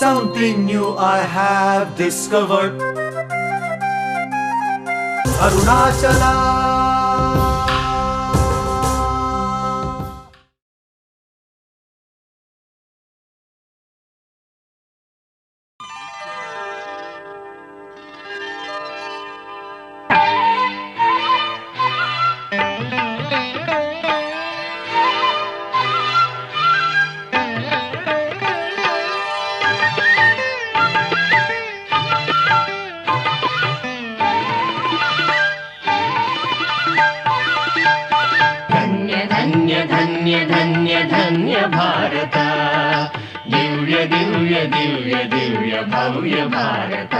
Something new I have discovered. Arunachala. धन्य धन्य धन्य भारत, दिव्य दिव्य दिव्य दिव्य भव्य भारत.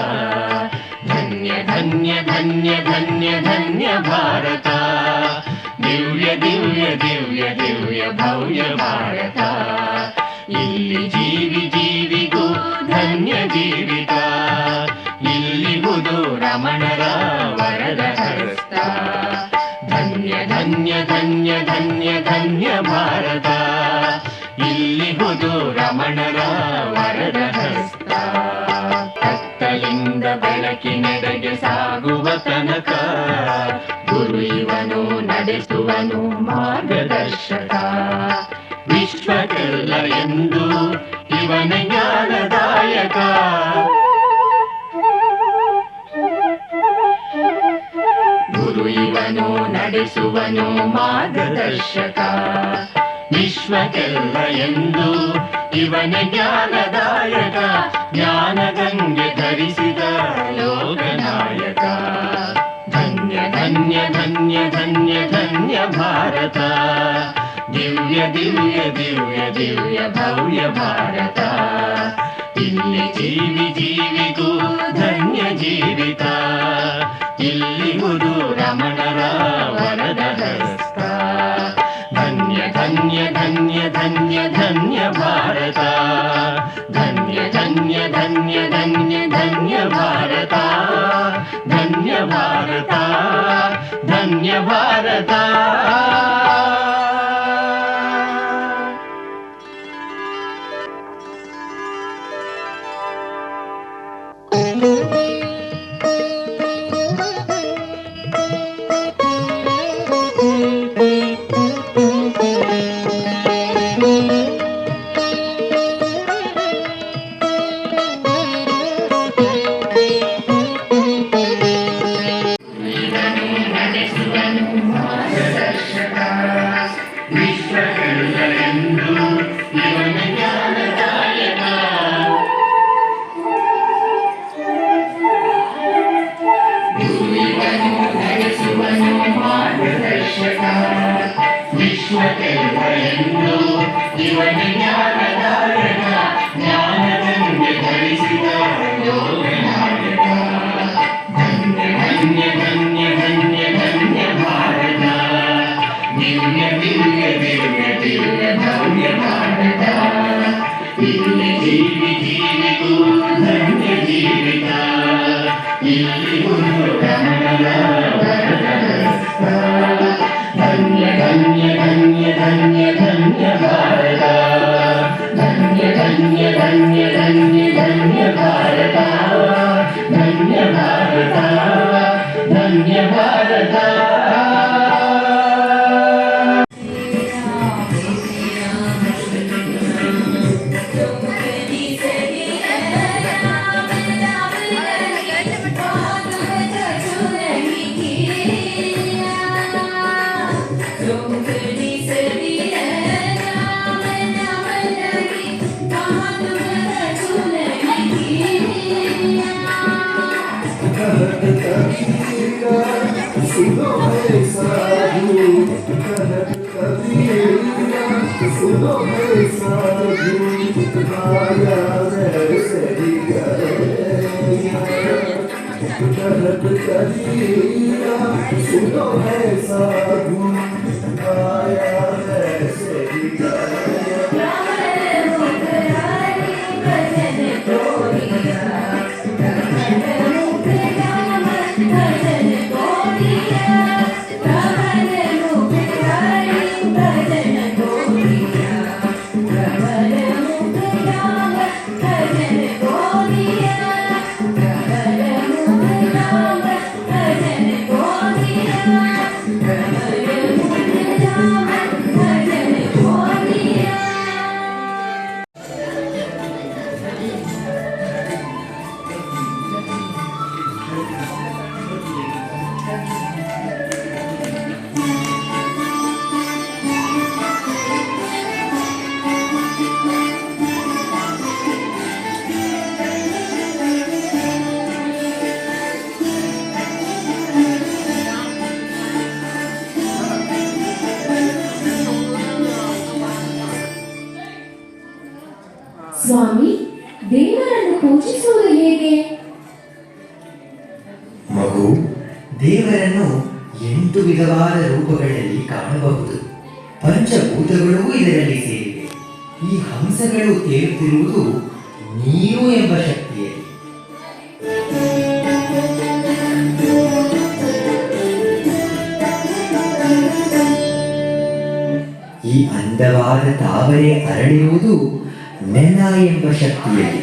धन्य धन्य धन्य धन्य धन्य भारत, दिव्य दिव्य दिव्य दिव्य भव्य भारत. ಇಲ್ಲಿ ಜೀವಿ ಜೀವಿಗೂ ಧನ್ಯ ಜೀವಿತ, ಇಲ್ಲಿಗುದು ರಮಣರ ವರದ ಹಸ್ತ. ಧನ್ಯ ಧನ್ಯ ಧನ್ಯ ಧನ್ಯ ಧನ್ಯ ಭಾರತ, ಇಲ್ಲಿಗುದು ರಮಣರ ವರದ ಹಸ್ತ. ಕತ್ತಲಿಂದ ಬೆಳಕಿನೆಡೆಗೆ ಸಾಗುವ ತನಕ ಗುರು ಇವನು ನಡೆಸುವನು ಮಾರ್ಗದರ್ಶಕ. ವಿಶ್ವಕ್ಕೆಲ್ಲ ಎಂದು ಇವನ ಜ್ಞಾನದಾಯಕ. ಗುರು ಇವನು ನಡೆಸುವನು ಮಾರ್ಗದರ್ಶಕ. ವಿಶ್ವಕ್ಕೆಲ್ಲ ಎಂದು ಇವನ ಜ್ಞಾನದಾಯಕ. ಜ್ಞಾನಗಂಗೆ ಧರಿಸಿದ ಲೋಕನಾಯಕ. ಧನ್ಯ ಧನ್ಯ ಧನ್ಯ ಧನ್ಯ ಧನ್ಯ ಭಾರತ, ದಿವ್ಯ ದಿವ್ಯ ದಿವ್ಯ ದಿವ್ಯ ಭವ್ಯ ಭಾರತ. ಇಲ್ಲಿ ಜೀವಿ ಜೀವಿಗೂ ಧನ್ಯ ಜೀವಿತ, ಇಲ್ಲಿಗುದು ರಮಣರ ವರದ ಹಸ್ತ. ಧನ್ಯ ಧನ್ಯ ಧನ್ಯ ಧನ್ಯ ಧನ್ಯ ಭಾರತ, ಧನ್ಯ ಧನ್ಯ ಧನ್ಯ ಧನ್ಯ ಧನ್ಯ ಭಾರತ. ಧನ್ಯ ಭಾರತ, ಧನ್ಯ ಭಾರತ. ವಿಶ್ವಕ್ಕೆಲ್ಲ ಎಂದು ಇವನ ಜ್ಞಾನದಾಯಕ. ಜ್ಞಾನಗಂಗೆ ಧರಿಸಿದ ಲೋಕನಾಯಕ. ಧನ್ಯ ಧನ್ಯ ಧನ್ಯ ಧನ್ಯ ಧನ್ಯ ಭಾರತ, ದಿವ್ಯ ದಿವ್ಯ ದಿವ್ಯ ದಿವ್ಯ ಭವ್ಯ ಭಾರತ. ಇಲ್ಲಿ ಜೀವಿ ಜೀವಿಗೂ ಧನ್ಯ ಜೀವಿತ, ಇಲ್ಲಿಗುದು ರಮಣರ ವರದ ಹಸ್ತ. ಧನ್ಯ ಧನ್ಯ ಧನ್ಯ ಧನ್ಯ ಧನ್ಯ ಭಾರತ, ಧನ್ಯ ಧನ್ಯ ಧನ್ಯ ಧನ್ಯ ಧನ್ಯ ಭಾರತ. ಧನ್ಯ ಭಾರತ, ಧನ್ಯ ಭಾರತ. सुनो है साधु कहत कबीरा, सुनो है साधु माया वैसे ही करेगा। कहत कबीरा, सुनो है साधु माया वैसे ही करेगा। ಸ್ವಾಮಿ, ದೇವರನ್ನು ಪೂಜಿಸುವುದು ಹೇಗೆ? ಮಗು, ದೇವರನ್ನು 8 ವಿಧವಾದ ರೂಪಗಳಲ್ಲಿ ಕಾಣಬಹುದು. ಪಂಚಭೂತಗಳೂ ಇದರಲ್ಲಿ ಸೇರಿವೆ. ಈ ಹಂಸಗಳು ತೇಲುತ್ತಿರುವುದು ನೀರು ಎಂಬ ಶಕ್ತಿಯಲ್ಲಿ. ಈ ಅಂದವಾದ ತಾವರೆ ಅರಳಿರುವುದು ನೆಲ ಎಂಬ ಶಕ್ತಿಯಲ್ಲಿ.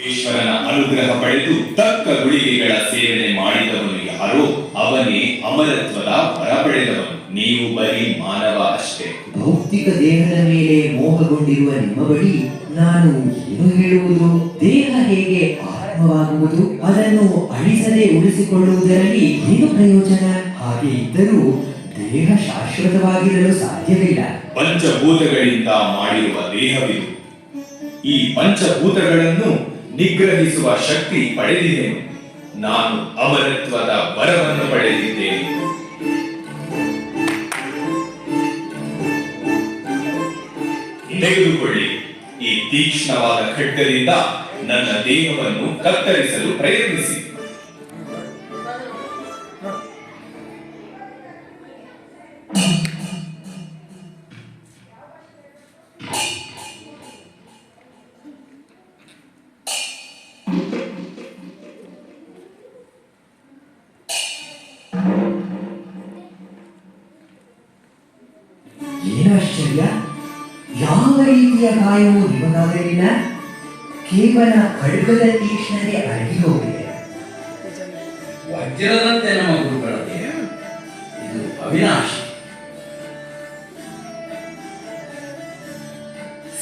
ಈಶ್ವರನ ಅನುಗ್ರಹ ಪಡೆದು ತಕ್ಕ ಗುಳಿಗೆಗಳ ಸೇವನೆ ಮಾಡಿದವನು ಯಾರೋ ಅವನೇ ಅಮರತ್ವದ ವರ ಪಡೆದವನು. ನೀವು ಬರೀ ಮಾನವ ಅಷ್ಟೇ. ಭೌತಿಕ ದೇಹದ ಮೇಲೆ ಮೋಹಗೊಂಡಿರುವ ನಿಮ್ಮ ಬಳಿ ನಾನು ಏನು ಹೇಳುವುದು? ದೇಹ ಹೇಗೆ ಆತ್ಮವಾಗುವುದು? ಅದನ್ನು ಅಳಿಸದೆ ಉಳಿಸಿಕೊಳ್ಳುವುದರಲ್ಲಿ ಏನು ಪ್ರಯೋಜನ? ಹಾಗೆ ಇದ್ದರೂ ದೇಹ ಶಾಶ್ವತವಾಗಿರಲು ಸಾಧ್ಯವಿಲ್ಲ. ಪಂಚಭೂತಗಳಿಂದ ಮಾಡಿರುವ ದೇಹವಿದು. ಈ ಪಂಚಭೂತಗಳನ್ನು ನಿಗ್ರಹಿಸುವ ಶಕ್ತಿ ಪಡೆದಿದ್ದೇನೆ. ನಾನು ಅಮರತ್ವದ ವರವನ್ನು ಪಡೆದಿದ್ದೇನೆ. ತೆಗೆದುಕೊಳ್ಳಿ. ಈ ತೀಕ್ಷ್ಣವಾದ ಖಡ್ಗದಿಂದ ನನ್ನ ದೇಹವನ್ನು ಕತ್ತರಿಸಲು ಪ್ರಯತ್ನಿಸಿ. ಏನು ಆಶ್ಚರ್ಯ! ಯಾವ ರೀತಿಯ ಗಾಯವು ನಿಮಗಾಗಲಿಲ್ಲ. ಕೇವಲ ಖಡ್ಗದ ತೀಕ್ಷ್ಣತೆ ಅಡಗಿ ಹೋಗಿದೆ. ವಜ್ರದಂತೆ ನಮ್ಮ ಗುರುಗಳಿಗೆ ಇದು ಅವಿನಾಶಿ.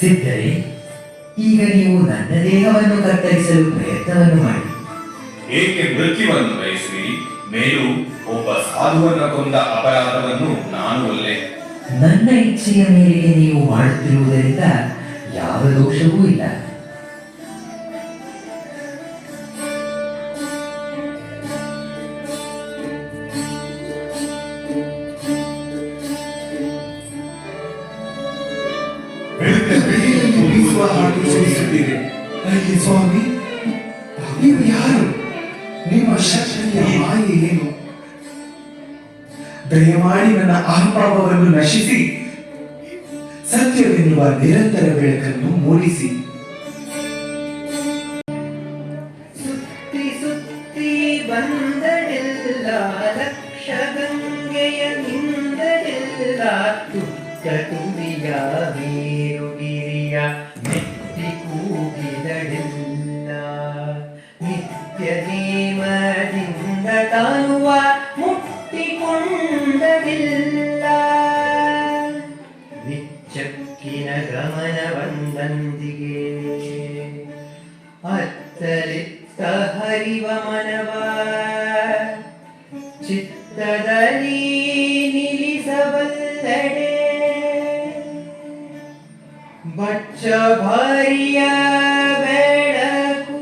ಸಿದ್ಧರೇ, ಈಗ ನೀವು ನನ್ನ ದೇಹವನ್ನು ಕತ್ತರಿಸಲು ಪ್ರಯತ್ನವನ್ನು ಮಾಡಿ. ಏಕೆ ಮೃತ್ಯುವನ್ನು ಬಯಸುವಿರಿ? ಮೇಲೂ ಒಬ್ಬ ಸಾಧುವನ್ನು ಕೊಂದ ಅಪರಾಧವನ್ನು ನಾನು ಒಲ್ಲೆ. ನನ್ನ ಇಚ್ಛೆಯ ಮೇರೆಗೆ ನೀವು ಮಾಡುತ್ತಿರುವುದರಿಂದ ಯಾವ ದೋಷವೂ ಇಲ್ಲ. ಬೀಸುವ ಹಾಗೆ ಚಲಿಸುತ್ತಿದೆ. ಅಯ್ಯ ಸ್ವಾಮಿ, ನೀವು ಯಾರು? ನಿಮ್ಮ ಶಕ್ತಿಯ ಮಾಯೆ ಏನು? ದಯಮಾಡಿ ನನ್ನ ಅಹಂಭಾವವನ್ನು ನಶಿಸಿ ಸತ್ಯವೆನ್ನುವ ನಿರಂತರ ಬೆಳಕನ್ನು ಮೂಡಿಸಿ. ಸುತ್ತಿ ಸುತ್ತಿ ಬಂದಡೆಲ್ಲ ಲಕ್ಷ ಗಂಗೆಯ ನಿಂದಡೆಲ್ಲ ತುತ್ತ ತುದಿಯ ಮೇರುಗಿರಿಯ ಮೆಟ್ಟಿ ಕೂಗಿದಡೆಲ್ಲ ನಿತ್ಯ ನೇಮದಿಂದ ತಾನುವ ಮುಟ್ಟಿಕೊಂಡದಿಲ್ಲ. ವಿಚ್ಚಕ್ಕಿನ ಗಮನ ಬಂದಂದಿಗೆ ಅತ್ತಲಿತ್ತ ಹರಿವ ಮನವ ಚಿತ್ತದಲ್ಲಿ ನಿಲ್ಲಿಸಬಲ್ಲಡೆ ಬಚ್ಚ ಭಾರಿಯ ಬೆಳಕು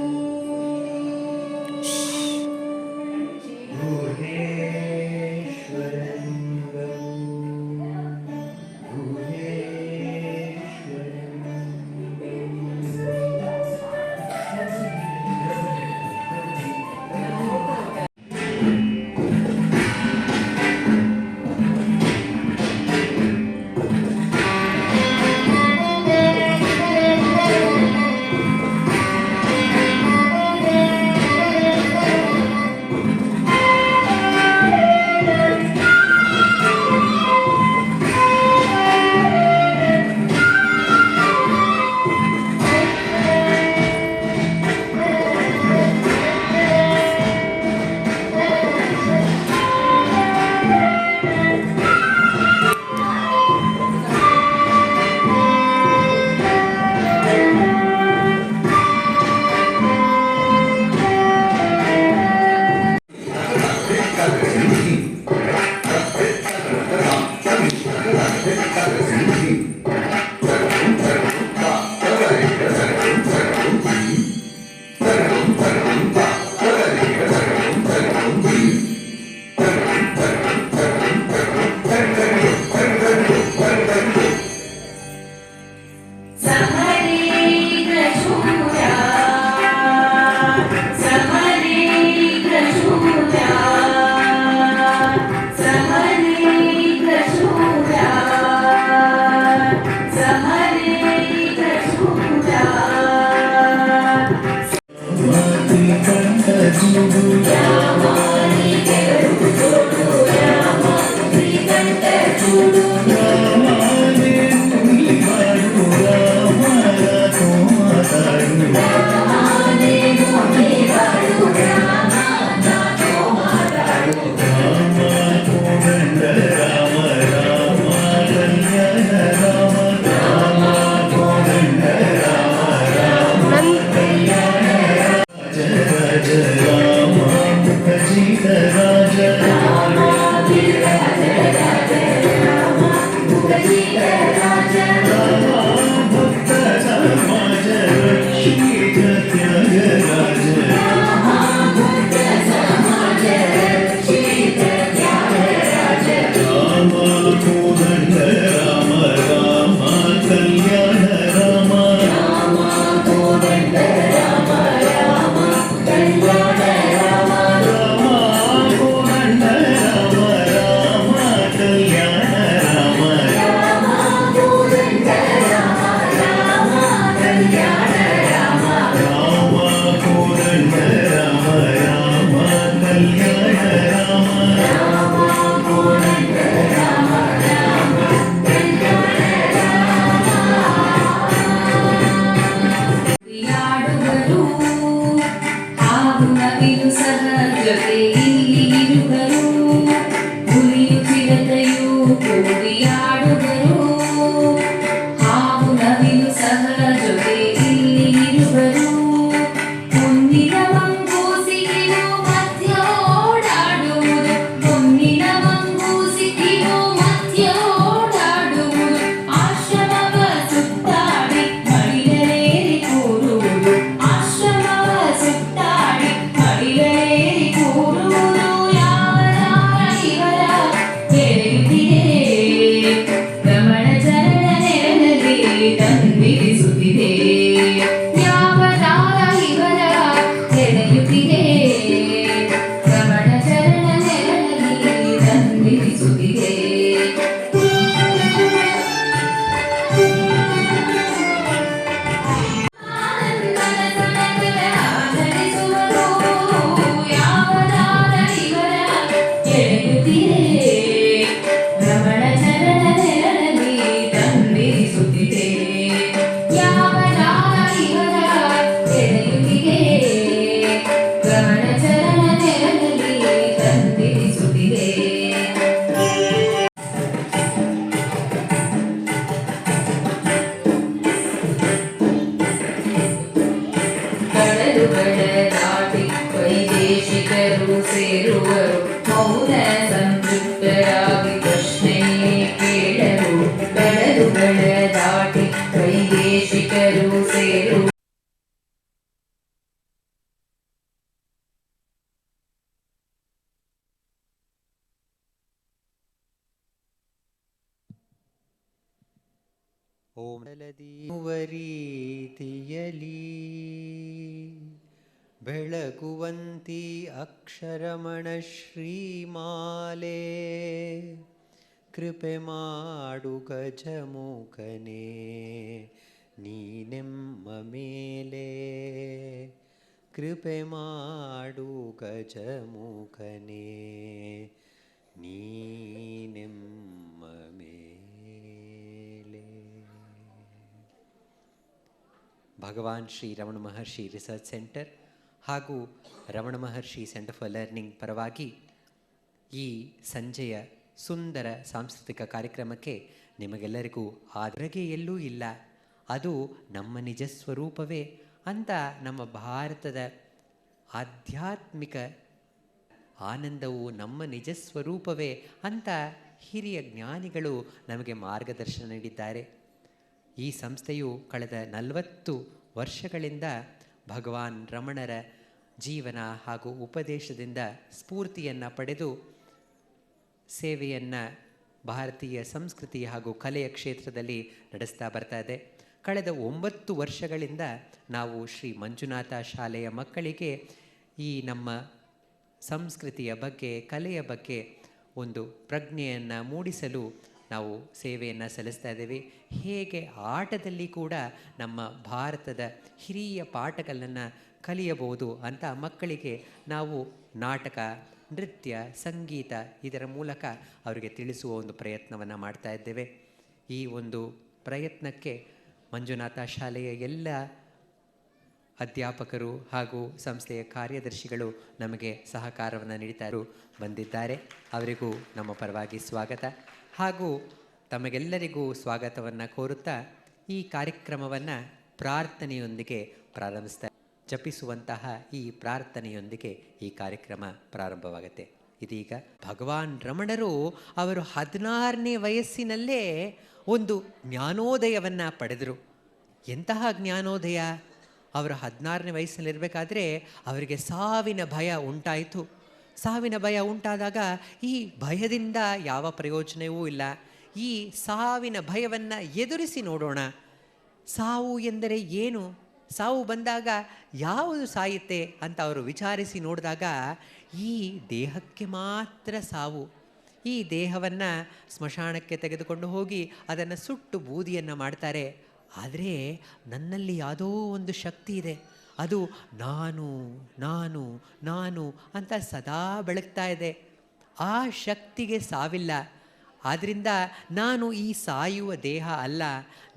ಕೇಳುವರು ಮೌನ ಸಂತೃಪ್ತರಾಗಿ ಪ್ರಶ್ನೆ ಕೇಳರು ಬೆಳೆದುಗಳ ದಾಟಿ ವೈದೇಶಿಕರು ಸೇರು ಓಂ ರೀತಿಯಲಿ ಬೆಳಗುವಂತಿ ಅಕ್ಷರಮಣ ಶ್ರೀಮಾಲೆ ಕೃಪೆ ಮಾಡು ಗಜಮುಖನೇ ನೀನೆಮ್ಮ ಮೇಲೆ ಕೃಪೆ ಮಾಡು ಗಜಮುಖನೇ ನೀನೆಮ್ಮ ಮೇಲೆ. ಭಗವಾನ್ ಶ್ರೀ ರಮಣ ಮಹರ್ಷಿ ರಿಸರ್ಚ್ ಸೆಂಟರ್ ಹಾಗೂ ರಮಣ ಮಹರ್ಷಿ ಸೆಂಟರ್ ಫಾರ್ ಲರ್ನಿಂಗ್ ಪರವಾಗಿ ಈ ಸಂಜೆಯ ಸುಂದರ ಸಾಂಸ್ಕೃತಿಕ ಕಾರ್ಯಕ್ರಮಕ್ಕೆ ನಿಮಗೆಲ್ಲರಿಗೂ ಆದ್ರಗೆ ಎಲ್ಲೂ ಇಲ್ಲ, ಅದು ನಮ್ಮ ನಿಜ ಸ್ವರೂಪವೇ ಅಂತ ನಮ್ಮ ಭಾರತದ ಆಧ್ಯಾತ್ಮಿಕ ಆನಂದವು ನಮ್ಮ ನಿಜ ಸ್ವರೂಪವೇ ಅಂತ ಹಿರಿಯ ಜ್ಞಾನಿಗಳು ನಮಗೆ ಮಾರ್ಗದರ್ಶನ ನೀಡಿದ್ದಾರೆ. ಈ ಸಂಸ್ಥೆಯು ಕಳೆದ 40 ವರ್ಷಗಳಿಂದ ಭಗವಾನ್ ರಮಣರ ಜೀವನ ಹಾಗೂ ಉಪದೇಶದಿಂದ ಸ್ಫೂರ್ತಿಯನ್ನು ಪಡೆದು ಸೇವೆಯನ್ನು ಭಾರತೀಯ ಸಂಸ್ಕೃತಿ ಹಾಗೂ ಕಲೆಯ ಕ್ಷೇತ್ರದಲ್ಲಿ ನಡೆಸ್ತಾ ಬರ್ತಾ ಇದೆ. ಕಳೆದ 9 ವರ್ಷಗಳಿಂದ ನಾವು ಶ್ರೀ ಮಂಜುನಾಥ ಶಾಲೆಯ ಮಕ್ಕಳಿಗೆ ಈ ನಮ್ಮ ಸಂಸ್ಕೃತಿಯ ಬಗ್ಗೆ ಕಲೆಯ ಬಗ್ಗೆ ಒಂದು ಪ್ರಜ್ಞೆಯನ್ನು ಮೂಡಿಸಲು ನಾವು ಸೇವೆಯನ್ನು ಸಲ್ಲಿಸ್ತಾ ಇದ್ದೇವೆ. ಹೇಗೆ ಆಟದಲ್ಲಿ ಕೂಡ ನಮ್ಮ ಭಾರತದ ಹಿರಿಯ ಪಾಠಗಳನ್ನು ಕಲಿಯಬಹುದು ಅಂತ ಮಕ್ಕಳಿಗೆ ನಾವು ನಾಟಕ, ನೃತ್ಯ, ಸಂಗೀತ ಇದರ ಮೂಲಕ ಅವರಿಗೆ ತಿಳಿಸುವ ಒಂದು ಪ್ರಯತ್ನವನ್ನು ಮಾಡ್ತಾ ಇದ್ದೇವೆ. ಈ ಒಂದು ಪ್ರಯತ್ನಕ್ಕೆ ಮಂಜುನಾಥ ಶಾಲೆಯ ಎಲ್ಲ ಅಧ್ಯಾಪಕರು ಹಾಗೂ ಸಂಸ್ಥೆಯ ಕಾರ್ಯದರ್ಶಿಗಳು ನಮಗೆ ಸಹಕಾರವನ್ನು ನೀಡ್ತಾ ಬಂದಿದ್ದಾರೆ. ಅವರಿಗೂ ನಮ್ಮ ಪರವಾಗಿ ಸ್ವಾಗತ ಹಾಗೂ ತಮಗೆಲ್ಲರಿಗೂ ಸ್ವಾಗತವನ್ನು ಕೋರುತ್ತಾ ಈ ಕಾರ್ಯಕ್ರಮವನ್ನು ಪ್ರಾರ್ಥನೆಯೊಂದಿಗೆ ಪ್ರಾರಂಭಿಸ್ತಾ ಜಪಿಸುವಂತಹ ಈ ಪ್ರಾರ್ಥನೆಯೊಂದಿಗೆ ಈ ಕಾರ್ಯಕ್ರಮ ಪ್ರಾರಂಭವಾಗುತ್ತೆ. ಇದೀಗ ಭಗವಾನ್ ರಮಣರು ಅವರು 16ನೇ ವಯಸ್ಸಿನಲ್ಲೇ ಒಂದು ಜ್ಞಾನೋದಯವನ್ನು ಪಡೆದರು. ಎಂತಹ ಜ್ಞಾನೋದಯ! ಅವರು 16ನೇ ವಯಸ್ಸಿನಲ್ಲಿರಬೇಕಾದ್ರೆ ಅವರಿಗೆ ಸಾವಿನ ಭಯ ಉಂಟಾಯಿತು. ಸಾವಿನ ಭಯ ಉಂಟಾದಾಗ ಈ ಭಯದಿಂದ ಯಾವ ಪ್ರಯೋಜನವೂ ಇಲ್ಲ. ಈ ಸಾವಿನ ಭಯವನ್ನು ಎದುರಿಸಿ ನೋಡೋಣ. ಸಾವು ಎಂದರೆ ಏನು? ಸಾವು ಬಂದಾಗ ಯಾವುದು ಸಾಯುತ್ತೆ ಅಂತ ಅವರು ವಿಚಾರಿಸಿ ನೋಡಿದಾಗ ಈ ದೇಹಕ್ಕೆ ಮಾತ್ರ ಸಾವು. ಈ ದೇಹವನ್ನು ಸ್ಮಶಾನಕ್ಕೆ ತೆಗೆದುಕೊಂಡು ಹೋಗಿ ಅದನ್ನು ಸುಟ್ಟು ಬೂದಿಯನ್ನು ಮಾಡ್ತಾರೆ. ಆದರೆ ನನ್ನಲ್ಲಿ ಯಾವುದೋ ಒಂದು ಶಕ್ತಿ ಇದೆ, ಅದು ನಾನು ನಾನು ನಾನು ಅಂತ ಸದಾ ಬೆಳಗ್ತಾ ಇದೆ. ಆ ಶಕ್ತಿಗೆ ಸಾವಿಲ್ಲ. ಆದ್ದರಿಂದ ನಾನು ಈ ಸಾಯುವ ದೇಹ ಅಲ್ಲ,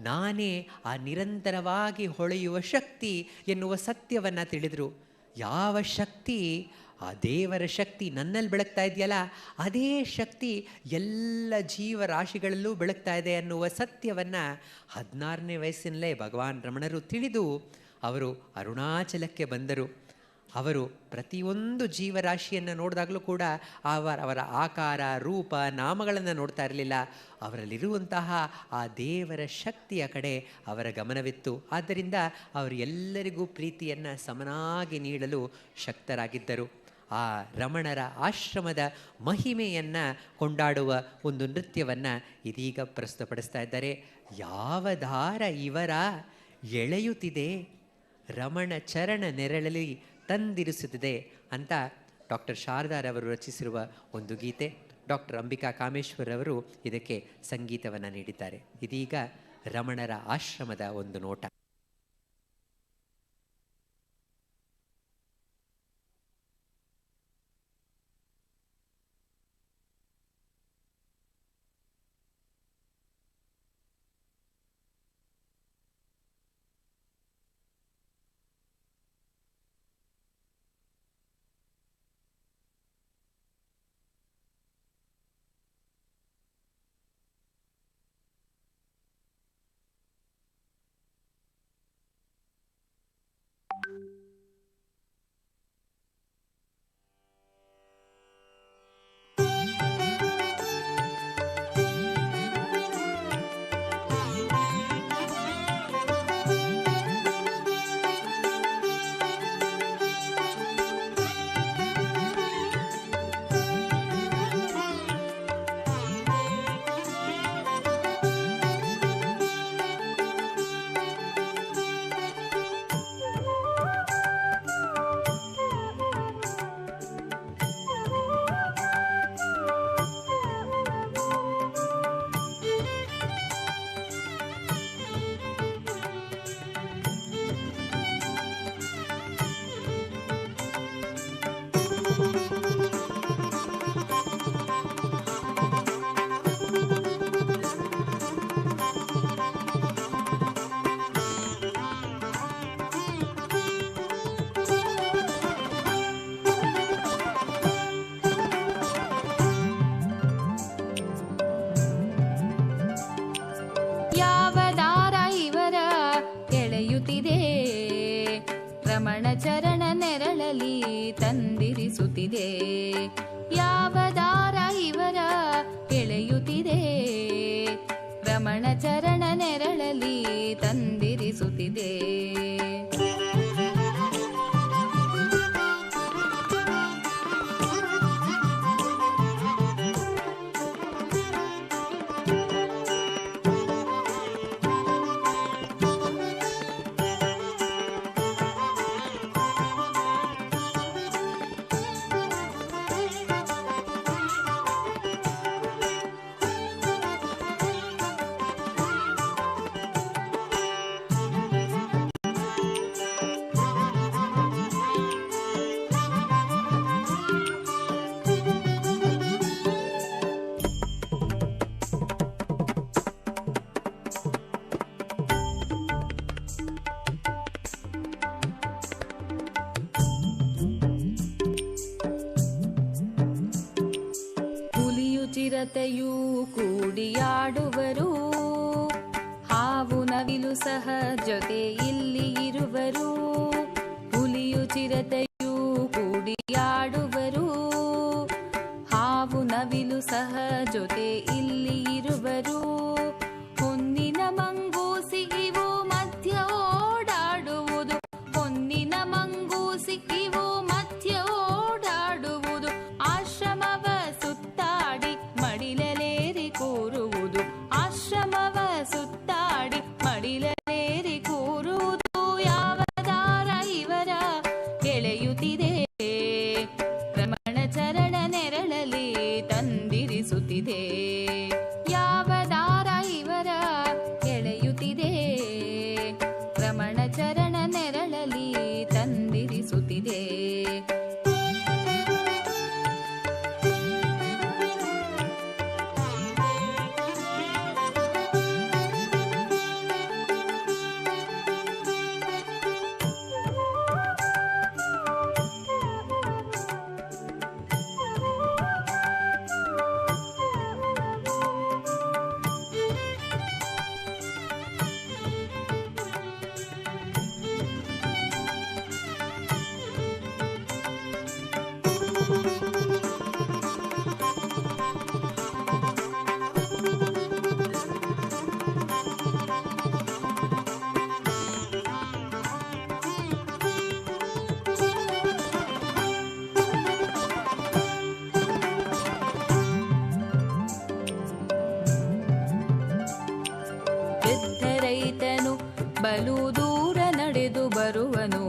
ನಾನೇ ಆ ನಿರಂತರವಾಗಿ ಹೊಳೆಯುವ ಶಕ್ತಿ ಎನ್ನುವ ಸತ್ಯವನ್ನು ತಿಳಿದರು. ಯಾವ ಶಕ್ತಿ, ಆ ದೇವರ ಶಕ್ತಿ ನನ್ನಲ್ಲಿ ಬೆಳಗ್ತಾ ಇದೆಯಲ್ಲ, ಅದೇ ಶಕ್ತಿ ಎಲ್ಲ ಜೀವರಾಶಿಗಳಲ್ಲೂ ಬೆಳಗ್ತಾ ಇದೆ ಅನ್ನುವ ಸತ್ಯವನ್ನು 16ನೇ ವಯಸ್ಸಿನಲ್ಲೇ ಭಗವಾನ್ ರಮಣರು ತಿಳಿದು ಅವರು ಅರುಣಾಚಲಕ್ಕೆ ಬಂದರು. ಅವರು ಪ್ರತಿಯೊಂದು ಜೀವರಾಶಿಯನ್ನು ನೋಡಿದಾಗಲೂ ಕೂಡ ಅವರ ಆಕಾರ, ರೂಪ, ನಾಮಗಳನ್ನು ನೋಡ್ತಾ ಇರಲಿಲ್ಲ. ಅವರಲ್ಲಿರುವಂತಹ ಆ ದೇವರ ಶಕ್ತಿಯ ಕಡೆ ಅವರ ಗಮನವಿತ್ತು. ಆದ್ದರಿಂದ ಅವರು ಎಲ್ಲರಿಗೂ ಪ್ರೀತಿಯನ್ನು ಸಮನಾಗಿ ನೀಡಲು ಶಕ್ತರಾಗಿದ್ದರು. ಆ ರಮಣರ ಆಶ್ರಮದ ಮಹಿಮೆಯನ್ನು ಕೊಂಡಾಡುವ ಒಂದು ನೃತ್ಯವನ್ನು ಇದೀಗ ಪ್ರಸ್ತುತಪಡಿಸ್ತಾ ಇದ್ದಾರೆ. ಯಾವ ದಾರ ಇವರ ಎಳೆಯುತ್ತಿದೆ, ರಮಣ ಚರಣ ನೆರಳಲ್ಲಿ ತಂದಿರಿಸುತ್ತಿದೆ ಅಂತ ಡಾಕ್ಟರ್ ಶಾರದಾರವರು ರಚಿಸಿರುವ ಒಂದು ಗೀತೆ. ಡಾಕ್ಟರ್ ಅಂಬಿಕಾ ಕಾಮೇಶ್ವರ್ ಅವರು ಇದಕ್ಕೆ ಸಂಗೀತವನ್ನು ನೀಡಿದ್ದಾರೆ. ಇದೀಗ ರಮಣರ ಆಶ್ರಮದ ಒಂದು ನೋಟ. ಚರಣ ನೆರಳಲಿ ತಂದಿರಿಸುತ್ತಿದೆ. ಯಾವ ದಾರ ಇವರ ಎಳೆಯುತ್ತಿದೆ, ರಮಣ ಚರಣ ನೆರಳಲಿ ತಂದಿರಿಸುತ್ತಿದೆ. ಚಿರತೆಯೂ ಕೂಡಿಯಾಡುವರು, ಹಾವು ನವಿಲು ಸಹ ಜೊತೆ ಇಲ್ಲಿ ಇರುವರು. ಹುಲಿಯು ಚಿರತೆಯೂ ಕೂಡಿಯಾಡುವರು, ಹಾವು ನವಿಲು ಸಹ ಜೊತೆ ಇಲ್ಲಿ ಇರುವರು. ಹೊನ್ನಿನ ಮಂಗೂಸಿ ಇವು ಮಧ್ಯ ಓಡಾಡುವುದು, ಹೊನ್ನಿನ ಮಂಗೂಸಿ ಇವು ಮಧ್ಯ ಓಡಾಡುವುದು. ಆಶ್ರಮವ ಸುತ್ತಾಡಿ ಮಡಿಲಲೇರಿ ಕೂರುವುದು, ಆಶ್ರಮವ ಸುತ್ತಾಡಿ ಮಡಿಲಲೇರಿ ಕೂರುವುದು. ಯಾವ ದಾರ ಇವರ ಎಳೆಯುತ್ತಿದೆ, ರಮಣ ಚರಣ ನೆರಳಲಿ ತಂದಿರಿಸುತ್ತಿದೆ. ಯಾವ ದಾರ ಇವರ ಎಳೆಯುತ್ತಿದೆ, ರಮಣ ಚರಣ ನೆರಳಲಿ ತಂದಿರಿಸುತ್ತಿದೆ. ರೈತನು ಬಲು ದೂರ ನಡೆದು ಬರುವನು,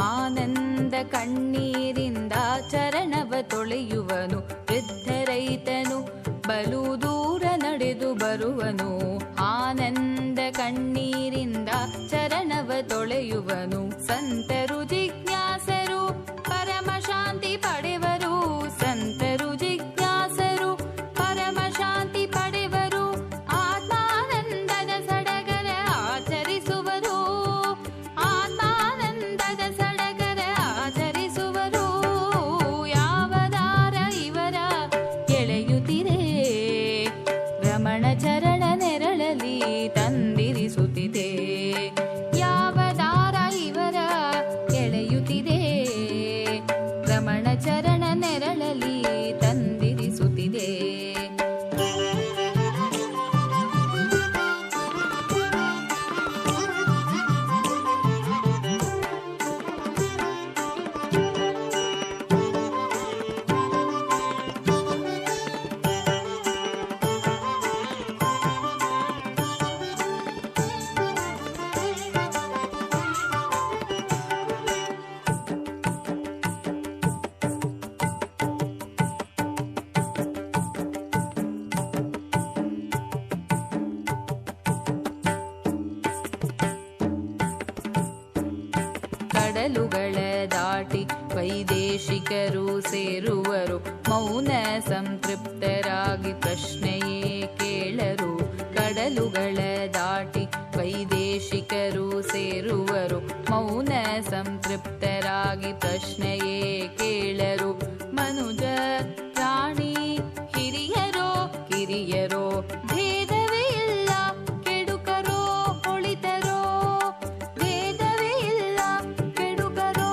ಆನಂದ ಕಣ್ಣೀರಿಂದ ಚರಣವ ತೊಳೆಯುವನು. ವೃದ್ಧ ರೈತನು ಬಲು ದೂರ ನಡೆದು ಬರುವನು, ಆನಂದ ಕಣ್ಣೀರಿಂದ ಚರಣವ ತೊಳೆಯುವನು. ಸಂತರು ಜಿಜ್ಞಾಸರು ಪರಮ ಶಾಂತಿ ಪಡೆವರು, ಸಂತರು ಜಿಜ್ಞಾಸರು ಪರಮ ಶಾಂತಿ ಪಡೆವರು. ಆತ್ಮಾನಂದದ ಸಡಗರ ಆಚರಿಸುವರು, ಆತ್ಮಾನಂದದ ಸಡಗರ ಆಚರಿಸುವರು. ಯಾವ ದಾರ ಇವರ ಎಳೆಯುತ್ತಿದೆ, ರಮಣ ಚರಣ ನೆರಳಲಿ ತಂದಿರಿಸುತ್ತಿದೆ. ಯಾವ ದಾರ ಇವರ ಎಳೆಯುತ್ತಿದೆ, ರಮಣ ಚರಣ ನೆರಳಲಿ ತಂದಿರಿಸುತ್ತಿದೆ. ಕಡಲುಗಳ ದಾಟಿ ವೈದೇಶಿಕರು ಸೇರುವರು, ಮೌನ ಸಂತೃಪ್ತರಾಗಿ ಪ್ರಶ್ನೆಯೇ ಕೇಳರು. ಕಡಲುಗಳ ದಾಟಿ ವೈದೇಶಿಕರು ಸೇರುವರು, ಮೌನ ಸಂತೃಪ್ತರಾಗಿ ಪ್ರಶ್ನೆಯೇ ಕೇಳರು. ಮನುಜ ಪ್ರಾಣಿ ಹಿರಿಯರೋ ಕಿರಿಯರೋ ಭೇದವೇ ಇಲ್ಲ, ಕೆಡುಕರೋ ಒಳಿತರೋ ಭೇದವೇ ಇಲ್ಲ, ಕೆಡುಕರೋ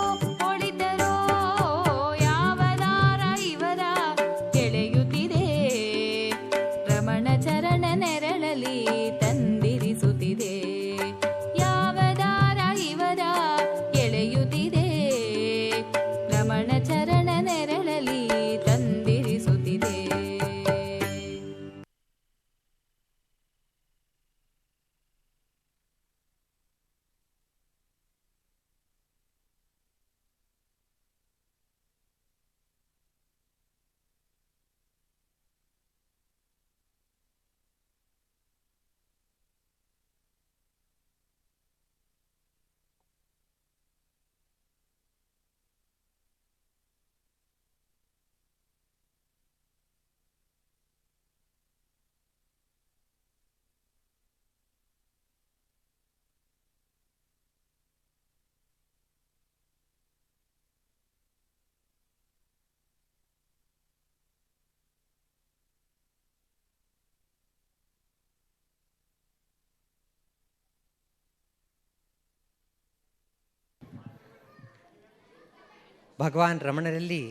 ಭಗವಾನ್ ರಮಣರಲ್ಲಿ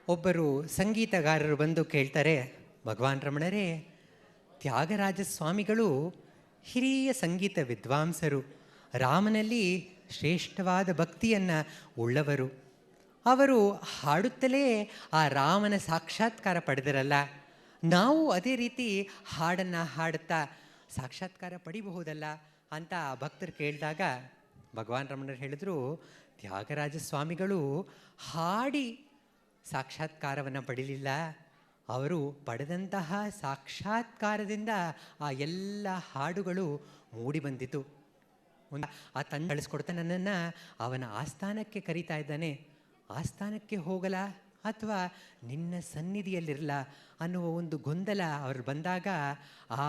ಒಬ್ಬರು ಸಂಗೀತಗಾರರು ಬಂದು ಕೇಳ್ತಾರೆ, ಭಗವಾನ್ ರಮಣರೇ, ತ್ಯಾಗರಾಜ ಸ್ವಾಮಿಗಳು ಹಿರಿಯ ಸಂಗೀತ ವಿದ್ವಾಂಸರು, ರಾಮನಲ್ಲಿ ಶ್ರೇಷ್ಠವಾದ ಭಕ್ತಿಯನ್ನು ಉಳ್ಳವರು. ಅವರು ಹಾಡುತ್ತಲೇ ಆ ರಾಮನ ಸಾಕ್ಷಾತ್ಕಾರ ಪಡೆದರಲ್ಲ, ನಾವು ಅದೇ ರೀತಿ ಹಾಡನ್ನು ಹಾಡುತ್ತಾ ಸಾಕ್ಷಾತ್ಕಾರ ಪಡಿಬಹುದಲ್ಲ ಅಂತ ಆ ಭಕ್ತರು ಕೇಳಿದಾಗ ಭಗವಾನ್ ರಮಣರು ಹೇಳಿದರು, ತ್ಯಾಗರಾಜ ಸ್ವಾಮಿಗಳು ಹಾಡಿ ಸಾಕ್ಷಾತ್ಕಾರವನ್ನು ಪಡೀಲಿಲ್ಲ, ಅವರು ಪಡೆದಂತಹ ಸಾಕ್ಷಾತ್ಕಾರದಿಂದ ಆ ಎಲ್ಲ ಹಾಡುಗಳು ಮೂಡಿ ಬಂದಿತು. ಆ ತಂಡ ಕಳಿಸ್ಕೊಡ್ತಾ ನನ್ನನ್ನು ಅವನ ಆಸ್ಥಾನಕ್ಕೆ ಕರೀತಾ ಇದ್ದಾನೆ, ಆಸ್ಥಾನಕ್ಕೆ ಹೋಗಲ ಅಥವಾ ನಿನ್ನ ಸನ್ನಿಧಿಯಲ್ಲಿರಲ ಅನ್ನುವ ಒಂದು ಗೊಂದಲ ಅವರು ಬಂದಾಗ ಆ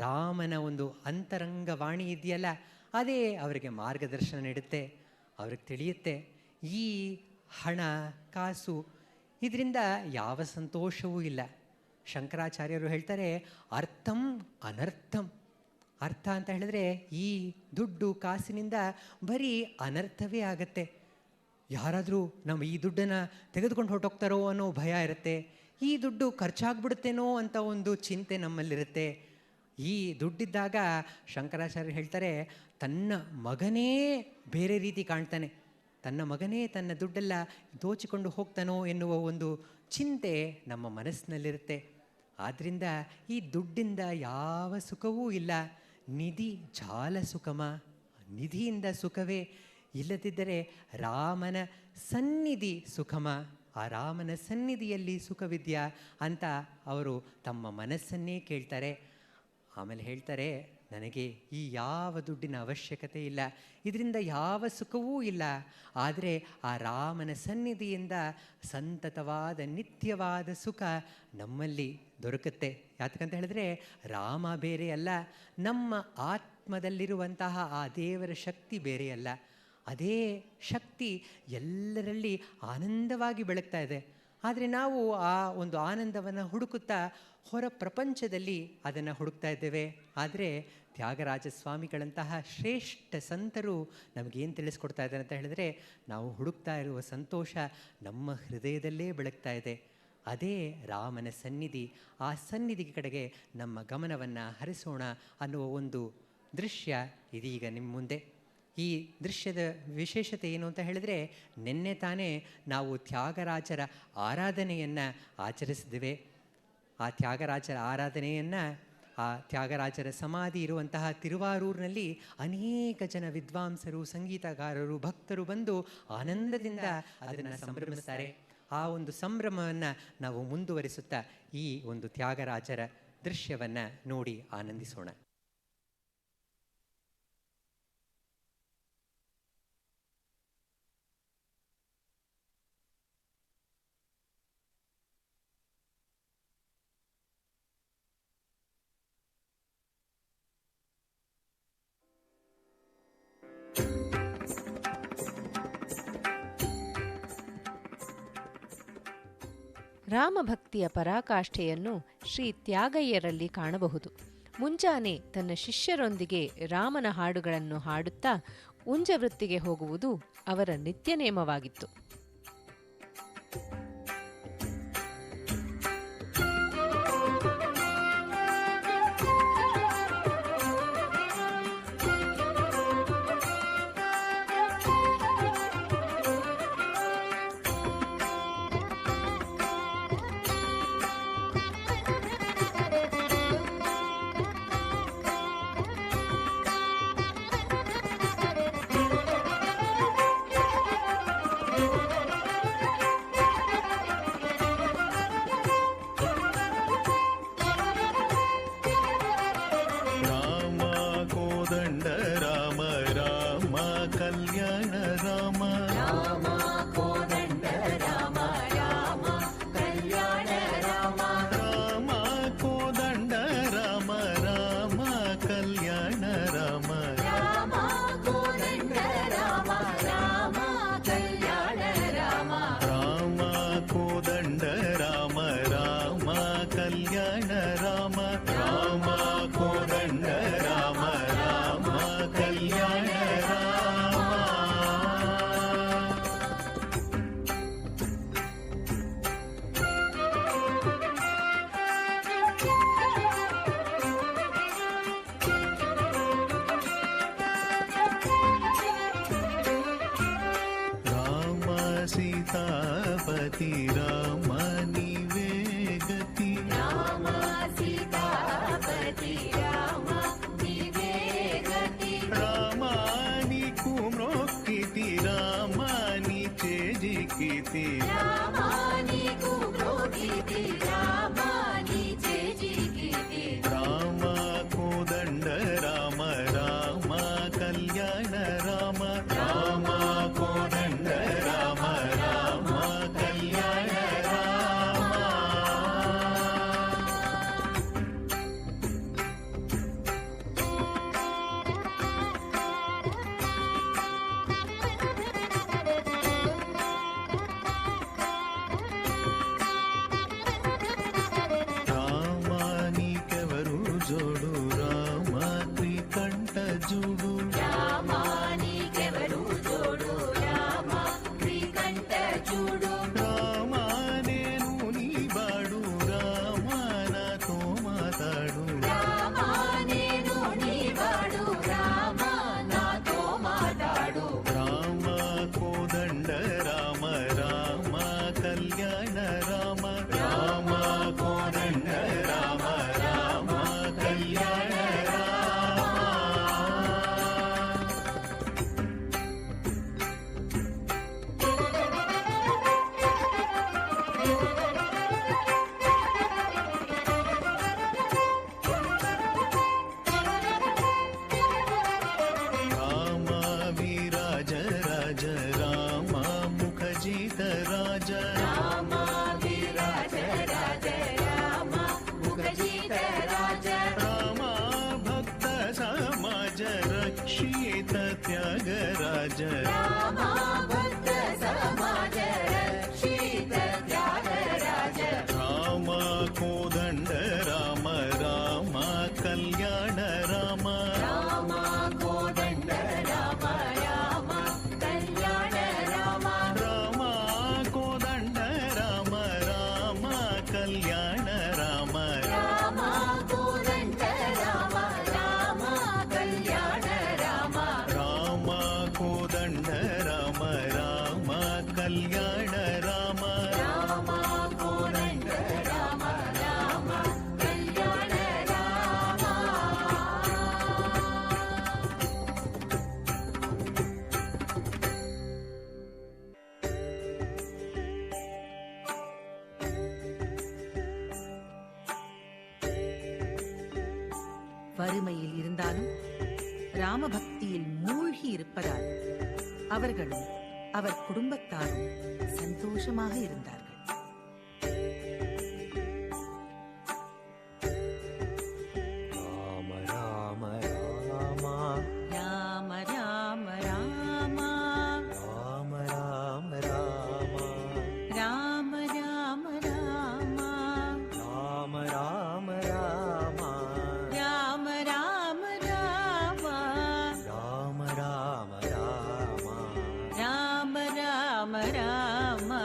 ರಾಮನ ಒಂದು ಅಂತರಂಗ ವಾಣಿ ಇದೆಯಲ್ಲ, ಅದೇ ಅವರಿಗೆ ಮಾರ್ಗದರ್ಶನ ನೀಡುತ್ತೆ. ಅವ್ರಿಗೆ ತಿಳಿಯುತ್ತೆ ಈ ಹಣ ಕಾಸು ಇದರಿಂದ ಯಾವ ಸಂತೋಷವೂ ಇಲ್ಲ. ಶಂಕರಾಚಾರ್ಯರು ಹೇಳ್ತಾರೆ, ಅರ್ಥಂ ಅನರ್ಥಂ. ಅರ್ಥ ಅಂತ ಹೇಳಿದ್ರೆ ಈ ದುಡ್ಡು ಕಾಸಿನಿಂದ ಬರೀ ಅನರ್ಥವೇ ಆಗತ್ತೆ. ಯಾರಾದರೂ ನಮ್ಮ ಈ ದುಡ್ಡನ್ನು ತೆಗೆದುಕೊಂಡು ಹೊರಟೋಗ್ತಾರೋ ಅನ್ನೋ ಭಯ ಇರುತ್ತೆ, ಈ ದುಡ್ಡು ಖರ್ಚಾಗ್ಬಿಡುತ್ತೇನೋ ಅಂತ ಒಂದು ಚಿಂತೆ ನಮ್ಮಲ್ಲಿರುತ್ತೆ. ಈ ದುಡ್ಡಿದ್ದಾಗ ಶಂಕರಾಚಾರ್ಯರು ಹೇಳ್ತಾರೆ, ತನ್ನ ಮಗನೇ ಬೇರೆ ರೀತಿ ಕಾಣ್ತಾನೆ, ತನ್ನ ಮಗನೇ ತನ್ನ ದುಡ್ಡೆಲ್ಲ ದೋಚಿಕೊಂಡು ಹೋಗ್ತಾನೋ ಎನ್ನುವ ಒಂದು ಚಿಂತೆ ನಮ್ಮ ಮನಸ್ಸಿನಲ್ಲಿರುತ್ತೆ. ಆದ್ದರಿಂದ ಈ ದುಡ್ಡಿಂದ ಯಾವ ಸುಖವೂ ಇಲ್ಲ. ನಿಧಿ ಜಾಲ ಸುಖಮ, ನಿಧಿಯಿಂದ ಸುಖವೇ, ಇಲ್ಲದಿದ್ದರೆ ರಾಮನ ಸನ್ನಿಧಿ ಸುಖಮ, ಆ ರಾಮನ ಸನ್ನಿಧಿಯಲ್ಲಿ ಸುಖವಿದ್ಯಾ ಅಂತ ಅವರು ತಮ್ಮ ಮನಸ್ಸನ್ನೇ ಕೇಳ್ತಾರೆ. ಆಮೇಲೆ ಹೇಳ್ತಾರೆ, ನನಗೆ ಈ ಯಾವ ದುಡ್ಡಿನ ಅವಶ್ಯಕತೆ ಇಲ್ಲ, ಇದರಿಂದ ಯಾವ ಸುಖವೂ ಇಲ್ಲ, ಆದರೆ ಆ ರಾಮನ ಸನ್ನಿಧಿಯಿಂದ ಸಂತತವಾದ ನಿತ್ಯವಾದ ಸುಖ ನಮ್ಮಲ್ಲಿ ದೊರಕುತ್ತೆ. ಯಾತಕ್ಕಂತ ಹೇಳಿದ್ರೆ ರಾಮ ಬೇರೆ ಅಲ್ಲ, ನಮ್ಮ ಆತ್ಮದಲ್ಲಿರುವಂತಹ ಆ ದೇವರ ಶಕ್ತಿ ಬೇರೆಯಲ್ಲ. ಅದೇ ಶಕ್ತಿ ಎಲ್ಲರಲ್ಲಿ ಆನಂದವಾಗಿ ಬೆಳಗ್ತಾ ಇದೆ. ಆದರೆ ನಾವು ಆ ಒಂದು ಆನಂದವನ್ನು ಹುಡುಕುತ್ತಾ ಹೊರ ಪ್ರಪಂಚದಲ್ಲಿ ಅದನ್ನು ಹುಡುಕ್ತಾ ಇದ್ದೇವೆ. ಆದರೆ ತ್ಯಾಗರಾಜ ಸ್ವಾಮಿಗಳಂತಹ ಶ್ರೇಷ್ಠ ಸಂತರು ನಮಗೇನು ತಿಳಿಸ್ಕೊಡ್ತಾ ಇದ್ದಾರೆ ಅಂತ ಹೇಳಿದ್ರೆ, ನಾವು ಹುಡುಕ್ತಾ ಇರುವ ಸಂತೋಷ ನಮ್ಮ ಹೃದಯದಲ್ಲೇ ಬೆಳಗ್ತಾ ಇದೆ. ಅದೇ ರಾಮನ ಸನ್ನಿಧಿ. ಆ ಸನ್ನಿಧಿ ಕಡೆಗೆ ನಮ್ಮ ಗಮನವನ್ನು ಹರಿಸೋಣ ಅನ್ನುವ ಒಂದು ದೃಶ್ಯ ಇದೀಗ ನಿಮ್ಮ ಮುಂದೆ. ಈ ದೃಶ್ಯದ ವಿಶೇಷತೆ ಏನು ಅಂತ ಹೇಳಿದ್ರೆ, ನಿನ್ನೆ ತಾನೇ ನಾವು ತ್ಯಾಗರಾಜರ ಆರಾಧನೆಯನ್ನು ಆಚರಿಸಿದ್ದೇವೆ. ಆ ತ್ಯಾಗರಾಜರ ಆರಾಧನೆಯನ್ನು, ಆ ತ್ಯಾಗರಾಜರ ಸಮಾಧಿ ಇರುವಂತಹ ತಿರುವಾರೂರಿನಲ್ಲಿ ಅನೇಕ ಜನ ವಿದ್ವಾಂಸರು, ಸಂಗೀತಗಾರರು, ಭಕ್ತರು ಬಂದು ಆನಂದದಿಂದ ಅದನ್ನು ಸಂಭ್ರಮಿಸ್ತಾರೆ. ಆ ಒಂದು ಸಂಭ್ರಮವನ್ನು ನಾವು ಮುಂದುವರಿಸುತ್ತಾ ಈ ಒಂದು ತ್ಯಾಗರಾಜರ ದೃಶ್ಯವನ್ನು ನೋಡಿ ಆನಂದಿಸೋಣ. ರಾಮಭಕ್ತಿಯ ಪರಾಕಾಷ್ಠೆಯನ್ನು ಶ್ರೀ ತ್ಯಾಗಯ್ಯರಲ್ಲಿ ಕಾಣಬಹುದು. ಮುಂಜಾನೆ ತನ್ನ ಶಿಷ್ಯರೊಂದಿಗೆ ರಾಮನ ಹಾಡುಗಳನ್ನು ಹಾಡುತ್ತಾ ಉಂಜವೃತ್ತಿಗೆ ಹೋಗುವುದು ಅವರ ನಿತ್ಯನೇಮವಾಗಿತ್ತು. राम सीतापति राम निवे गति रामानी कुम्रोक्किति रामानी चेजिकिति रामानि कुम्रोगिति रामानि चेजिगिति राम कोदंड राम राम कल्याण राम राम कोदंड राम राम कल्याण राम रामानी केवरू जोडू राम त्रिकंठ जूडू रामानि केवरु जोडु राम त्रिकंठ जूडु రామానేను నీ బాడు రామాన తో మాతాడు రామానేను నీవాడు రామ నాతో మాట్లాడు రామ కోదండ రామ రామ కళ్యాణ రామ రామ కోదండ రామ రామ కళ్యాణ రామ రామ విరాజ రాజ రామ ముఖజిత రాజ రామ విరాజ రాజ రామ ముఖజిత రాజ రామ భక్త సమాజ రక్షిత త్యాగరాజ రామ భక్త సమాజ రక్షిత త్యాగరాజ రామ కోదండ రామ రామ కళ్యాణ రామ రామ కోదండ రామ రామ కళ్యాణ రామ రామ కోదండ రామ రామ కళ్యాణ రామ రామ కోదండ రామ రామ కళ్యాణ రామ రామ కోదండ రామ రామ కళ్యాణ రామ రామ కోదండ రామ రామ కళ్యాణ రామ வறுமையில் இருந்தாலும் ராமபக்தியில் மூழ்கி இருப்பதால் அவர்களும் அவர் குடும்பத்தாரும் சந்தோஷமாக இருந்தார்கள். राम राम राम ராம ராம ராமா राम राम राम ராம ராம ராமா राम राम राम ராம ராம ராமா राम राम राम ராம ராம ராமா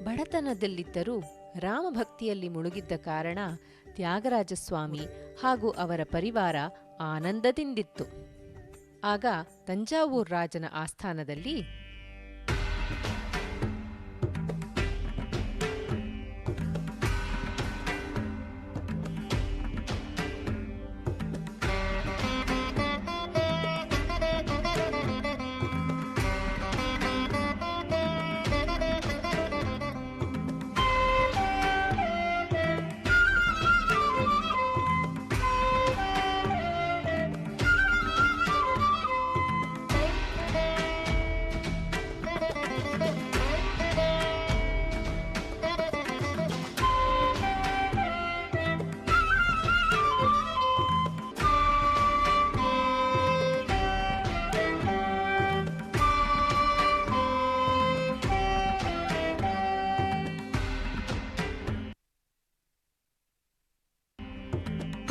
ಬಡತನದಲ್ಲಿದ್ದರೂ ರಾಮಭಕ್ತಿಯಲ್ಲಿ ಮುಳುಗಿದ್ದ ಕಾರಣ ತ್ಯಾಗರಾಜಸ್ವಾಮಿ ಹಾಗೂ ಅವರ ಪರಿವಾರ ಆನಂದದಿಂದಿತ್ತು. ಆಗ ತಂಜಾವೂರು ರಾಜನ ಆಸ್ಥಾನದಲ್ಲಿ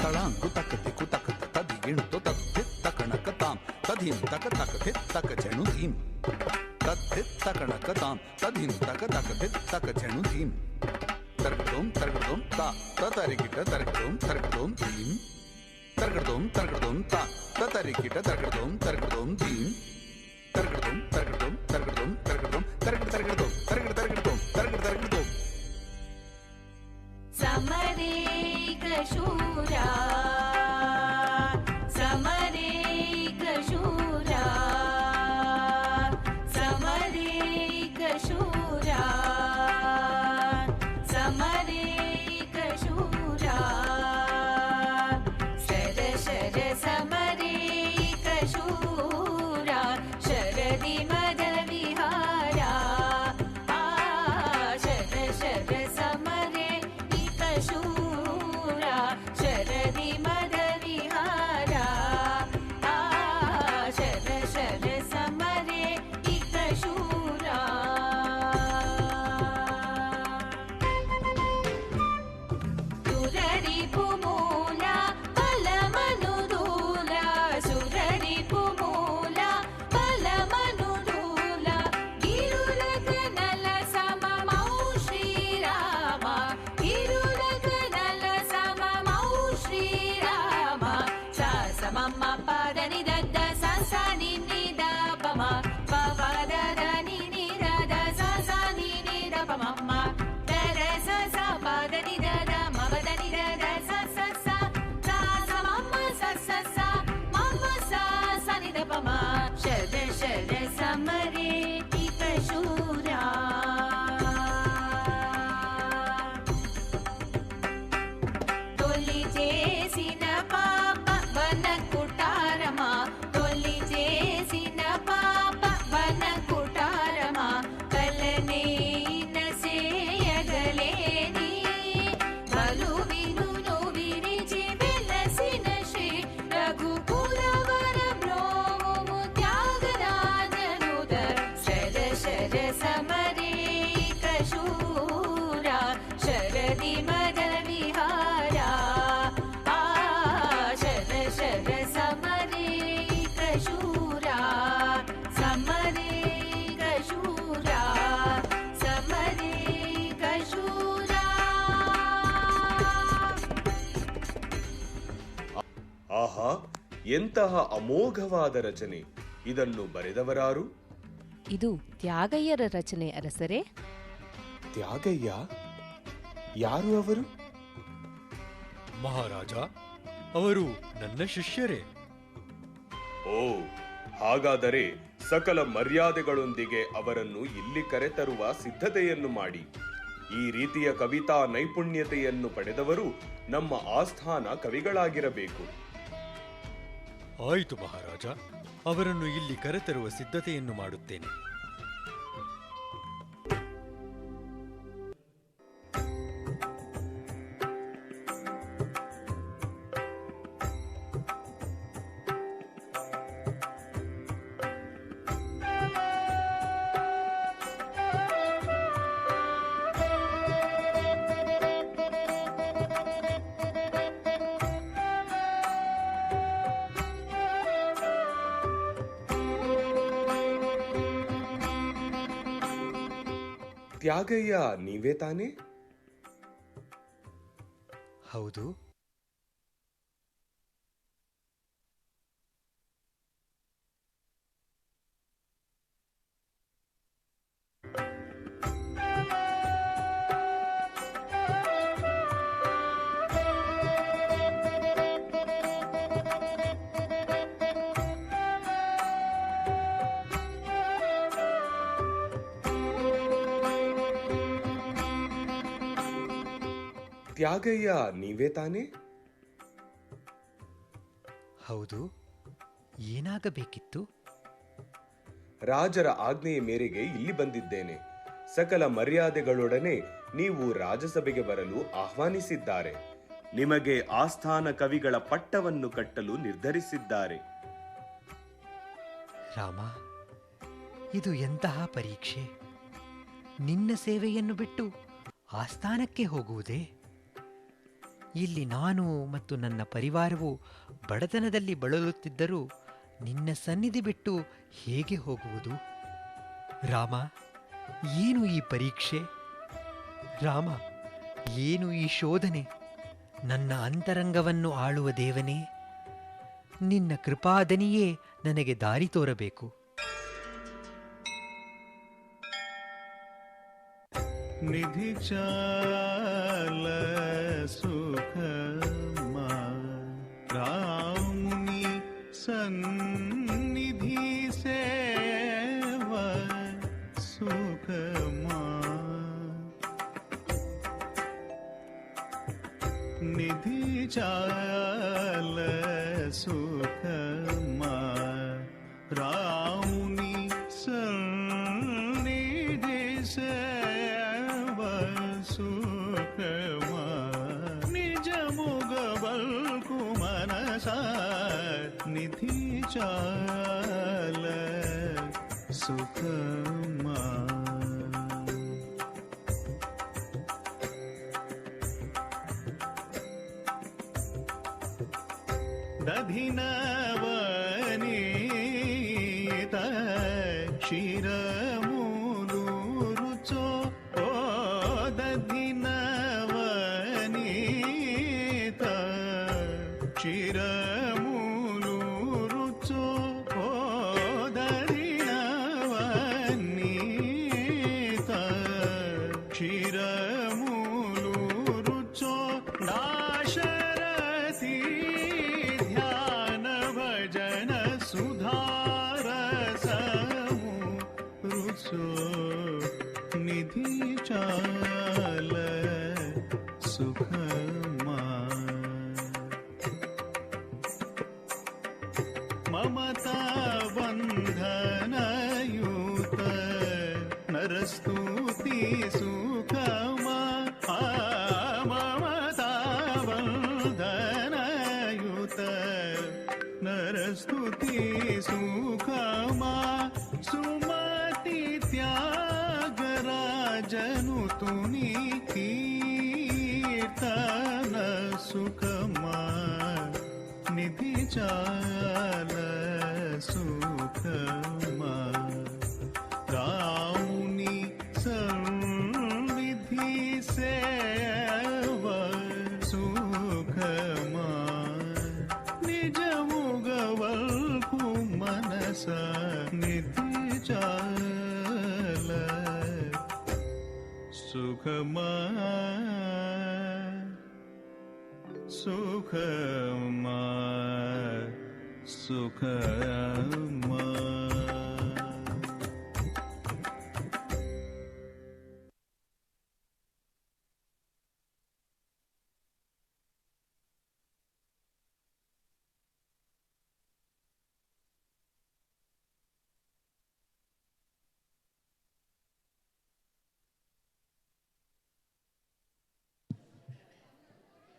ತಳಂಕು ತಕ್ಕ ದಿಕ್ಕು ತಕ್ಕ ತದಿ ಗಿಣುತು ತಕ್ಕ ಕಣಕ ತಾಂ ತದಿಂ ತಕ ತಕ ಜಣು ಧೀಂ ತತ್ತ ಕಣಕ ತಾಂ ತದಿಂ ತಕ ಜಣು ಧೀಂ ತರ್ಗಡೋಂ ತಾ ತರಿಗಿಟ ತರ್ಗಡೋಂ ಧೀಂ ತರ್ಗಡೋಂ ತಾ ತರಿಗಿಟ ತರ್ಗಡೋಂ ಧೀಂ ತರ್ಗಡೋಂ ಸಮರೇಕ ಶೂರ ಸಮರೇಕ ಶೂರ ಸಮರೇಕ ಶೂರ ಸಮರೇಕ ಶೂರ ಶರ ಶರ ಸಮರೇಕ ಶೂರ ಶರದಿ ಮದ ವಿಹಾರ ಶರ ಶರ ಸಮರೇ ಶೂರ ಶರದಿ ಮದ ವಿಹಾರ ಶರ ಶರ ಸಮರೇ ಇಕ ಶೂರ ಸುರರಿ ಪುಮೂಲ ಬಲಮನುದೂಲ ಸುರರಿ ಪುಮೂಲ ಬಲಮನುದೂಲ ಗಿರುಲಕ ನಲ ಸಮಮೌ ಶ್ರೀರಾಮ ಗಿರುಲಕ ನಲ ಸಮಮೌ ಶ್ರೀರಾಮ ಸ ಸಮಮ್ಮ ಪದ ನಿದದ್ದ ಸ ಸ ನಿ ನಿ ದ ಪ ಮ ಪ ಪ ದ ದ ನಿ ನಿ ದ ದ ಸ ಸ ನಿ ನಿ ದ ಪ ಮಮ್ಮ ದ ರ ಸ ಸ ಪ ದ ನಿ ದ ದ ಮ ಪ ದ ನಿ ದ ದ ಸ ಸ ಸ ಸ ಸ ಮಮ್ಮ ಸ ಸ ಸ ಮಮ್ಮ ಸ ಸ ನಿ ದ ಪ ಮ ಶರ ಶರ ಸಮರೇ ಇಕ ಶೂರ తొలి చేసిన పాప వన కుటారమా తొలి చేసిన పాప వన కుటారమా కలనేన సేయగలేని బలు వినును విరిచి వెలసిన శ్రీ రఘుకులవర బ్రోము త్యాగరాజనుద శర శర సమరేక శూర శరది మద విహార శర శర సమరేక శూర సమరేక శూర సమరేక శూర ಆಹಾ, ಎಂತಹ ಅಮೋಘವಾದ ರಚನೆ! ಇದನ್ನು ಬರೆದವರಾರು? ಇದು ತ್ಯಾಗಯ್ಯರ ರಚನೆ ಅರಸರೇ. ತ್ಯಾಗಯ್ಯ? ಯಾರು ಅವರು? ಮಹಾರಾಜ, ಅವರು ನನ್ನ ಶಿಷ್ಯರೇ. ಓ, ಹಾಗಾದರೆ ಸಕಲ ಮರ್ಯಾದೆಗಳೊಂದಿಗೆ ಅವರನ್ನು ಇಲ್ಲಿ ಕರೆತರುವ ಸಿದ್ಧತೆಯನ್ನು ಮಾಡಿ. ಈ ರೀತಿಯ ಕವಿತಾ ನೈಪುಣ್ಯತೆಯನ್ನು ಪಡೆದವರು ನಮ್ಮ ಆಸ್ಥಾನ ಕವಿಗಳಾಗಿರಬೇಕು. ಆಯಿತು ಮಹಾರಾಜ, ಅವರನ್ನು ಇಲ್ಲಿ ಕರೆತರುವ ಸಿದ್ಧತೆಯನ್ನು ಮಾಡುತ್ತೇನೆ. ತ್ಯಾಗಯ್ಯ ನೀವೇ ತಾನೇ? ಹೌದು. ತ್ಯಾಗಯ್ಯ ನೀವೇ ತಾನೇ? ಹೌದು. ಏನಾಗಬೇಕಿತ್ತು? ರಾಜರ ಆಜ್ಞೆಯ ಮೇರೆಗೆ ಇಲ್ಲಿ ಬಂದಿದ್ದೇನೆ. ಸಕಲ ಮರ್ಯಾದೆಗಳೊಡನೆ ನೀವು ರಾಜಸಭೆಗೆ ಬರಲು ಆಹ್ವಾನಿಸಿದ್ದಾರೆ. ನಿಮಗೆ ಆಸ್ಥಾನ ಕವಿಗಳ ಪಟ್ಟವನ್ನು ಕಟ್ಟಲು ನಿರ್ಧರಿಸಿದ್ದಾರೆ. ರಾಮ, ಇದು ಎಂತಹ ಪರೀಕ್ಷೆ! ನಿನ್ನ ಸೇವೆಯನ್ನು ಬಿಟ್ಟು ಆಸ್ಥಾನಕ್ಕೆ ಹೋಗುವುದೇ? ಇಲ್ಲಿ ನಾನು ಮತ್ತು ನನ್ನ ಪರಿವಾರವು ಬಡತನದಲ್ಲಿ ಬಳಲುತ್ತಿದ್ದರೂ ನಿನ್ನ ಸನ್ನಿಧಿ ಬಿಟ್ಟು ಹೇಗೆ ಹೋಗುವುದು? ರಾಮ, ಏನು ಈ ಪರೀಕ್ಷೆ? ರಾಮ, ಏನು ಈ ಶೋಧನೆ? ನನ್ನ ಅಂತರಂಗವನ್ನು ಆಳುವ ದೇವನೇ, ನಿನ್ನ ಕೃಪಾದನಿಯೇ ನನಗೆ ದಾರಿ ತೋರಬೇಕು. निधि चाल सुखमा रामुनि सन्निधि सेव सुखमा निधि चाल सुखमा रामुनि सन्निधि सेव सुखमा निज मुगबल्कु मनसा निधि चाल सुखमा दधिनवनीत शिरमूलु रुचो ओ दधिनवनीत शिरमूलु रुचो ओ दधिनवनीत शिरमूलु रुचो दाशरथी ध्यान भजन सुधारसमु रुचो निधि चाल सुखमा ममता बंधनयुत नरस्तुति सुखमा ममता बंधनयुत नरस्तुति सुखमा सुमति त्यागराजनु तुनि कीर्तन सुखमा निधि चाल सुखमा रामुनि सन्निधि सेव सुखमा निज मुगवल्कु मनस निधि चाल सुखमा सुखमा सुखमा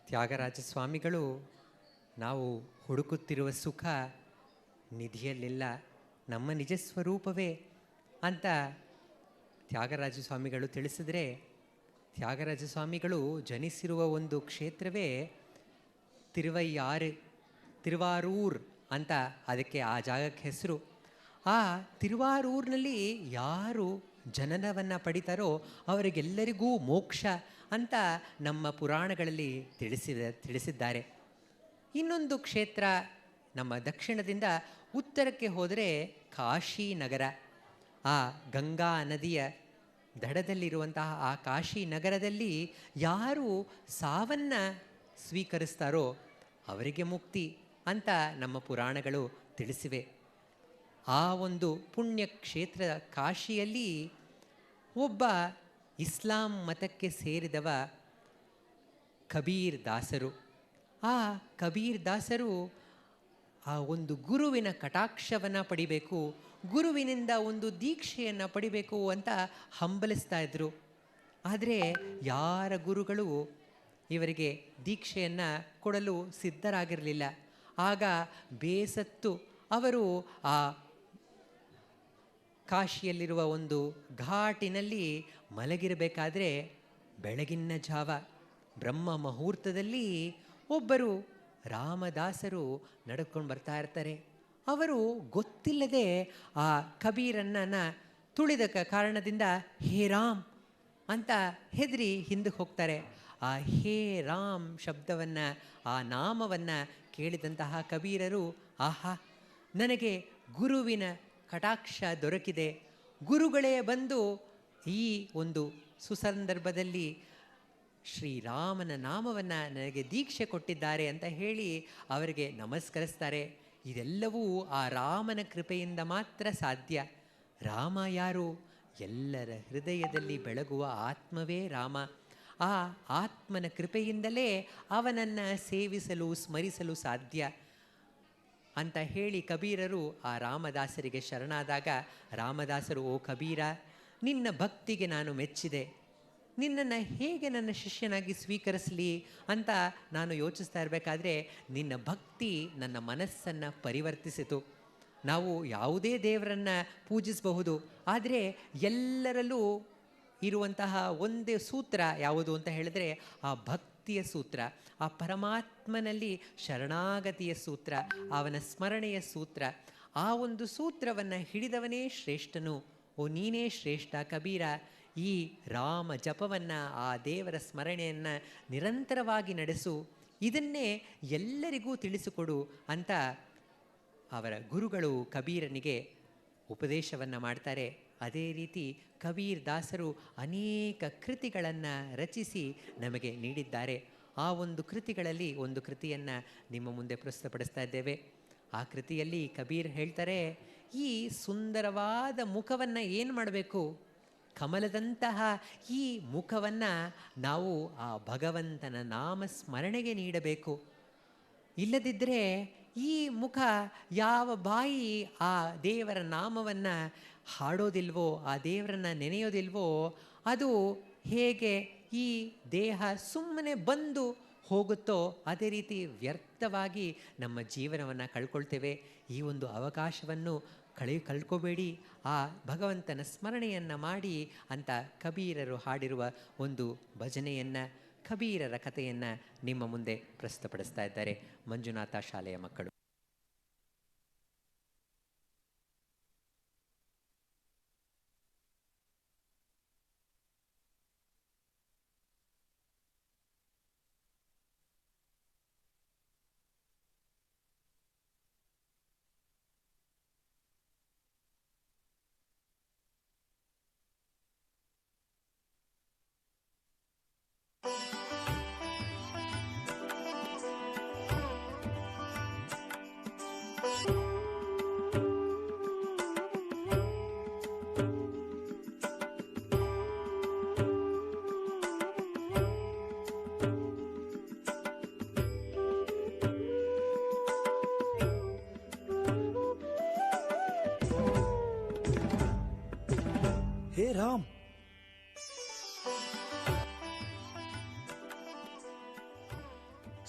ತ್ಯಾಗರಾಜ ಸ್ವಾಮಿಗಳು ನಾವು ಹುಡುಕುತ್ತಿರುವ ಸುಖ ನಿಧಿಯಲ್ಲಿಲ್ಲ, ನಮ್ಮ ನಿಜ ಸ್ವರೂಪವೇ ಅಂತ ತ್ಯಾಗರಾಜ ಸ್ವಾಮಿಗಳು ತಿಳಿಸಿದರೆ, ತ್ಯಾಗರಾಜ ಸ್ವಾಮಿಗಳು ಜನಿಸಿರುವ ಒಂದು ಕ್ಷೇತ್ರವೇ ತಿರುವಾರೂರ್ ಅಂತ ಅದಕ್ಕೆ ಆ ಜಾಗಕ್ಕೆ ಹೆಸರು. ಆ ತಿರುವಾರೂರಿನಲ್ಲಿ ಯಾರು ಜನನವನ್ನು ಪಡಿತಾರೋ ಅವರಿಗೆಲ್ಲರಿಗೂ ಮೋಕ್ಷ ಅಂತ ನಮ್ಮ ಪುರಾಣಗಳಲ್ಲಿ ತಿಳಿಸಿದ್ದಾರೆ. ಇನ್ನೊಂದು ಕ್ಷೇತ್ರ ನಮ್ಮ ದಕ್ಷಿಣದಿಂದ ಉತ್ತರಕ್ಕೆ ಹೋದರೆ ಕಾಶಿ ನಗರ. ಆ ಗಂಗಾ ನದಿಯ ದಡದಲ್ಲಿರುವಂತಹ ಆ ಕಾಶಿ ನಗರದಲ್ಲಿ ಯಾರು ಸಾವನ್ನು ಸ್ವೀಕರಿಸ್ತಾರೋ ಅವರಿಗೆ ಮುಕ್ತಿ ಅಂತ ನಮ್ಮ ಪುರಾಣಗಳು ತಿಳಿಸಿವೆ. ಆ ಒಂದು ಪುಣ್ಯ ಕ್ಷೇತ್ರ ಕಾಶಿಯಲ್ಲಿ ಒಬ್ಬ ಇಸ್ಲಾಂ ಮತಕ್ಕೆ ಸೇರಿದವ ಕಬೀರ್ ದಾಸರು. ಆ ಕಬೀರ್ ದಾಸರು ಆ ಒಂದು ಗುರುವಿನ ಕಟಾಕ್ಷವನ್ನು ಪಡಿಬೇಕು, ಗುರುವಿನಿಂದ ಒಂದು ದೀಕ್ಷೆಯನ್ನು ಪಡಿಬೇಕು ಅಂತ ಹಂಬಲಿಸ್ತಾ ಇದ್ದರು. ಆದರೆ ಯಾರ ಗುರುಗಳು ಇವರಿಗೆ ದೀಕ್ಷೆಯನ್ನು ಕೊಡಲು ಸಿದ್ಧರಾಗಿರಲಿಲ್ಲ. ಆಗ ಬೇಸತ್ತು ಅವರು ಆ ಕಾಶಿಯಲ್ಲಿರುವ ಒಂದು ಘಾಟಿನಲ್ಲಿ ಮಲಗಿರಬೇಕಾದ್ರೆ ಬೆಳಗಿನ ಜಾವ ಬ್ರಹ್ಮ ಮುಹೂರ್ತದಲ್ಲಿ ಒಬ್ಬರು ರಾಮದಾಸರು ನಡ್ಕೊಂಡು ಬರ್ತಾ ಇರ್ತಾರೆ. ಅವರು ಗೊತ್ತಿಲ್ಲದೆ ಆ ಕಬೀರನ್ನ ತುಳಿದ ಕಾರಣದಿಂದ ಹೇ ರಾಮ್ ಅಂತ ಹೆದರಿ ಹಿಂದಕ್ಕೆ ಹೋಗ್ತಾರೆ. ಆ ಹೇ ರಾಮ್ ಶಬ್ದವನ್ನು, ಆ ನಾಮವನ್ನು ಕೇಳಿದಂತಹ ಕಬೀರರು, ಆಹಾ, ನನಗೆ ಗುರುವಿನ ಕಟಾಕ್ಷ ದೊರಕಿದೆ, ಗುರುಗಳೇ ಬಂದು ಈ ಒಂದು ಸುಸಂದರ್ಭದಲ್ಲಿ ಶ್ರೀರಾಮನ ನಾಮವನ್ನು ನನಗೆ ದೀಕ್ಷೆ ಕೊಟ್ಟಿದ್ದಾರೆ ಅಂತ ಹೇಳಿ ಅವರಿಗೆ ನಮಸ್ಕರಿಸ್ತಾರೆ. ಇದೆಲ್ಲವೂ ಆ ರಾಮನ ಕೃಪೆಯಿಂದ ಮಾತ್ರ ಸಾಧ್ಯ. ರಾಮ ಯಾರು? ಎಲ್ಲರ ಹೃದಯದಲ್ಲಿ ಬೆಳಗುವ ಆತ್ಮವೇ ರಾಮ. ಆ ಆತ್ಮನ ಕೃಪೆಯಿಂದಲೇ ಅವನನ್ನು ಸೇವಿಸಲು ಸ್ಮರಿಸಲು ಸಾಧ್ಯ ಅಂತ ಹೇಳಿ ಕಬೀರರು ಆ ರಾಮದಾಸರಿಗೆ ಶರಣಾದಾಗ, ರಾಮದಾಸರು, ಓ ಕಬೀರ, ನಿನ್ನ ಭಕ್ತಿಗೆ ನಾನು ಮೆಚ್ಚಿದೆ, ನಿನ್ನನ್ನು ಹೇಗೆ ನನ್ನ ಶಿಷ್ಯನಾಗಿ ಸ್ವೀಕರಿಸಲಿ ಅಂತ ನಾನು ಯೋಚಿಸ್ತಾ ಇರಬೇಕಾದ್ರೆ ನಿನ್ನ ಭಕ್ತಿ ನನ್ನ ಮನಸ್ಸನ್ನು ಪರಿವರ್ತಿಸಿತು. ನಾವು ಯಾವುದೇ ದೇವರನ್ನು ಪೂಜಿಸಬಹುದು, ಆದರೆ ಎಲ್ಲರಲ್ಲೂ ಇರುವಂತಹ ಒಂದೇ ಸೂತ್ರ ಯಾವುದು ಅಂತ ಹೇಳಿದ್ರೆ ಆ ಭಕ್ತಿಯ ಸೂತ್ರ, ಆ ಪರಮಾತ್ಮನಲ್ಲಿ ಶರಣಾಗತಿಯ ಸೂತ್ರ, ಅವನ ಸ್ಮರಣೆಯ ಸೂತ್ರ. ಆ ಒಂದು ಸೂತ್ರವನ್ನು ಹಿಡಿದವನೇ ಶ್ರೇಷ್ಠನು. ಓ ನೀನೇ ಶ್ರೇಷ್ಠ ಕಬೀರ. ಈ ರಾಮ ಜಪವನ್ನು, ಆ ದೇವರ ಸ್ಮರಣೆಯನ್ನು ನಿರಂತರವಾಗಿ ನಡೆಸು, ಇದನ್ನೇ ಎಲ್ಲರಿಗೂ ತಿಳಿಸಿಕೊಡು ಅಂತ ಅವರ ಗುರುಗಳು ಕಬೀರನಿಗೆ ಉಪದೇಶವನ್ನು ಮಾಡ್ತಾರೆ. ಅದೇ ರೀತಿ ಕಬೀರ್ ದಾಸರು ಅನೇಕ ಕೃತಿಗಳನ್ನು ರಚಿಸಿ ನಮಗೆ ನೀಡಿದ್ದಾರೆ. ಆ ಒಂದು ಕೃತಿಗಳಲ್ಲಿ ಒಂದು ಕೃತಿಯನ್ನು ನಿಮ್ಮ ಮುಂದೆ ಪ್ರಸ್ತುತಪಡಿಸ್ತಾ ಇದ್ದೇವೆ. ಆ ಕೃತಿಯಲ್ಲಿ ಕಬೀರ್ ಹೇಳ್ತಾರೆ, ಈ ಸುಂದರವಾದ ಮುಖವನ್ನು ಏನು ಮಾಡಬೇಕು? ಕಮಲದಂತಹ ಈ ಮುಖವನ್ನು ನಾವು ಆ ಭಗವಂತನ ನಾಮ ಸ್ಮರಣೆಗೆ ನೀಡಬೇಕು. ಇಲ್ಲದಿದ್ದರೆ ಈ ಮುಖ ಯಾವ ಬಾಯಿ ಆ ದೇವರ ನಾಮವನ್ನು ಹಾಡೋದಿಲ್ವೋ, ಆ ದೇವರನ್ನು ನೆನೆಯೋದಿಲ್ವೋ, ಅದು ಹೇಗೆ ಈ ದೇಹ ಸುಮ್ಮನೆ ಬಂದು ಹೋಗುತ್ತೋ ಅದೇ ರೀತಿ ವ್ಯರ್ಥವಾಗಿ ನಮ್ಮ ಜೀವನವನ್ನು ಕಳ್ಕೊಳ್ತೇವೆ. ಈ ಒಂದು ಅವಕಾಶವನ್ನು ಕಳ್ಕೋಬೇಡಿ, ಆ ಭಗವಂತನ ಸ್ಮರಣೆಯನ್ನು ಮಾಡಿ ಅಂತ ಕಬೀರರು ಹಾಡಿರುವ ಒಂದು ಭಜನೆಯನ್ನು, ಕಬೀರರ ಕಥೆಯನ್ನು ನಿಮ್ಮ ಮುಂದೆ ಪ್ರಸ್ತುತಪಡಿಸ್ತಾ ಇದ್ದಾರೆ ಮಂಜುನಾಥ ಶಾಲೆಯ ಮಕ್ಕಳು. ಹೇ ರಾಮ್,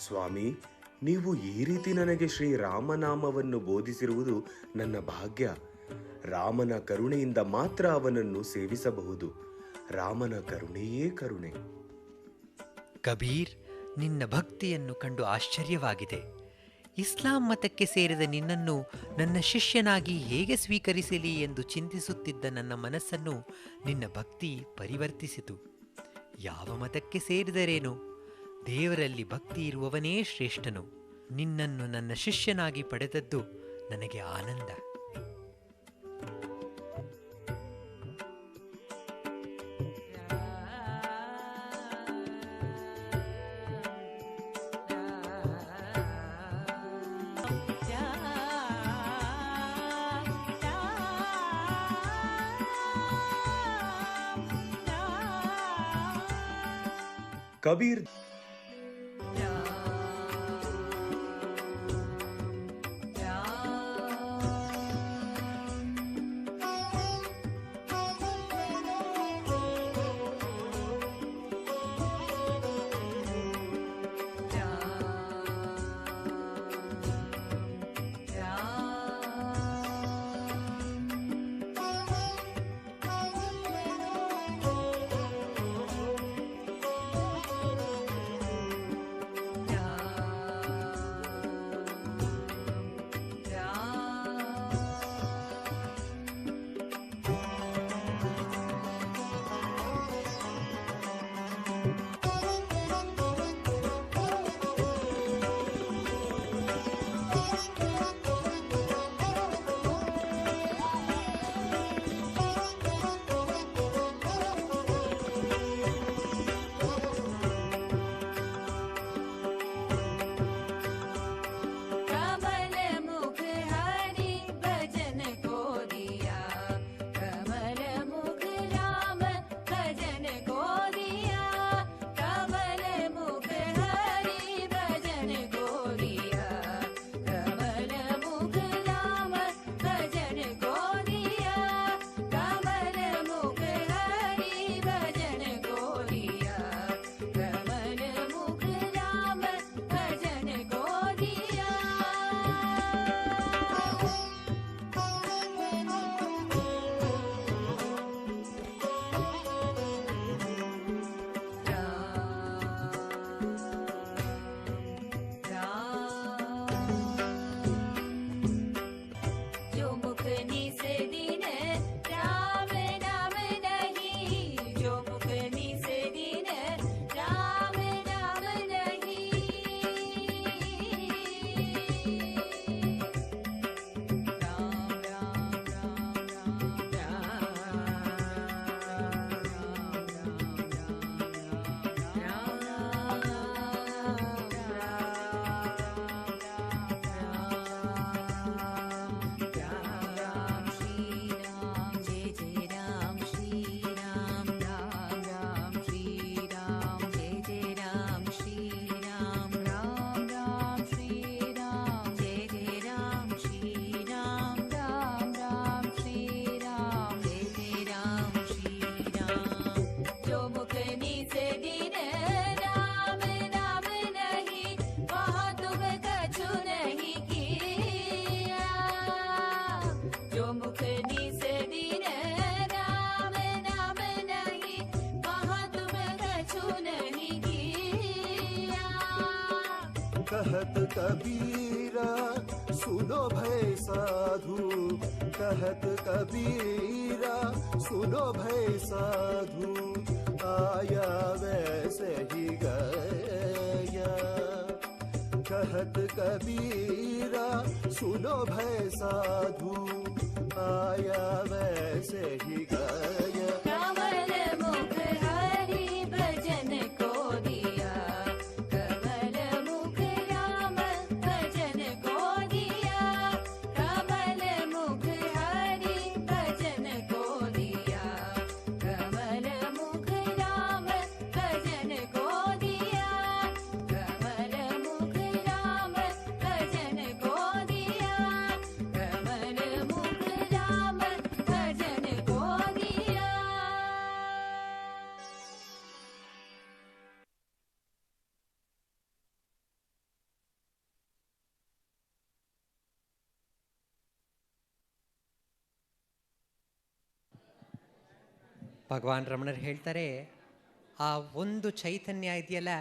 ಸ್ವಾಮಿ, ನೀವು ಈ ರೀತಿ ನನಗೆ ಶ್ರೀರಾಮನಾಮವನ್ನು ಬೋಧಿಸಿರುವುದು ನನ್ನ ಭಾಗ್ಯ. ರಾಮನ ಕರುಣೆಯಿಂದ ಮಾತ್ರ ಅವನನ್ನು ಸೇವಿಸಬಹುದು. ರಾಮನ ಕರುಣೆಯೇ ಕರುಣೆ. ಕಬೀರ್, ನಿನ್ನ ಭಕ್ತಿಯನ್ನು ಕಂಡು ಆಶ್ಚರ್ಯವಾಗಿದೆ. ಇಸ್ಲಾಂ ಮತಕ್ಕೆ ಸೇರಿದ ನಿನ್ನನ್ನು ನನ್ನ ಶಿಷ್ಯನಾಗಿ ಹೇಗೆ ಸ್ವೀಕರಿಸಲಿ ಎಂದು ಚಿಂತಿಸುತ್ತಿದ್ದ ನನ್ನ ಮನಸ್ಸನ್ನು ನಿನ್ನ ಭಕ್ತಿ ಪರಿವರ್ತಿಸಿತು. ಯಾವ ಮತಕ್ಕೆ ಸೇರಿದರೇನು, ದೇವರಲ್ಲಿ ಭಕ್ತಿ ಇರುವವನೇ ಶ್ರೇಷ್ಠನು. ನಿನ್ನನ್ನು ನನ್ನ ಶಿಷ್ಯನಾಗಿ ಪಡೆದದ್ದು ನನಗೆ ಆನಂದ. ಕಬೀರ್ कहत कबीरा सुनो भय साधु, कहत कबीरा सुनो भय साधु, आया वैसे ही गया। कहत कबीरा सुनो भय साधु, आया वैसे ही गया। कमल मुख हरि भजन को दिया, कमल मुख राम भजन को दिया, कमल मुख हरि भजन को दिया, कमल मुख राम भजन को दिया, कमल मुख राम भजन को दिया, कमल मुख राम भजन को दिया। ಭಗವಾನ್ ರಮಣರು ಹೇಳ್ತಾರೆ, ಆ ಒಂದು ಚೈತನ್ಯ ಇದೆಯಲ್ಲ,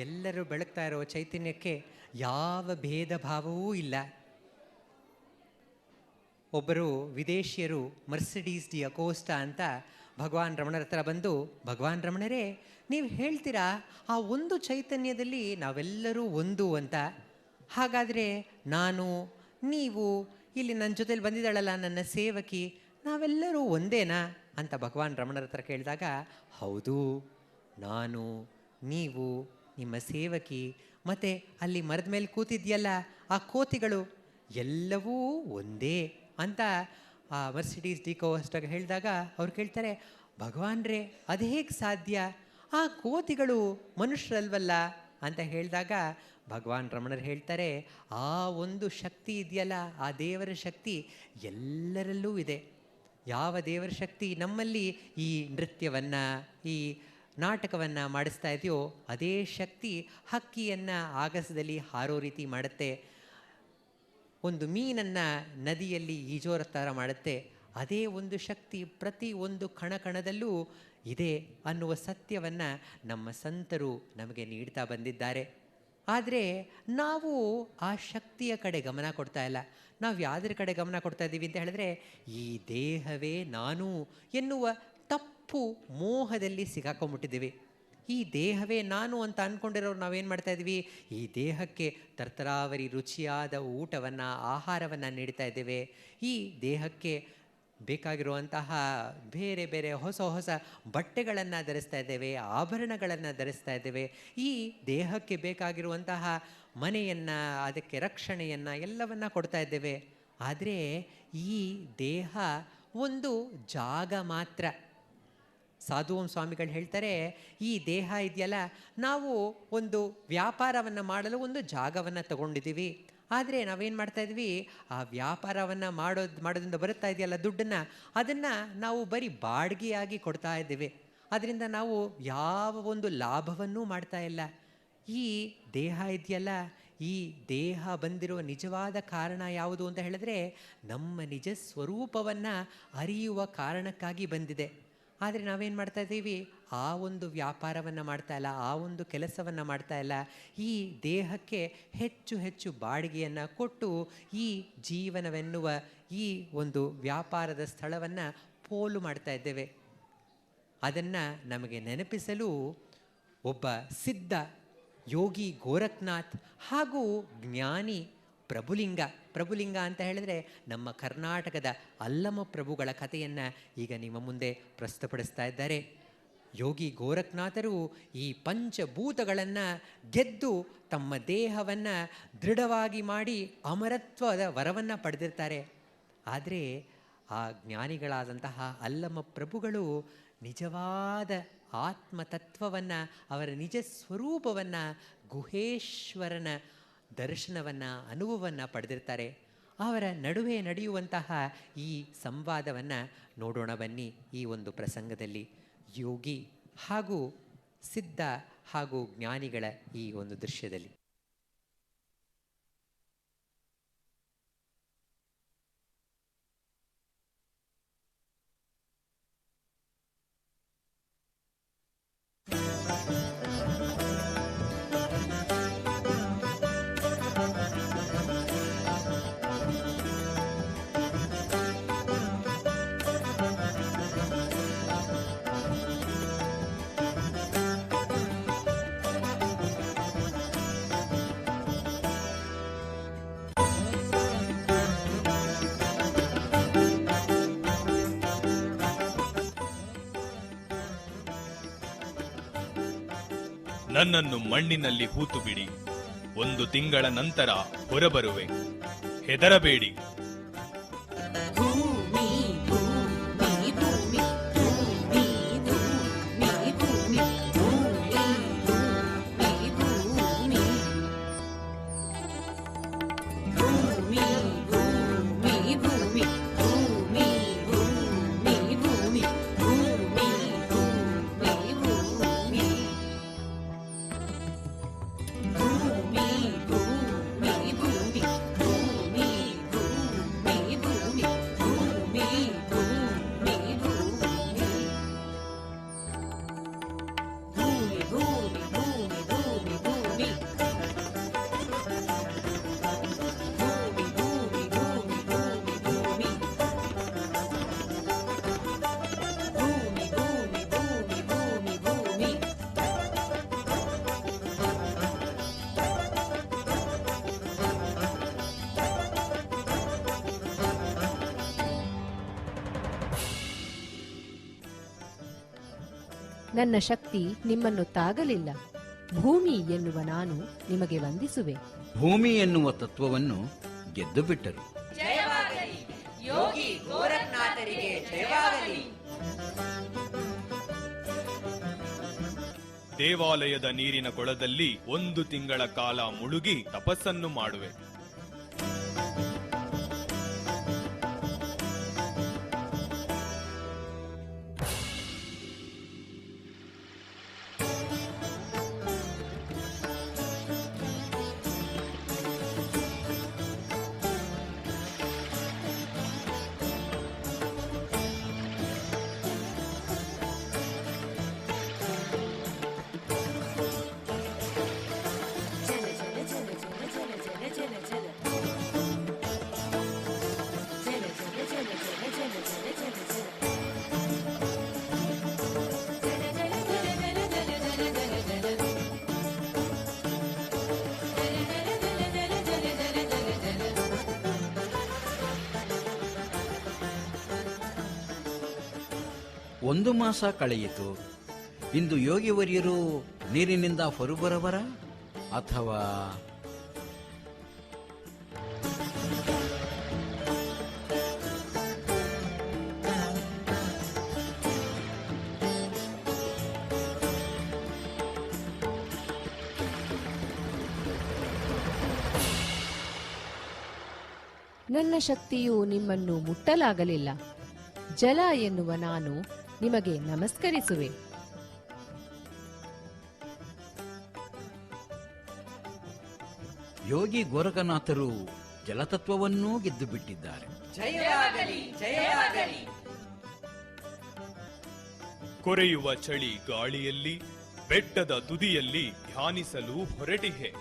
ಎಲ್ಲರೂ ಬೆಳಗ್ತಾ ಇರೋ ಚೈತನ್ಯಕ್ಕೆ ಯಾವ ಭೇದ ಭಾವವೂ ಇಲ್ಲ. ಒಬ್ಬರು ವಿದೇಶಿಯರು ಮರ್ಸಿಡೀಸ್ ಡಿ ಅಕೋಸ್ಟಾ ಅಂತ ಭಗವಾನ್ ರಮಣರ ಹತ್ರ ಬಂದು, ಭಗವಾನ್ ರಮಣರೇ, ನೀವು ಹೇಳ್ತೀರಾ ಆ ಒಂದು ಚೈತನ್ಯದಲ್ಲಿ ನಾವೆಲ್ಲರೂ ಒಂದು ಅಂತ, ಹಾಗಾದರೆ ನಾನು, ನೀವು, ಇಲ್ಲಿ ನನ್ನ ಜೊತೆಲಿ ಬಂದಿದ್ದಾಳಲ್ಲ ನನ್ನ ಸೇವಕಿ, ನಾವೆಲ್ಲರೂ ಒಂದೇನಾ ಅಂತ ಭಗವಾನ್ ರಮಣರ ಹತ್ರ ಕೇಳಿದಾಗ, ಹೌದು, ನಾನು, ನೀವು, ನಿಮ್ಮ ಸೇವಕಿ, ಮತ್ತು ಅಲ್ಲಿ ಮರದ ಮೇಲೆ ಕೂತಿದ್ಯಲ್ಲ ಆ ಕೋತಿಗಳು ಎಲ್ಲವೂ ಒಂದೇ ಅಂತ ಆ ಮರ್ಸಿಡೀಸ್ ಡಿ ಅಕೋಸ್ಟಾಗ ಹೇಳಿದಾಗ ಅವ್ರು ಕೇಳ್ತಾರೆ, ಭಗವಾನ್ರೇ ಅದು ಹೇಗೆ ಸಾಧ್ಯ, ಆ ಕೋತಿಗಳು ಮನುಷ್ಯರಲ್ವಲ್ಲ ಅಂತ ಹೇಳಿದಾಗ ಭಗವಾನ್ ರಮಣರು ಹೇಳ್ತಾರೆ, ಆ ಒಂದು ಶಕ್ತಿ ಇದೆಯಲ್ಲ, ಆ ದೇವರ ಶಕ್ತಿ ಎಲ್ಲರಲ್ಲೂ ಇದೆ. ಯಾವ ದೇವರ ಶಕ್ತಿ ನಮ್ಮಲ್ಲಿ ಈ ನೃತ್ಯವನ್ನು, ಈ ನಾಟಕವನ್ನು ಮಾಡಿಸ್ತಾ ಇದೆಯೋ ಅದೇ ಶಕ್ತಿ ಹಕ್ಕಿಯನ್ನು ಆಗಸದಲ್ಲಿ ಹಾರೋ ರೀತಿ ಮಾಡುತ್ತೆ, ಒಂದು ಮೀನನ್ನು ನದಿಯಲ್ಲಿ ಈಜೋರ ಥರ ಮಾಡುತ್ತೆ. ಅದೇ ಒಂದು ಶಕ್ತಿ ಪ್ರತಿ ಒಂದು ಕಣಕಣದಲ್ಲೂ ಇದೆ ಅನ್ನುವ ಸತ್ಯವನ್ನು ನಮ್ಮ ಸಂತರು ನಮಗೆ ನೀಡ್ತಾ ಬಂದಿದ್ದಾರೆ. ಆದರೆ ನಾವು ಆ ಶಕ್ತಿಯ ಕಡೆ ಗಮನ ಕೊಡ್ತಾ ಇಲ್ಲ. ನಾವು ಯಾವುದ್ರ ಕಡೆ ಗಮನ ಕೊಡ್ತಾ ಇದ್ದೀವಿ ಅಂತ ಹೇಳಿದ್ರೆ, ಈ ದೇಹವೇ ನಾನು ಎನ್ನುವ ತಪ್ಪು ಮೋಹದಲ್ಲಿ ಸಿಗಾಕೊಂಡ್ಬಿಟ್ಟಿದ್ದೀವಿ. ಈ ದೇಹವೇ ನಾನು ಅಂತ ಅಂದ್ಕೊಂಡಿರೋರು ನಾವೇನು ಮಾಡ್ತಾ ಇದ್ದೀವಿ, ಈ ದೇಹಕ್ಕೆ ತರ್ತರಾವರಿ ರುಚಿಯಾದ ಊಟವನ್ನು, ಆಹಾರವನ್ನು ನೀಡ್ತಾ ಇದ್ದೇವೆ. ಈ ದೇಹಕ್ಕೆ ಬೇಕಾಗಿರುವಂತಹ ಬೇರೆ ಬೇರೆ ಹೊಸ ಹೊಸ ಬಟ್ಟೆಗಳನ್ನು ಧರಿಸ್ತಾ ಇದ್ದೇವೆ, ಆಭರಣಗಳನ್ನು ಧರಿಸ್ತಾ ಇದ್ದೇವೆ. ಈ ದೇಹಕ್ಕೆ ಬೇಕಾಗಿರುವಂತಹ ಮನೆಯನ್ನು, ಅದಕ್ಕೆ ರಕ್ಷಣೆಯನ್ನು ಎಲ್ಲವನ್ನು ಕೊಡ್ತಾ ಇದ್ದೇವೆ. ಆದರೆ ಈ ದೇಹ ಒಂದು ಜಾಗ ಮಾತ್ರ. ಸಾಧುವಂ ಸ್ವಾಮಿಗಳು ಹೇಳ್ತಾರೆ, ಈ ದೇಹ ಇದೆಯಲ್ಲ, ನಾವು ಒಂದು ವ್ಯಾಪಾರವನ್ನು ಮಾಡಲು ಒಂದು ಜಾಗವನ್ನು ತಗೊಂಡಿದ್ದೀವಿ. ಆದರೆ ನಾವೇನು ಮಾಡ್ತಾ ಇದ್ವಿ, ಆ ವ್ಯಾಪಾರವನ್ನು ಮಾಡೋದ್ರಿಂದ ಬರುತ್ತಾ ಇದೆಯಲ್ಲ ದುಡ್ಡನ್ನು, ಅದನ್ನು ನಾವು ಬರೀ ಬಾಡಿಗೆಯಾಗಿ ಕೊಡ್ತಾ ಇದ್ದೇವೆ. ಅದರಿಂದ ನಾವು ಯಾವ ಒಂದು ಲಾಭವನ್ನೂ ಮಾಡ್ತಾ ಇಲ್ಲ. ಈ ದೇಹ ಇದೆಯಲ್ಲ, ಈ ದೇಹ ಬಂದಿರುವ ನಿಜವಾದ ಕಾರಣ ಯಾವುದು ಅಂತ ಹೇಳಿದ್ರೆ, ನಮ್ಮ ನಿಜ ಸ್ವರೂಪವನ್ನು ಅರಿಯುವ ಕಾರಣಕ್ಕಾಗಿ ಬಂದಿದೆ. ಆದರೆ ನಾವೇನು ಮಾಡ್ತಾ ಇದ್ದೀವಿ, ಆ ಒಂದು ವ್ಯಾಪಾರವನ್ನು ಮಾಡ್ತಾ ಇಲ್ಲ, ಆ ಒಂದು ಕೆಲಸವನ್ನು ಮಾಡ್ತಾ ಇಲ್ಲ. ಈ ದೇಹಕ್ಕೆ ಹೆಚ್ಚು ಹೆಚ್ಚು ಬಾಡಿಗೆಯನ್ನು ಕೊಟ್ಟು ಈ ಜೀವನವೆನ್ನುವ ಈ ಒಂದು ವ್ಯಾಪಾರದ ಸ್ಥಳವನ್ನು ಪೋಲು ಮಾಡ್ತಾ ಇದ್ದೇವೆ. ಅದನ್ನು ನಮಗೆ ನೆನಪಿಸಲು ಒಬ್ಬ ಸಿದ್ಧ ಯೋಗಿ ಗೋರಖ್ನಾಥ್ ಹಾಗೂ ಜ್ಞಾನಿ ಪ್ರಭುಲಿಂಗ ಅಂತ ಹೇಳಿದ್ರೆ ನಮ್ಮ ಕರ್ನಾಟಕದ ಅಲ್ಲಮ ಪ್ರಭುಗಳ ಕಥೆಯನ್ನು ಈಗ ನಿಮ್ಮ ಮುಂದೆ ಪ್ರಸ್ತುತಪಡಿಸ್ತಾ ಇದ್ದಾರೆ. ಯೋಗಿ ಗೋರಖ್ನಾಥರು ಈ ಪಂಚಭೂತಗಳನ್ನು ಗೆದ್ದು ತಮ್ಮ ದೇಹವನ್ನು ದೃಢವಾಗಿ ಮಾಡಿ ಅಮರತ್ವದ ವರವನ್ನು ಪಡೆದಿರ್ತಾರೆ. ಆದರೆ ಆ ಜ್ಞಾನಿಗಳಾದಂತಹ ಅಲ್ಲಮ ಪ್ರಭುಗಳು ನಿಜವಾದ ಆತ್ಮತತ್ವವನ್ನು, ಅವರ ನಿಜ ಸ್ವರೂಪವನ್ನು, ಗುಹೇಶ್ವರನ ದರ್ಶನವನ್ನು, ಅನುಭವವನ್ನು ಪಡೆದಿರ್ತಾರೆ. ಅವರ ನಡುವೆ ನಡೆಯುವಂತಹ ಈ ಸಂವಾದವನ್ನು ನೋಡೋಣ ಬನ್ನಿ ಈ ಒಂದು ಪ್ರಸಂಗದಲ್ಲಿ. ಯೋಗಿ ಹಾಗೂ ಸಿದ್ಧ ಹಾಗೂ ಜ್ಞಾನಿಗಳ ಈ ಒಂದು ದೃಶ್ಯದಲ್ಲಿ. ನನ್ನನ್ನು ಮಣ್ಣಿನಲ್ಲಿ ಹೂತು ಬಿಡಿ. 1 ತಿಂಗಳ ನಂತರ ಹೊರಬರುವೆ. ಹೆದರಬೇಡಿ. ಭೂಮಿ ಭೂಮಿ ಭೂಮಿ ಭೂಮಿ ಭೂಮಿ ಭೂಮಿ ಭೂಮಿ ಭೂಮಿ ಭೂಮಿ ಭೂಮಿ ಭೂಮಿ ಭೂಮಿ ಭೂಮಿ ಭೂಮಿ ಭೂಮಿ ಭೂಮಿ ಭೂಮಿ ನನ್ನ ಶಕ್ತಿ ನಿಮ್ಮನ್ನು ತಾಗಲಿಲ್ಲ. ಭೂಮಿ ಎನ್ನುವ ನಾನು ನಿಮಗೆ ವಂದಿಸುವೆ. ಭೂಮಿ ಎನ್ನುವ ತತ್ವವನ್ನು ಗೆದ್ದು ಬಿಟ್ಟರು. ಜಯವಾಗಲಿ ಯೋಗಿ ಗೋರಖ್ನಾಥರಿಗೆ ಜಯವಾಗಲಿ. ದೇವಾಲಯದ ನೀರಿನ ಕೊಳದಲ್ಲಿ 1 ತಿಂಗಳ ಕಾಲ ಮುಳುಗಿ ತಪಸ್ಸನ್ನು ಮಾಡುವೆ. ಒಂದು ಮಾಸ ಕಳೆಯಿತು. ಇಂದು ಯೋಗಿವರ್ಯರು ನೀರಿನಿಂದ ಹೊರಬರವರ ಅಥವಾ ನನ್ನ ಶಕ್ತಿಯು ನಿಮ್ಮನ್ನು ಮುಟ್ಟಲಾಗಲಿಲ್ಲ. ಜಲ ಎನ್ನುವ ನಾನು ನಿಮಗೆ ನಮಸ್ಕರಿಸುವೆ. ಯೋಗಿ ಗೋರಖನಾಥರು ಜಲತತ್ವವನ್ನೂ ಗೆದ್ದು ಬಿಟ್ಟಿದ್ದಾರೆ. ಜಯವಾಗಲಿ ಜಯವಾಗಲಿ. ಕೊರೆಯುವ ಚಳಿ ಗಾಳಿಯಲ್ಲಿ ಬೆಟ್ಟದ ತುದಿಯಲ್ಲಿ ಧ್ಯಾನಿಸಲು ಹೊರಟಿಹೆ.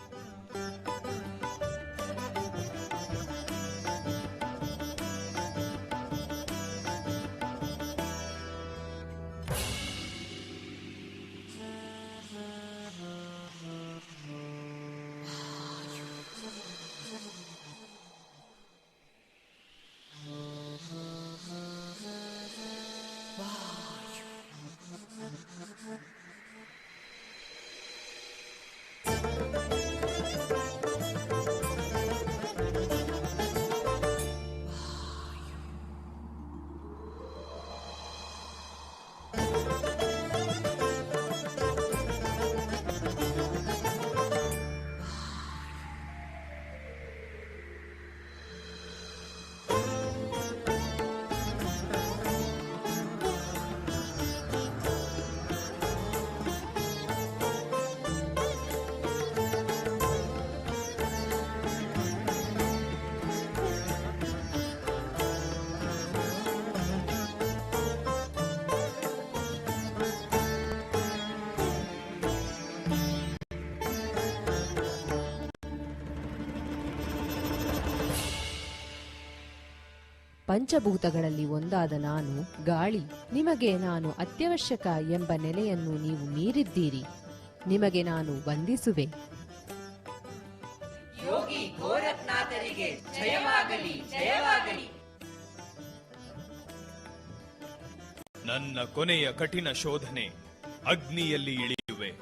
ಪಂಚಭೂತಗಳಲ್ಲಿ ಒಂದಾದ ನಾನು ಗಾಳಿ. ನಿಮಗೆ ನಾನು ಅತ್ಯವಶ್ಯಕ ಎಂಬ ನೆಲೆಯನ್ನು ನೀವು ಮೀರಿದ್ದೀರಿ. ನಿಮಗೆ ನಾನು ವಂದಿಸುವೆ. ಯೋಗಿ ಗೋರಖ್ನಾಥರಿಗೆ ಜಯವಾಗಲಿ ಜಯವಾಗಲಿ. ನನ್ನ ಕೊನೆಯ ಕಠಿಣ ಶೋಧನೆ. ಅಗ್ನಿಯಲ್ಲಿ ಇಳಿಯುವೆ.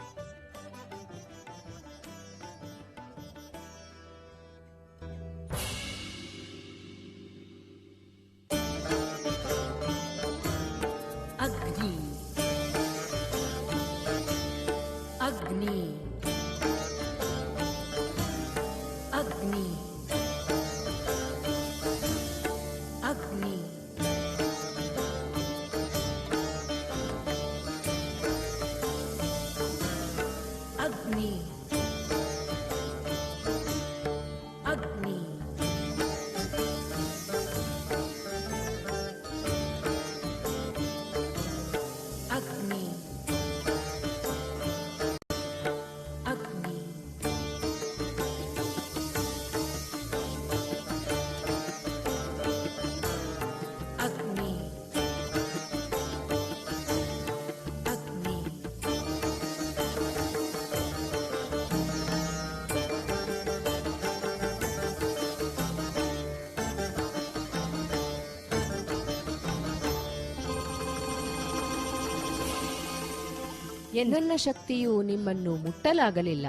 ನನ್ನ ಶಕ್ತಿಯು ನಿಮ್ಮನ್ನು ಮುಟ್ಟಲಾಗಲಿಲ್ಲ.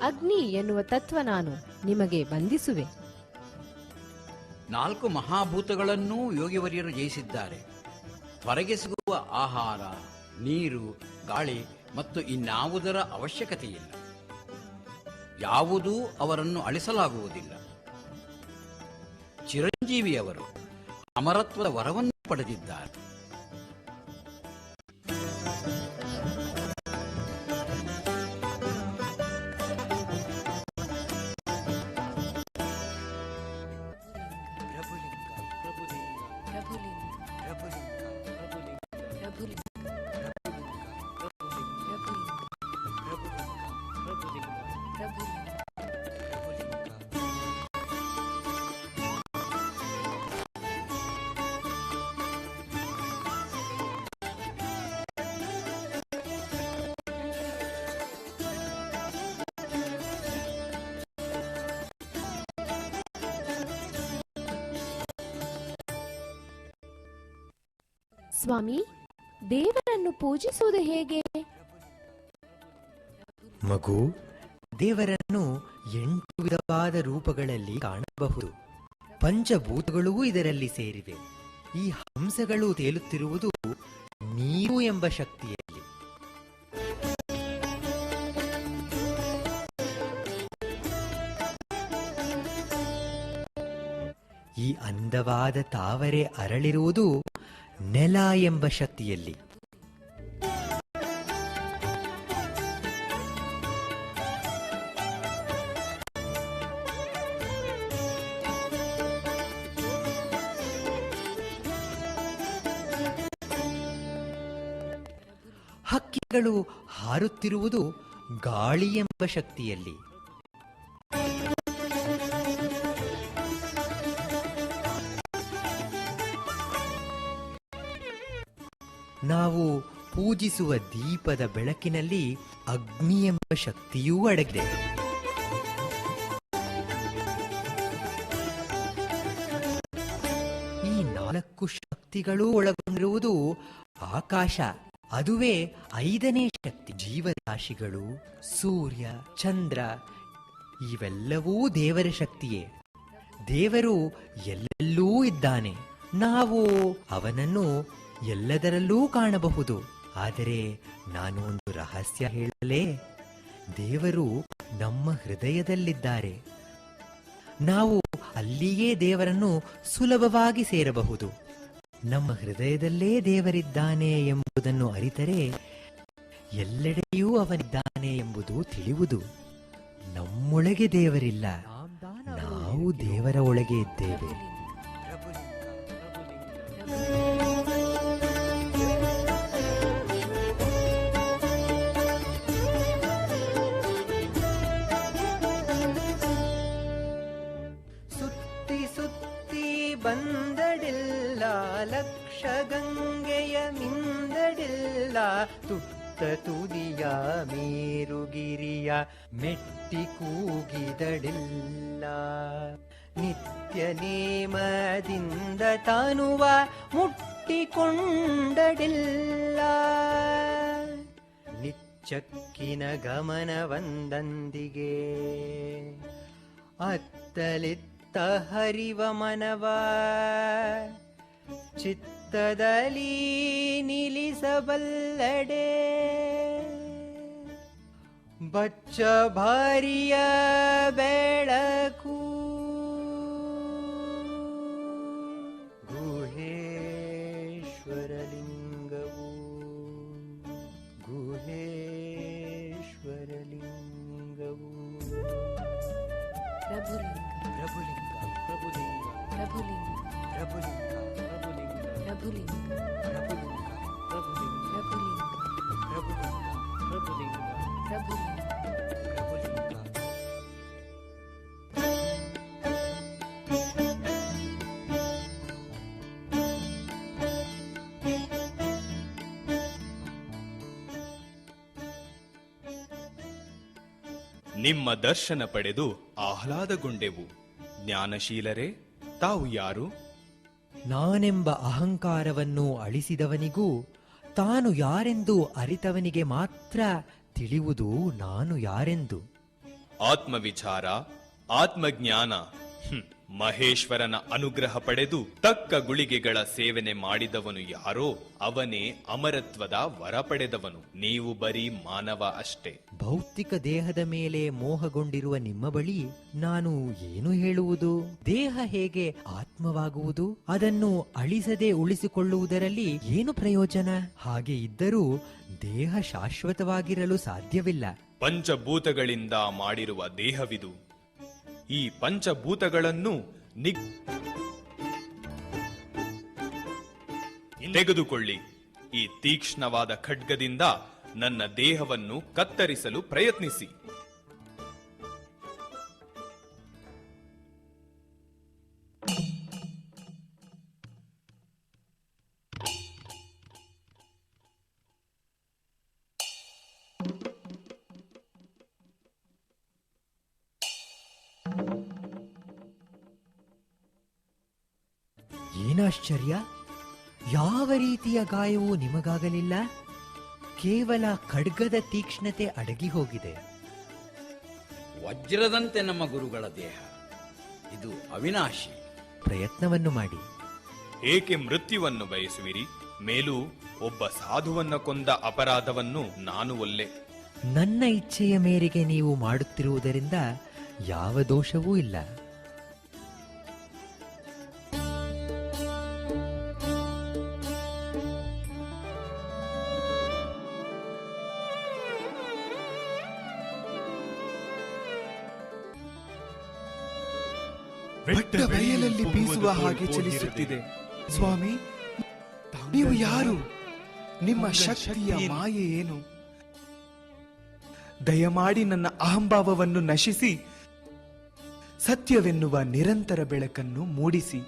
ಅಗ್ನಿ ಎನ್ನುವ ತತ್ವ ನಾನು ನಿಮಗೆ ಬಂಧಿಸುವೆ. 4 ಮಹಾಭೂತಗಳನ್ನೂ ಯೋಗಿವರ್ಯರು ಜಯಿಸಿದ್ದಾರೆ. ಹೊರಗೆ ಸಿಗುವ ಆಹಾರ, ನೀರು, ಗಾಳಿ ಮತ್ತು ಇನ್ಯಾವುದರ ಅವಶ್ಯಕತೆಯಿಲ್ಲ. ಯಾವುದೂ ಅವರನ್ನು ಅಳಿಸಲಾಗುವುದಿಲ್ಲ. ಚಿರಂಜೀವಿಯವರು ಅಮರತ್ವದ ವರವನ್ನು ಪಡೆದಿದ್ದಾರೆ. ಸ್ವಾಮಿ, ದೇವರನ್ನು ಪೂಜಿಸುವುದು ಹೇಗೆ? ಮಗು, ದೇವರನ್ನು 8 ವಿಧವಾದ ರೂಪಗಳಲ್ಲಿ ಕಾಣಬಹುದು. ಪಂಚಭೂತಗಳೂ ಇದರಲ್ಲಿ ಸೇರಿವೆ. ಈ ಹಂಸಗಳು ತೇಲುತ್ತಿರುವುದು ನೀರು ಎಂಬ ಶಕ್ತಿಯಲ್ಲಿ. ಈ ಅಂದವಾದ ತಾವರೆ ಅರಳಿರುವುದು ನೆಲ ಎಂಬ ಶಕ್ತಿಯಲ್ಲಿ. ಹಕ್ಕಿಗಳು ಹಾರುತ್ತಿರುವುದು ಗಾಳಿ ಎಂಬ ಶಕ್ತಿಯಲ್ಲಿ. ನಾವು ಪೂಜಿಸುವ ದೀಪದ ಬೆಳಕಿನಲ್ಲಿ ಅಗ್ನಿ ಎಂಬ ಶಕ್ತಿಯೂ ಅಡಗಿದೆ. ಈ 4 ಶಕ್ತಿಗಳೂ ಒಳಗೊಂಡಿರುವುದು ಆಕಾಶ. ಅದುವೇ 5ನೇ ಶಕ್ತಿ. ಜೀವರಾಶಿಗಳು, ಸೂರ್ಯ, ಚಂದ್ರ ಇವೆಲ್ಲವೂ ದೇವರ ಶಕ್ತಿಯೇ. ದೇವರು ಎಲ್ಲೆಲ್ಲೂ ಇದ್ದಾನೆ. ನಾವು ಅವನನ್ನು ಎಲ್ಲದರಲ್ಲೂ ಕಾಣಬಹುದು. ಆದರೆ ನಾನು ಒಂದು ರಹಸ್ಯ ಹೇಳಲೇ? ದೇವರು ನಮ್ಮ ಹೃದಯದಲ್ಲಿದ್ದಾರೆ. ನಾವು ಅಲ್ಲಿಯೇ ದೇವರನ್ನು ಸುಲಭವಾಗಿ ಸೇರಬಹುದು. ನಮ್ಮ ಹೃದಯದಲ್ಲೇ ದೇವರಿದ್ದಾನೆ ಎಂಬುದನ್ನು ಅರಿತರೆ ಎಲ್ಲೆಡೆಯೂ ಅವನಿದ್ದಾನೆ ಎಂಬುದು ತಿಳಿಯುವುದು. ನಮ್ಮೊಳಗೆ ದೇವರಿಲ್ಲ, ನಾವು ದೇವರ ಒಳಗೆ ಇದ್ದೇವೆ. ಸುತ್ತಿ ಸುತ್ತಿ ಬಂದಡಿಲ್ಲ, ಲಕ್ಷ ಗಂಗೆಯ ಮಿಂದಡಿಲ್ಲ, ತುಟ್ಟ ತುದಿಯ ಮೇರುಗಿರಿಯ ಮೆಟ್ಟಿ ಕೂಗಿದಡಿಲ್ಲ. ನಿತ್ಯ ನೇಮದಿಂದ ತಾನುವ ಮುಟ್ಟಿಕೊಂಡಡಿಲ್ಲ. ನಿಚ್ಚಕ್ಕಿನ ಗಮನವಂದಂದಿಗೆ ಅತ್ತಲಿತ್ತ ಹರಿವ ಮನವ ಚಿತ್ತದಲ್ಲಿ ನಿಲ್ಲಿಸಬಲ್ಲಡೆ. ಬಚ್ಚ ಭಾರಿಯ ಬೆಳಕು ಗುಹೇಶ್ವರಲಿಂಗವು, ಗುಹೇಶ್ವರಲಿಂಗವು. ಪ್ರಭುಲಿಂಗ, ಪ್ರಭುಲಿಂಗ, ಪ್ರಭುಲಿಂಗ, ಪ್ರಭುಲಿಂಗ, ಪ್ರಭುಲಿಂಗ, ಪ್ರಭುಲಿಂಗ, ಪ್ರಭುಲಿಂಗ, ಪ್ರಭುಲಿಂಗ, ಪ್ರಭುಲಿಂಗ, ಪ್ರಭುಲಿಂಗ, ಪ್ರಭುಲಿಂಗ, ಪ್ರಭುಲಿಂಗ, ಪ್ರಭುಲಿಂಗ. ನಿಮ್ಮ ದರ್ಶನ ಪಡೆದು ಆಹ್ಲಾದಗೊಂಡೆವು. ಜ್ಞಾನಶೀಲರೇ, ತಾವು ಯಾರು? ನಾನೆಂಬ ಅಹಂಕಾರವನ್ನು ಅಳಿಸಿದವನಿಗೂ ತಾನು ಯಾರೆಂದು ಅರಿತವನಿಗೆ ಮಾತ್ರ ತಿಳಿಯುವುದು ನಾನು ಯಾರೆಂದು. ಆತ್ಮವಿಚಾರ, ಆತ್ಮಜ್ಞಾನ. ಮಹೇಶ್ವರನ ಅನುಗ್ರಹ ಪಡೆದು ತಕ್ಕ ಗುಳಿಗೆಗಳ ಸೇವನೆ ಮಾಡಿದವನು ಯಾರೋ ಅವನೇ ಅಮರತ್ವದ ವರ ಪಡೆದವನು. ನೀವು ಬರೀ ಮಾನವ ಅಷ್ಟೇ. ಭೌತಿಕ ದೇಹದ ಮೇಲೆ ಮೋಹಗೊಂಡಿರುವ ನಿಮ್ಮ ಬಳಿ ನಾನು ಏನು ಹೇಳುವುದು? ದೇಹ ಹೇಗೆ ಆತ್ಮವಾಗುವುದು? ಅದನ್ನು ಅಳಿಸದೆ ಉಳಿಸಿಕೊಳ್ಳುವುದರಲ್ಲಿ ಏನು ಪ್ರಯೋಜನ? ಹಾಗೆ ಇದ್ದರೂ ದೇಹ ಶಾಶ್ವತವಾಗಿರಲು ಸಾಧ್ಯವಿಲ್ಲ. ಪಂಚಭೂತಗಳಿಂದ ಮಾಡಿರುವ ದೇಹವಿದು. ಈ ಪಂಚಭೂತಗಳನ್ನು ತೆಗೆದುಕೊಳ್ಳಿ. ಈ ತೀಕ್ಷ್ಣವಾದ ಖಡ್ಗದಿಂದ ನನ್ನ ದೇಹವನ್ನು ಕತ್ತರಿಸಲು ಪ್ರಯತ್ನಿಸಿ. ಏನಾಶ್ಚರ್ಯ! ಯಾವ ರೀತಿಯ ಗಾಯವೂ ನಿಮಗಾಗಲಿಲ್ಲ. ಕೇವಲ ಖಡ್ಗದ ತೀಕ್ಷ್ಣತೆ ಅಡಗಿ ಹೋಗಿದೆ. ವಜ್ರದಂತೆ ನಮ್ಮ ಗುರುಗಳ ದೇಹ, ಇದು ಅವಿನಾಶಿ. ಪ್ರಯತ್ನವನ್ನು ಮಾಡಿ. ಏಕೆ ಮೃತ್ಯುವನ್ನು ಬಯಸುವಿರಿ? ಮೇಲೂ ಒಬ್ಬ ಸಾಧುವನ್ನ ಕೊಂದ ಅಪರಾಧವನ್ನು ನಾನು ಒಲ್ಲೆ. ನನ್ನ ಇಚ್ಛೆಯ ಮೇರೆಗೆ ನೀವು ಮಾಡುತ್ತಿರುವುದರಿಂದ ಯಾವ ದೋಷವೂ ಇಲ್ಲ. ಬೆಟ್ಟ ಬಯಲಲ್ಲಿ ಬೀಸುವ ಹಾಗೆ ಚಲಿಸುತ್ತಿದೆ. ಸ್ವಾಮಿ, ನೀವು ಯಾರು? ನಿಮ್ಮ ಶಕ್ತಿಯ ಮಾಯೆ ಏನು? ದಯಮಾಡಿ ನನ್ನ ಅಹಂಭಾವವನ್ನು ನಶಿಸಿ ಸತ್ಯವೆನ್ನುವ ನಿರಂತರ ಬೆಳಕನ್ನು ಮೂಡಿಸಿ.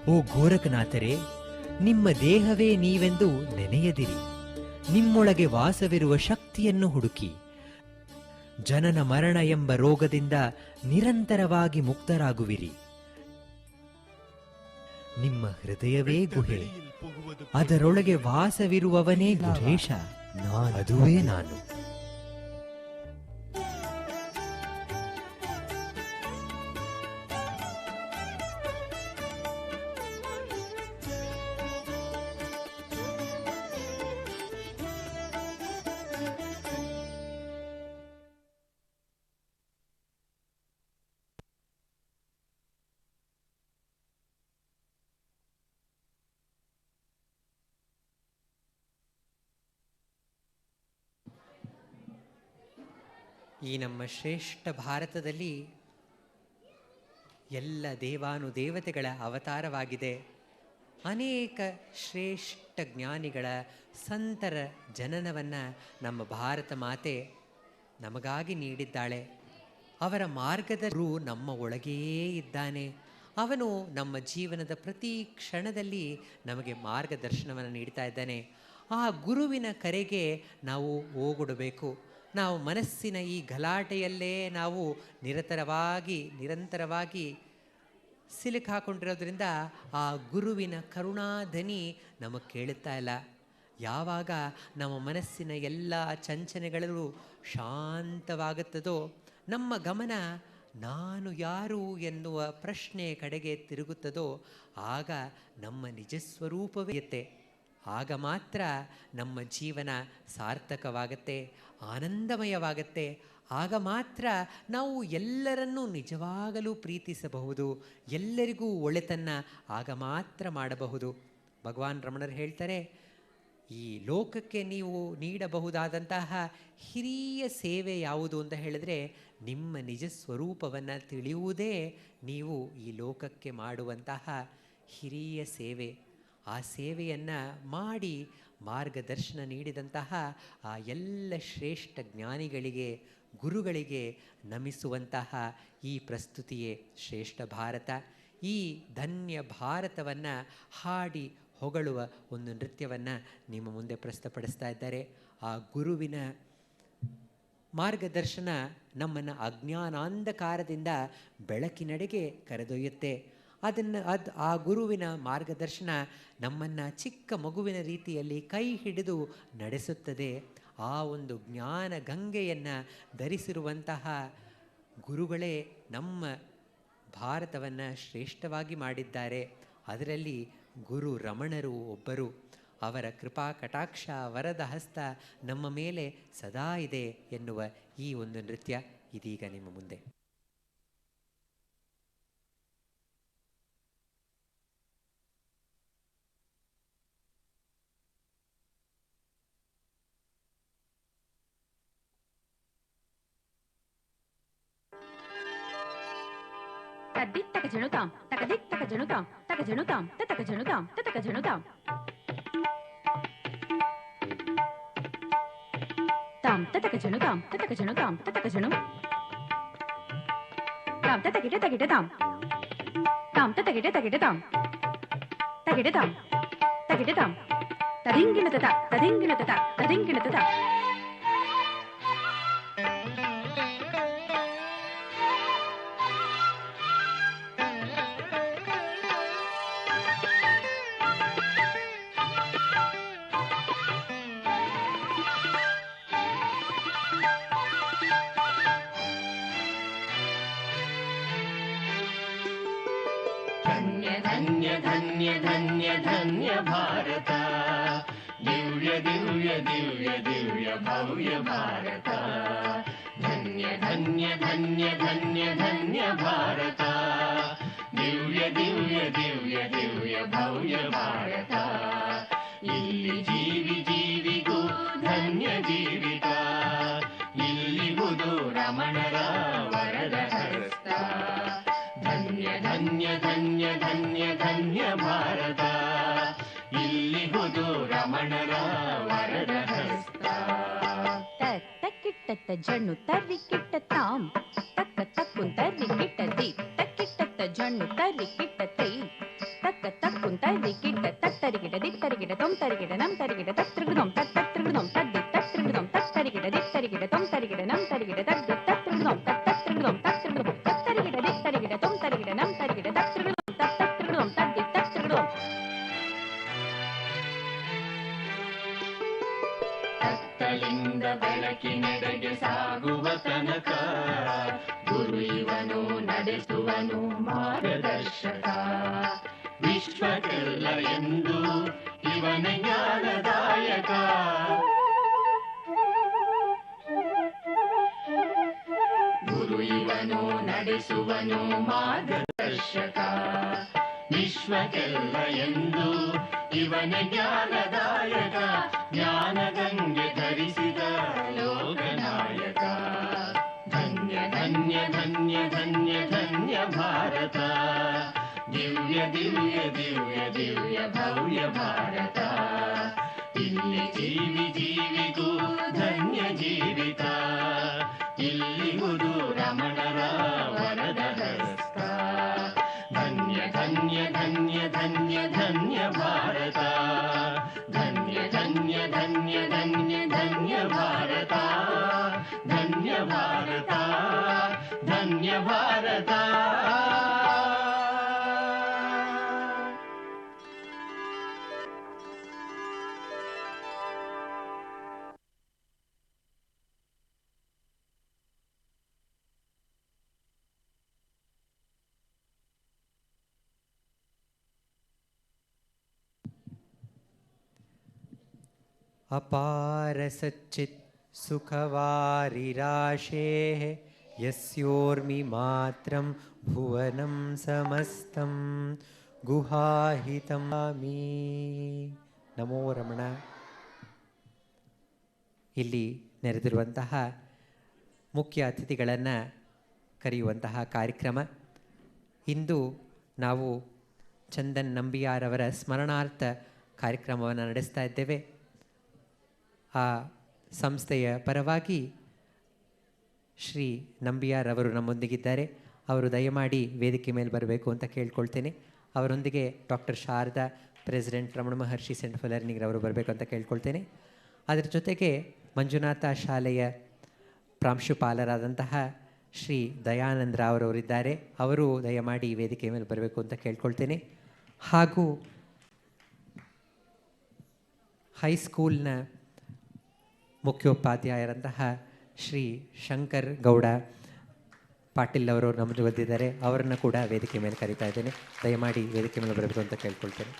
ಓ ಗೋರಖನಾಥರೇ, ನಿಮ್ಮ ದೇಹವೇ ನೀವೆಂದು ನೆನೆಯದಿರಿ. ನಿಮ್ಮೊಳಗೆ ವಾಸವಿರುವ ಶಕ್ತಿಯನ್ನು ಹುಡುಕಿ. ಜನನ ಮರಣ ಎಂಬ ರೋಗದಿಂದ ನಿರಂತರವಾಗಿ ಮುಕ್ತರಾಗುವಿರಿ. ನಿಮ್ಮ ಹೃದಯವೇ ಗುಹೆ, ಅದರೊಳಗೆ ವಾಸವಿರುವವನೇ ಗುಹೇಶ. ಅದುವೇ ನಾನು. ಈ ನಮ್ಮ ಶ್ರೇಷ್ಠ ಭಾರತದಲ್ಲಿ ಎಲ್ಲ ದೇವಾನುದೇವತೆಗಳ ಅವತಾರವಾಗಿದೆ. ಅನೇಕ ಶ್ರೇಷ್ಠ ಜ್ಞಾನಿಗಳ ಸಂತರ ಜನನವನ್ನು ನಮ್ಮ ಭಾರತ ಮಾತೆ ನಮಗಾಗಿ ನೀಡಿದ್ದಾಳೆ. ಅವರ ಮಾರ್ಗದಲ್ಲೂ ನಮ್ಮ ಒಳಗೆಯೇ ಇದ್ದಾನೆ. ಅವನು ನಮ್ಮ ಜೀವನದ ಪ್ರತಿ ಕ್ಷಣದಲ್ಲಿ ನಮಗೆ ಮಾರ್ಗದರ್ಶನವನ್ನು ನೀಡ್ತಾ ಇದ್ದಾನೆ. ಆ ಗುರುವಿನ ಕರೆಗೆ ನಾವು ಓಗೊಡಬೇಕು. ನಾವು ಮನಸ್ಸಿನ ಈ ಗಲಾಟೆಯಲ್ಲೇ ನಾವು ನಿರಂತರವಾಗಿ ಸಿಲುಕಾಕೊಂಡಿರೋದ್ರಿಂದ ಆ ಗುರುವಿನ ಕರುಣಾಧನಿ ನಮಗೆ ಕೇಳುತ್ತಾ ಇಲ್ಲ. ಯಾವಾಗ ನಮ್ಮ ಮನಸ್ಸಿನ ಎಲ್ಲ ಚಂಚನೆಗಳು ಶಾಂತವಾಗುತ್ತದೋ, ನಮ್ಮ ಗಮನ ನಾನು ಯಾರು ಎನ್ನುವ ಪ್ರಶ್ನೆ ಕಡೆಗೆ ತಿರುಗುತ್ತದೋ, ಆಗ ನಮ್ಮ ನಿಜಸ್ವರೂಪವೇ. ಆಗ ಮಾತ್ರ ನಮ್ಮ ಜೀವನ ಸಾರ್ಥಕವಾಗತ್ತೆ, ಆನಂದಮಯವಾಗತ್ತೆ. ಆಗ ಮಾತ್ರ ನಾವು ಎಲ್ಲರನ್ನೂ ನಿಜವಾಗಲೂ ಪ್ರೀತಿಸಬಹುದು, ಎಲ್ಲರಿಗೂ ಒಳಿತನ್ನು ಆಗ ಮಾತ್ರ ಮಾಡಬಹುದು. ಭಗವಾನ್ ರಮಣರು ಹೇಳ್ತಾರೆ, ಈ ಲೋಕಕ್ಕೆ ನೀವು ನೀಡಬಹುದಾದಂತಹ ಹಿರಿಯ ಸೇವೆ ಯಾವುದು ಅಂತ ಹೇಳಿದ್ರೆ, ನಿಮ್ಮ ನಿಜ ಸ್ವರೂಪವನ್ನು ತಿಳಿಯುವುದೇ ನೀವು ಈ ಲೋಕಕ್ಕೆ ಮಾಡುವಂತಹ ಹಿರಿಯ ಸೇವೆ. ಆ ಸೇವೆಯನ್ನು ಮಾಡಿ ಮಾರ್ಗದರ್ಶನ ನೀಡಿದಂತಹ ಆ ಎಲ್ಲ ಶ್ರೇಷ್ಠ ಜ್ಞಾನಿಗಳಿಗೆ, ಗುರುಗಳಿಗೆ ನಮಿಸುವಂತಹ ಈ ಪ್ರಸ್ತುತಿಯೇ ಶ್ರೇಷ್ಠ ಭಾರತ. ಈ ಧನ್ಯ ಭಾರತವನ್ನು ಹಾಡಿ ಹೊಗಳುವ ಒಂದು ನೃತ್ಯವನ್ನು ನಿಮ್ಮ ಮುಂದೆ ಪ್ರಸ್ತುತಪಡಿಸ್ತಾ ಇದ್ದಾರೆ. ಆ ಗುರುವಿನ ಮಾರ್ಗದರ್ಶನ ನಮ್ಮನ್ನು ಅಜ್ಞಾನಾಂಧಕಾರದಿಂದ ಬೆಳಕಿನೆಡೆಗೆ ಕರೆದೊಯ್ಯುತ್ತೆ. ಆ ಗುರುವಿನ ಮಾರ್ಗದರ್ಶನ ನಮ್ಮನ್ನು ಚಿಕ್ಕ ಮಗುವಿನ ರೀತಿಯಲ್ಲಿ ಕೈ ಹಿಡಿದು ನಡೆಸುತ್ತದೆ. ಆ ಒಂದು ಜ್ಞಾನ ಗಂಗೆಯನ್ನು ಧರಿಸಿರುವಂತಹ ಗುರುಗಳೇ ನಮ್ಮ ಭಾರತವನ್ನು ಶ್ರೇಷ್ಠವಾಗಿ ಮಾಡಿದ್ದಾರೆ. ಅದರಲ್ಲಿ ಗುರು ರಮಣರು ಒಬ್ಬರು. ಅವರ ಕೃಪಾ ಕಟಾಕ್ಷ ವರದ ಹಸ್ತ ನಮ್ಮ ಮೇಲೆ ಸದಾ ಇದೆ ಎನ್ನುವ ಈ ಒಂದು ನೃತ್ಯ ಇದೀಗ ನಿಮ್ಮ ಮುಂದೆ. ತದ್ದಿತ್ತಕ ಜಣುತಾಂ ತಕದಿತ್ತಕ ಜಣುತಾಂ ತಕ ಜಣುತಾಂ ತತಕ ಜಣುತಾಂ ತತಕ ಜಣುತಾಂ ತಾಂ ತತಕ ಜಣುತಾಂ ತತಕ ಜಣುತಾಂ ತತಕ ಜಣು ತಾಂ ತತಗಿಡ ತಗಿಡ ತಾಂ ತಾಂ ತತಗಿಡ ತಗಿಡ ತಾಂ ತಗಿಡ ತಾಂ ತಗಿಡ ತಾಂ ತದಿಂಗಿಣ ತತ ತದಿಂಗಿಣ ತತ ತದಿಂಗಿಣ ತತ ಧನ್ಯ ಧನ್ಯ ಧನ್ಯ ಧನ್ಯ ಭಾರತ, ದಿವ್ಯ ದಿವ್ಯ ದಿವ್ಯ ದಿವ್ಯ ಭವ್ಯ ಭಾರತ. ಧನ್ಯ ಧನ್ಯ ಧನ್ಯ ಧನ್ಯ ಧನ್ಯ ಭಾರತ, ದಿವ್ಯ ದಿವ್ಯ ದಿವ್ಯ ದಿವ್ಯ ಭವ್ಯ ಭಾರತ. ಇಲ್ಲಿ ಜೀವಿ ಜೀವಿಗೂ ಧನ್ಯ ಜೀವಿತ, ಇಲ್ಲಿಗುದು ರಮಣರ ವರದ ಹಸ್ತ. ಧನ್ಯ ಧನ್ಯ ಧನ್ಯ ಧನ್ಯ ಧನ್ಯ ಭಾರತ, ಇಲ್ಲಿಗುದು ರಮಣರ ವರದ ಹಸ್ತ. ತಕ್ಕಿಟ್ಟ ಜಣ್ಣು ತರ್ರಿ ಕಿಟ್ಟ ತಾಂ ತಕ್ಕ ತಕ್ಕುನ್ ತರ್ರಿ ಕಿಟ್ಟ ದಿ ತಕ್ಕಿಟ್ಟ ಜಣ್ಣು ತರ್ರಿ ಕಿಟ್ಟ ತೈ ತಕ್ಕ ತಕ್ಕುನ್ ತರ್ರಿ ಕಿಟ್ಟ ತತ್ತರಿಗಿಡ ದಿತ್ತರಿಗಿಡ ತೊಂತರಿಗಿಡ ನಂ ತರಿಗಿಡ ತತ್ರಿಗಿಡಂ ತತ್ತರಿಗಿಡಂ ತದ್ದಿ ತತ್ರಿಗಿಡಂ ತತ್ತರಿಗಿಡ ದಿತ್ತರಿಗಿಡ ತೊಂತರಿಗಿಡ ನಂ ತರಿಗಿಡ ತದ್ದಿ ತತ್ರಿಗಿಡಂ ತತ್ತರಿಗಿಡಂ ತತ್ರಿಗಿಡಂ ತತ್ತರಿಗಿಡ ದಿತ್ತರಿಗಿಡ ತೊಂತರಿಗಿಡ ನಂ ತರಿಗಿಡ ತತ್ರಿಗಿಡಂ ತತ್ತರಿಗಿಡಂ ತದ್ದಿ ತತ್ರಿಗಿಡಂ. ಕತ್ತಲಿಂದ ಬೆಳಕಿನೆಡೆಗೆ ಸಾಗುವ ತನಕ ಗುರು ಇವನು ನಡೆಸುವನು ಮಾರ್ಗದರ್ಶಕ. ವಿಶ್ವಕ್ಕೆಲ್ಲ ಎಂದು ಇವನ ಜ್ಞಾನದಾಯಕ. ಗುರು ಇವನು ನಡೆಸುವನು ಮಾರ್ಗದರ್ಶಕ. ವಿಶ್ವಕ್ಕೆಲ್ಲ ಎಂದು ಇವನ ಜ್ಞಾನದಾಯಕ. ಜ್ಞಾನಗಂಗೆ ಧರಿಸಿದ ಲೋಕನಾಯಕ. ಧನ್ಯ ಧನ್ಯ ಧನ್ಯ ಧನ್ಯ ಧನ್ಯ ಭಾರತ, ದಿವ್ಯ ದಿವ್ಯ ದಿವ್ಯ ದಿವ್ಯ ಭವ್ಯ ಭಾರತ. ಇಲ್ಲಿ ಜೀವಿ ಜೀವಿಗೂ ಧನ್ಯ ಜೀವಿತ, ಇಲ್ಲಿಗುದು ರಮಣರ ವರದ ಹಸ್ತ. ಧನ್ಯ ಧನ್ಯ ಧನ್ಯ ಧನ್ಯ ಧನ್ಯ ಭಾರತ, ಧನ್ಯ ಧನ್ಯ ಧನ್ಯ ಧನ್ಯ ಧನ್ಯ ಭಾರತ. ಧನ್ಯ ಭಾರತ, ಧನ್ಯ ಭಾರತ. ಅಪಾರ ಸಚ್ಚಿತ್ ಸುಖವಾರಿರಾಶೇಃ ಯಸ್ಯೋರ್ಮಿ ಮಾತ್ರಂ ಭುವನಂ ಸಮಸ್ತಂ ಗುಹಾಹಿತಂ ಮೇ. ನಮೋ ರಮಣ. ಇಲ್ಲಿ ನೆರೆದಿರುವಂತಹ ಮುಖ್ಯ ಅತಿಥಿಗಳನ್ನು ಕರೆಯುವಂತಹ ಕಾರ್ಯಕ್ರಮ. ಇಂದು ನಾವು ಚಂದನ್ ನಂಬಿಯಾರವರ ಸ್ಮರಣಾರ್ಥ ಕಾರ್ಯಕ್ರಮವನ್ನು ನಡೆಸ್ತಾ ಇದ್ದೇವೆ. ಆ ಸಂಸ್ಥೆಯ ಪರವಾಗಿ ಶ್ರೀ ನಂಬಿಯಾರವರು ನಮ್ಮೊಂದಿಗಿದ್ದಾರೆ. ಅವರು ದಯಮಾಡಿ ವೇದಿಕೆ ಮೇಲೆ ಬರಬೇಕು ಅಂತ ಕೇಳ್ಕೊಳ್ತೇನೆ. ಅವರೊಂದಿಗೆ doctor Sharada, president Ramana Maharshi centre for learning ಅವರು ಬರಬೇಕು ಅಂತ ಕೇಳ್ಕೊಳ್ತೇನೆ. ಅದರ ಜೊತೆಗೆ ಮಂಜುನಾಥ ಶಾಲೆಯ ಪ್ರಾಂಶುಪಾಲರಾದಂತಹ ಶ್ರೀ ದಯಾನಂದ ರಾವ್ರವರಿದ್ದಾರೆ. ಅವರು ದಯಮಾಡಿ ವೇದಿಕೆ ಮೇಲೆ ಬರಬೇಕು ಅಂತ ಕೇಳ್ಕೊಳ್ತೇನೆ. ಹಾಗೂ ಹೈಸ್ಕೂಲ್ನ ಮುಖ್ಯೋಪಾಧ್ಯಾಯರಂತಹ ಶ್ರೀ ಶಂಕರ್ ಗೌಡ ಪಾಟೀಲ್ ಅವರು ನಮ್ಮ ಬಂದಿದ್ದಾರೆ. ಅವರನ್ನು ಕೂಡ ವೇದಿಕೆ ಮೇಲೆ ಕರೀತಾ ಇದ್ದೇನೆ. ದಯಮಾಡಿ ವೇದಿಕೆ ಮೇಲೆ ಬರಬೇಕು ಅಂತ ಕೇಳ್ಕೊಳ್ತೇನೆ.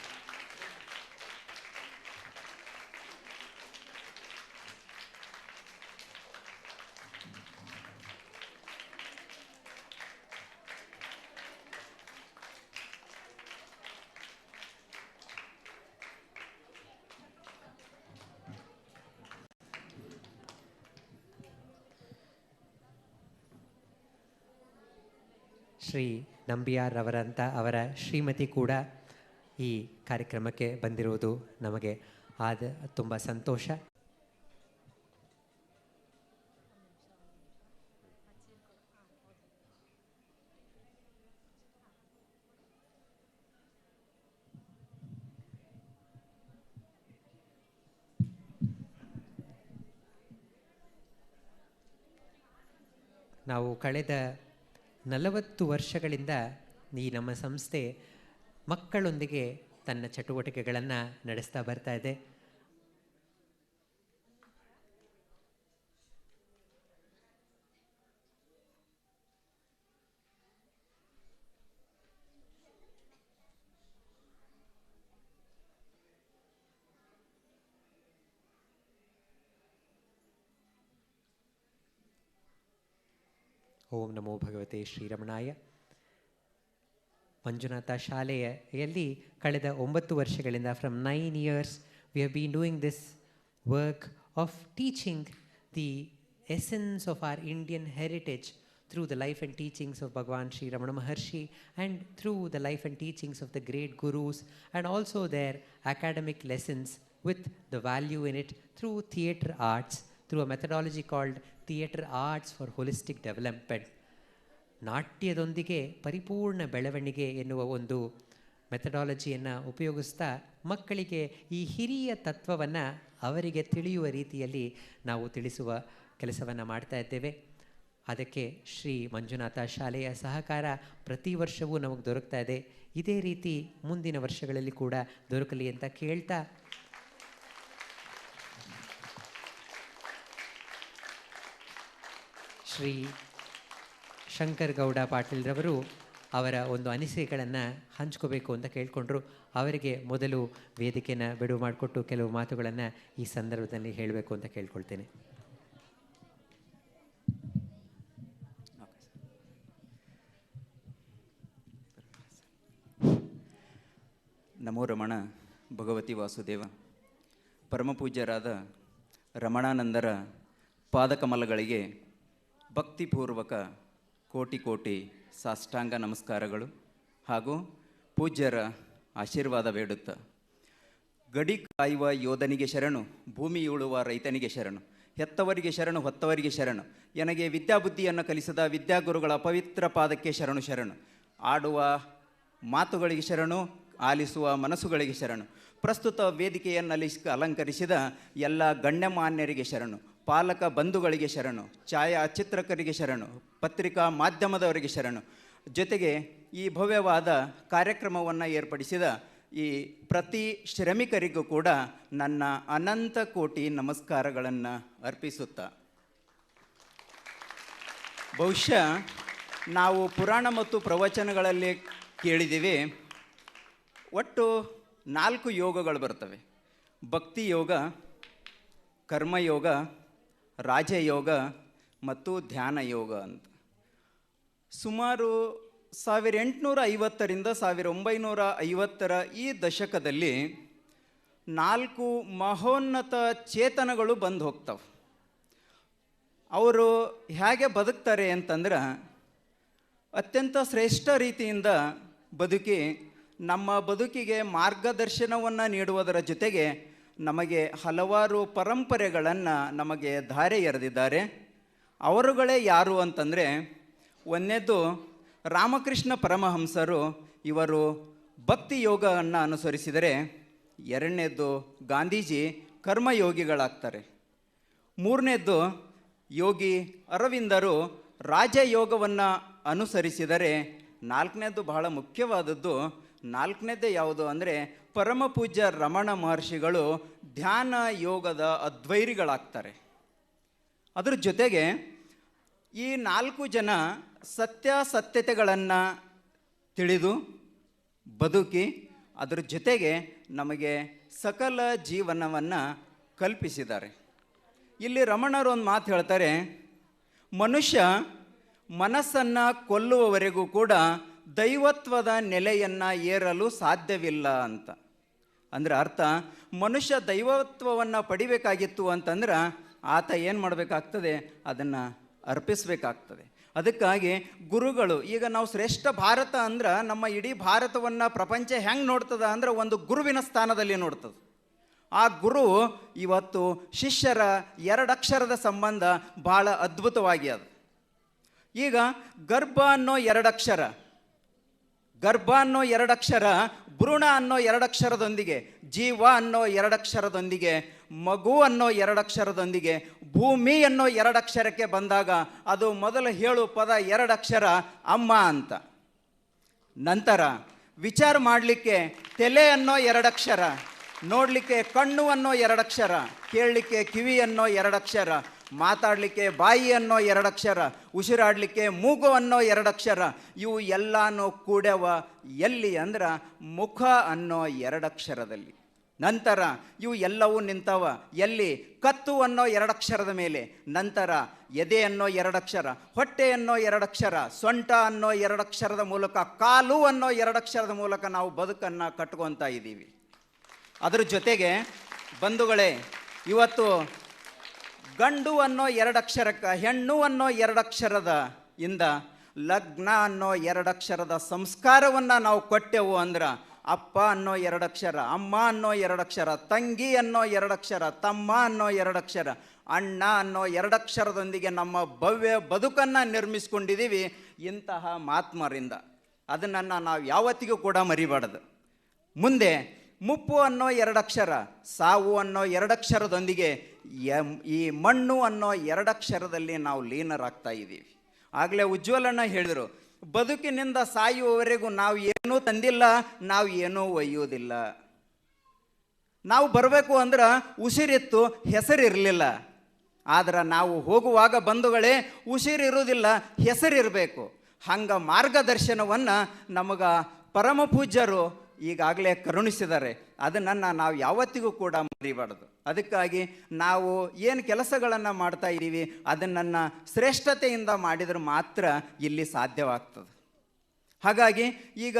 ಶ್ರೀ ನಂಬಿಯಾರ್ ಅವರಂಥ ಅವರ ಶ್ರೀಮತಿ ಕೂಡ ಈ ಕಾರ್ಯಕ್ರಮಕ್ಕೆ ಬಂದಿರುವುದು ನಮಗೆ ತುಂಬ ಸಂತೋಷ. ನಾವು ಕಳೆದ 40 ವರ್ಷಗಳಿಂದ ಈ ನಮ್ಮ ಸಂಸ್ಥೆ ಮಕ್ಕಳೊಂದಿಗೆ ತನ್ನ ಚಟುವಟಿಕೆಗಳನ್ನು ನಡೆಸ್ತಾ ಬರ್ತಾ ಇದೆ. ಓಂ ನಮೋ ಭಗವತೆ ಶ್ರೀರಮಣಾಯ. ಮಂಜುನಾಥ ಶಾಲೆಯಲ್ಲಿ ಕಳೆದ 9 ವರ್ಷಗಳಿಂದ from 9 years we have been doing this work of teaching the essence of our Indian heritage through the life and teachings of Bhagavan Sri Ramana Maharshi and through the life and teachings of the great gurus and also their academic lessons with the value in it through theatre arts, through a methodology called theatre arts for holistic development. ನಾಟ್ಯದೊಂದಿಗೆ ಪರಿಪೂರ್ಣ ಬೆಳವಣಿಗೆ ಎನ್ನುವ ಒಂದು ಮೆಥಡಾಲಜಿಯನ್ನು ಉಪಯೋಗಿಸ್ತಾ ಮಕ್ಕಳಿಗೆ ಈ ಹಿರಿಯ ತತ್ವವನ್ನು ಅವರಿಗೆ ತಿಳಿಯುವ ರೀತಿಯಲ್ಲಿ ನಾವು ತಿಳಿಸುವ ಕೆಲಸವನ್ನು ಮಾಡ್ತಾ ಇದ್ದೇವೆ. ಅದಕ್ಕೆ ಶ್ರೀ ಮಂಜುನಾಥ ಶಾಲೆಯ ಸಹಕಾರ ಪ್ರತಿ ವರ್ಷವೂ ನಮಗೆ ದೊರಕ್ತಾ ಇದೆ. ಇದೇ ರೀತಿ ಮುಂದಿನ ವರ್ಷಗಳಲ್ಲಿ ಕೂಡ ದೊರಕಲಿ ಅಂತ ಕೇಳ್ತಾ ಶ್ರೀ ಶಂಕರ್ ಗೌಡ ಪಾಟೀಲ್ರವರು ಅವರ ಒಂದು ಅನಿಸಿಕೆಗಳನ್ನು ಹಂಚ್ಕೋಬೇಕು ಅಂತ ಕೇಳಿಕೊಂಡ್ರು. ಅವರಿಗೆ ಮೊದಲು ವೇದಿಕೆಯನ್ನು ಬಿಡುವು ಮಾಡಿಕೊಟ್ಟು ಕೆಲವು ಮಾತುಗಳನ್ನು ಈ ಸಂದರ್ಭದಲ್ಲಿ ಹೇಳಬೇಕು ಅಂತ ಕೇಳ್ಕೊಳ್ತೇನೆ. ನಮೋ ರಮಣ ಭಗವತಿ ವಾಸುದೇವ. ಪರಮಪೂಜ್ಯರಾದ ರಮಣಾನಂದರ ಪಾದಕಮಲಗಳಿಗೆ ಭಕ್ತಿಪೂರ್ವಕ ಕೋಟಿ ಕೋಟಿ ಸಾಷ್ಟಾಂಗ ನಮಸ್ಕಾರಗಳು ಹಾಗೂ ಪೂಜ್ಯರ ಆಶೀರ್ವಾದ ಬೇಡುತ್ತಾ, ಗಡಿ ಕಾಯುವ ಯೋಧನಿಗೆ ಶರಣು, ಭೂಮಿ ಉಳುವ ರೈತನಿಗೆ ಶರಣು, ಹೆತ್ತವರಿಗೆ ಶರಣು, ಹೊತ್ತವರಿಗೆ ಶರಣು, ನನಗೆ ವಿದ್ಯಾಬುದ್ಧಿಯನ್ನು ಕಲಿಸಿದ ವಿದ್ಯಾಗುರುಗಳ ಪವಿತ್ರ ಪಾದಕ್ಕೆ ಶರಣು ಶರಣು. ಆಡುವ ಮಾತುಗಳಿಗೆ ಶರಣು, ಆಲಿಸುವ ಮನಸ್ಸುಗಳಿಗೆ ಶರಣು. ಪ್ರಸ್ತುತ ವೇದಿಕೆಯನ್ನು ಅಲಂಕರಿಸಿದ ಎಲ್ಲ ಗಣ್ಯಮಾನ್ಯರಿಗೆ ಶರಣು, ಪಾಲಕ ಬಂಧುಗಳಿಗೆ ಶರಣು, ಛಾಯಾಚಿತ್ರಕರಿಗೆ ಶರಣು, ಪತ್ರಿಕಾ ಮಾಧ್ಯಮದವರಿಗೆ ಶರಣು. ಜೊತೆಗೆ ಈ ಭವ್ಯವಾದ ಕಾರ್ಯಕ್ರಮವನ್ನು ಏರ್ಪಡಿಸಿದ ಈ ಪ್ರತಿ ಶ್ರಮಿಕರಿಗೂ ಕೂಡ ನನ್ನ ಅನಂತ ಕೋಟಿ ನಮಸ್ಕಾರಗಳನ್ನು ಅರ್ಪಿಸುತ್ತಾ, ಬಹುಶಃ ನಾವು ಪುರಾಣ ಮತ್ತು ಪ್ರವಚನಗಳಲ್ಲಿ ಕೇಳಿದ್ದೀವಿ, ಒಟ್ಟು 4 ಯೋಗಗಳು ಬರ್ತವೆ. ಭಕ್ತಿ ಯೋಗ, ಕರ್ಮಯೋಗ, ರಾಜಯೋಗ ಮತ್ತು ಧ್ಯಾನ ಯೋಗ ಅಂತ. ಸುಮಾರು 1850ರಿಂದ 1950ರ ಈ ದಶಕದಲ್ಲಿ 4 ಮಹೋನ್ನತ ಚೇತನಗಳು ಬಂದು ಹೋಗ್ತವೆ. ಅವರು ಹೇಗೆ ಬದುಕ್ತಾರೆ ಅಂತಂದ್ರೆ, ಅತ್ಯಂತ ಶ್ರೇಷ್ಠ ರೀತಿಯಿಂದ ಬದುಕಿ ನಮ್ಮ ಬದುಕಿಗೆ ಮಾರ್ಗದರ್ಶನವನ್ನು ನೀಡುವುದರ ಜೊತೆಗೆ ನಮಗೆ ಹಲವಾರು ಪರಂಪರೆಗಳನ್ನು ನಮಗೆ ಧಾರೆ ಎರೆದಿದ್ದಾರೆ. ಅವರುಗಳೇ ಯಾರು ಅಂತಂದರೆ, ಒಂದನೇದು ರಾಮಕೃಷ್ಣ ಪರಮಹಂಸರು, ಇವರು ಭಕ್ತಿ ಯೋಗವನ್ನು ಅನುಸರಿಸಿದರೆ. ಎರಡನೇದು ಗಾಂಧೀಜಿ ಕರ್ಮಯೋಗಿಗಳಾಗ್ತಾರೆ. ಮೂರನೇದು ಯೋಗಿ ಅರವಿಂದರು ರಾಜಯೋಗವನ್ನು ಅನುಸರಿಸಿದರೆ ನಾಲ್ಕನೇದು ಬಹಳ ಮುಖ್ಯವಾದದ್ದು. ನಾಲ್ಕನೇದೇ ಯಾವುದು ಅಂದರೆ ಪರಮ ಪೂಜ್ಯ ರಮಣ ಮಹರ್ಷಿಗಳು ಧ್ಯಾನ ಯೋಗದ ಅದ್ವೈರಿಗಳಾಗ್ತಾರೆ. ಅದ್ರ ಜೊತೆಗೆ ಈ 4 ಜನ ಸತ್ಯಾಸತ್ಯತೆಗಳನ್ನು ತಿಳಿದು ಬದುಕಿ ಅದರ ಜೊತೆಗೆ ನಮಗೆ ಸಕಲ ಜೀವನವನ್ನು ಕಲ್ಪಿಸಿದ್ದಾರೆ. ಇಲ್ಲಿ ರಮಣರು ಒಂದು ಮಾತು ಹೇಳ್ತಾರೆ, ಮನುಷ್ಯ ಮನಸ್ಸನ್ನು ಕೊಲ್ಲುವವರೆಗೂ ಕೂಡ ದೈವತ್ವದ ನೆಲೆಯನ್ನು ಏರಲು ಸಾಧ್ಯವಿಲ್ಲ ಅಂತ. ಅಂದರೆ ಅರ್ಥ, ಮನುಷ್ಯ ದೈವತ್ವವನ್ನು ಪಡಿಬೇಕಾಗಿತ್ತು ಅಂತಂದ್ರೆ ಆತ ಏನು ಮಾಡಬೇಕಾಗ್ತದೆ, ಅದನ್ನು ಅರ್ಪಿಸಬೇಕಾಗ್ತದೆ. ಅದಕ್ಕಾಗಿ ಗುರುಗಳು, ಈಗ ನಾವು ಶ್ರೇಷ್ಠ ಭಾರತ ಅಂದ್ರೆ ನಮ್ಮ ಇಡೀ ಭಾರತವನ್ನು ಪ್ರಪಂಚ ಹೆಂಗೆ ನೋಡ್ತದ ಅಂದ್ರೆ ಒಂದು ಗುರುವಿನ ಸ್ಥಾನದಲ್ಲಿ ನೋಡ್ತದೆ. ಆ ಗುರು ಇವತ್ತು ಶಿಷ್ಯರ 2 ಅಕ್ಷರದ ಸಂಬಂಧ ಭಾಳ ಅದ್ಭುತವಾಗಿ ಅದು. ಈಗ ಗರ್ಭ ಅನ್ನೋ 2 ಅಕ್ಷರ, ಗರ್ಭ ಅನ್ನೋ 2 ಅಕ್ಷರ, ಭ್ರೂಣ ಅನ್ನೋ 2 ಅಕ್ಷರದೊಂದಿಗೆ, ಜೀವ ಅನ್ನೋ 2 ಅಕ್ಷರದೊಂದಿಗೆ, ಮಗು ಅನ್ನೋ 2 ಅಕ್ಷರದೊಂದಿಗೆ, ಭೂಮಿ ಅನ್ನೋ 2 ಅಕ್ಷರಕ್ಕೆ ಬಂದಾಗ ಅದು ಮೊದಲು ಹೇಳು ಪದ 2 ಅಕ್ಷರ ಅಮ್ಮ ಅಂತ. ನಂತರ ವಿಚಾರ ಮಾಡಲಿಕ್ಕೆ ತಲೆ ಅನ್ನೋ 2 ಅಕ್ಷರ, ನೋಡಲಿಕ್ಕೆ ಕಣ್ಣು ಅನ್ನೋ 2 ಅಕ್ಷರ, ಕೇಳಲಿಕ್ಕೆ ಕಿವಿ ಅನ್ನೋ 2 ಅಕ್ಷರ, ಮಾತಾಡಲಿಕ್ಕೆ ಬಾಯಿ ಅನ್ನೋ 2 ಅಕ್ಷರ, ಉಸಿರಾಡಲಿಕ್ಕೆ ಮೂಗು ಅನ್ನೋ 2 ಅಕ್ಷರ. ಇವು ಎಲ್ಲನೂ ಕೂಡವ ಎಲ್ಲಿ ಅಂದ್ರೆ ಮುಖ ಅನ್ನೋ 2 ಅಕ್ಷರದಲ್ಲಿ. ನಂತರ ಇವು ಎಲ್ಲವೂ ನಿಂತವ ಎಲ್ಲಿ, ಕತ್ತು ಅನ್ನೋ 2 ಅಕ್ಷರದ ಮೇಲೆ. ನಂತರ ಎದೆ ಅನ್ನೋ 2 ಅಕ್ಷರ, ಹೊಟ್ಟೆ ಅನ್ನೋ 2 ಅಕ್ಷರ, ಸೊಂಟ ಅನ್ನೋ 2 ಅಕ್ಷರದ ಮೂಲಕ, ಕಾಲು ಅನ್ನೋ 2 ಅಕ್ಷರದ ಮೂಲಕ ನಾವು ಬದುಕನ್ನು ಕಟ್ಕೊತಾ ಇದ್ದೀವಿ. ಅದರ ಜೊತೆಗೆ ಬಂಧುಗಳೇ, ಇವತ್ತು ಗಂಡು ಅನ್ನೋ 2 ಅಕ್ಷರಕ್ಕೆ, ಹೆಣ್ಣು ಅನ್ನೋ 2 ಅಕ್ಷರದ ಇಂದ ಲಗ್ನ ಅನ್ನೋ 2 ಅಕ್ಷರದ ಸಂಸ್ಕಾರವನ್ನು ನಾವು ಕೊಟ್ಟೆವು ಅಂದ್ರೆ ಅಪ್ಪ ಅನ್ನೋ 2 ಅಕ್ಷರ, ಅಮ್ಮ ಅನ್ನೋ 2 ಅಕ್ಷರ, ತಂಗಿ ಅನ್ನೋ 2 ಅಕ್ಷರ, ತಮ್ಮ ಅನ್ನೋ 2 ಅಕ್ಷರ, ಅಣ್ಣ ಅನ್ನೋ 2 ಅಕ್ಷರದೊಂದಿಗೆ ನಮ್ಮ ಭವ್ಯ ಬದುಕನ್ನು ನಿರ್ಮಿಸ್ಕೊಂಡಿದ್ದೀವಿ ಇಂತಹ ಮಹಾತ್ಮರಿಂದ. ಅದನ್ನು ನಾವು ಯಾವತ್ತಿಗೂ ಕೂಡ ಮರಿಬಾರ್ದು. ಮುಂದೆ ಮುಪ್ಪು ಅನ್ನೋ 2 ಅಕ್ಷರ, ಸಾವು ಅನ್ನೋ 2 ಅಕ್ಷರದೊಂದಿಗೆ ಈ ಮಣ್ಣು ಅನ್ನೋ 2 ಅಕ್ಷರದಲ್ಲಿ ನಾವು ಲೀನರಾಗ್ತಾ ಇದ್ದೀವಿ. ಆಗಲೇ ಉಜ್ವಲಣ್ಣ ಹೇಳಿದರು, ಬದುಕಿನಿಂದ ಸಾಯುವವರೆಗೂ ನಾವು ಏನೂ ತಂದಿಲ್ಲ, ನಾವು ಏನೂ ಒಯ್ಯೋದಿಲ್ಲ. ನಾವು ಬರಬೇಕು ಅಂದ್ರೆ ಉಸಿರಿತ್ತು, ಹೆಸರಿರಲಿಲ್ಲ. ಆದ್ರೆ ನಾವು ಹೋಗುವಾಗ ಬಂಧುಗಳೇ ಉಸಿರಿರುವುದಿಲ್ಲ, ಹೆಸರಿರಬೇಕು. ಹಂಗೆ ಮಾರ್ಗದರ್ಶನವನ್ನು ನಮಗೆ ಪರಮ ಪೂಜ್ಯರು ಈಗಾಗಲೇ ಕರುಣಿಸಿದ್ದಾರೆ. ಅದನ್ನು ನಾವು ಯಾವತ್ತಿಗೂ ಕೂಡ ಮರಿಬಾರ್ದು. ಅದಕ್ಕಾಗಿ ನಾವು ಏನು ಕೆಲಸಗಳನ್ನು ಮಾಡ್ತಾ ಇದ್ದೀವಿ ಅದನ್ನು ಶ್ರೇಷ್ಠತೆಯಿಂದ ಮಾಡಿದರೆ ಮಾತ್ರ ಇಲ್ಲಿ ಸಾಧ್ಯವಾಗ್ತದೆ. ಹಾಗಾಗಿ ಈಗ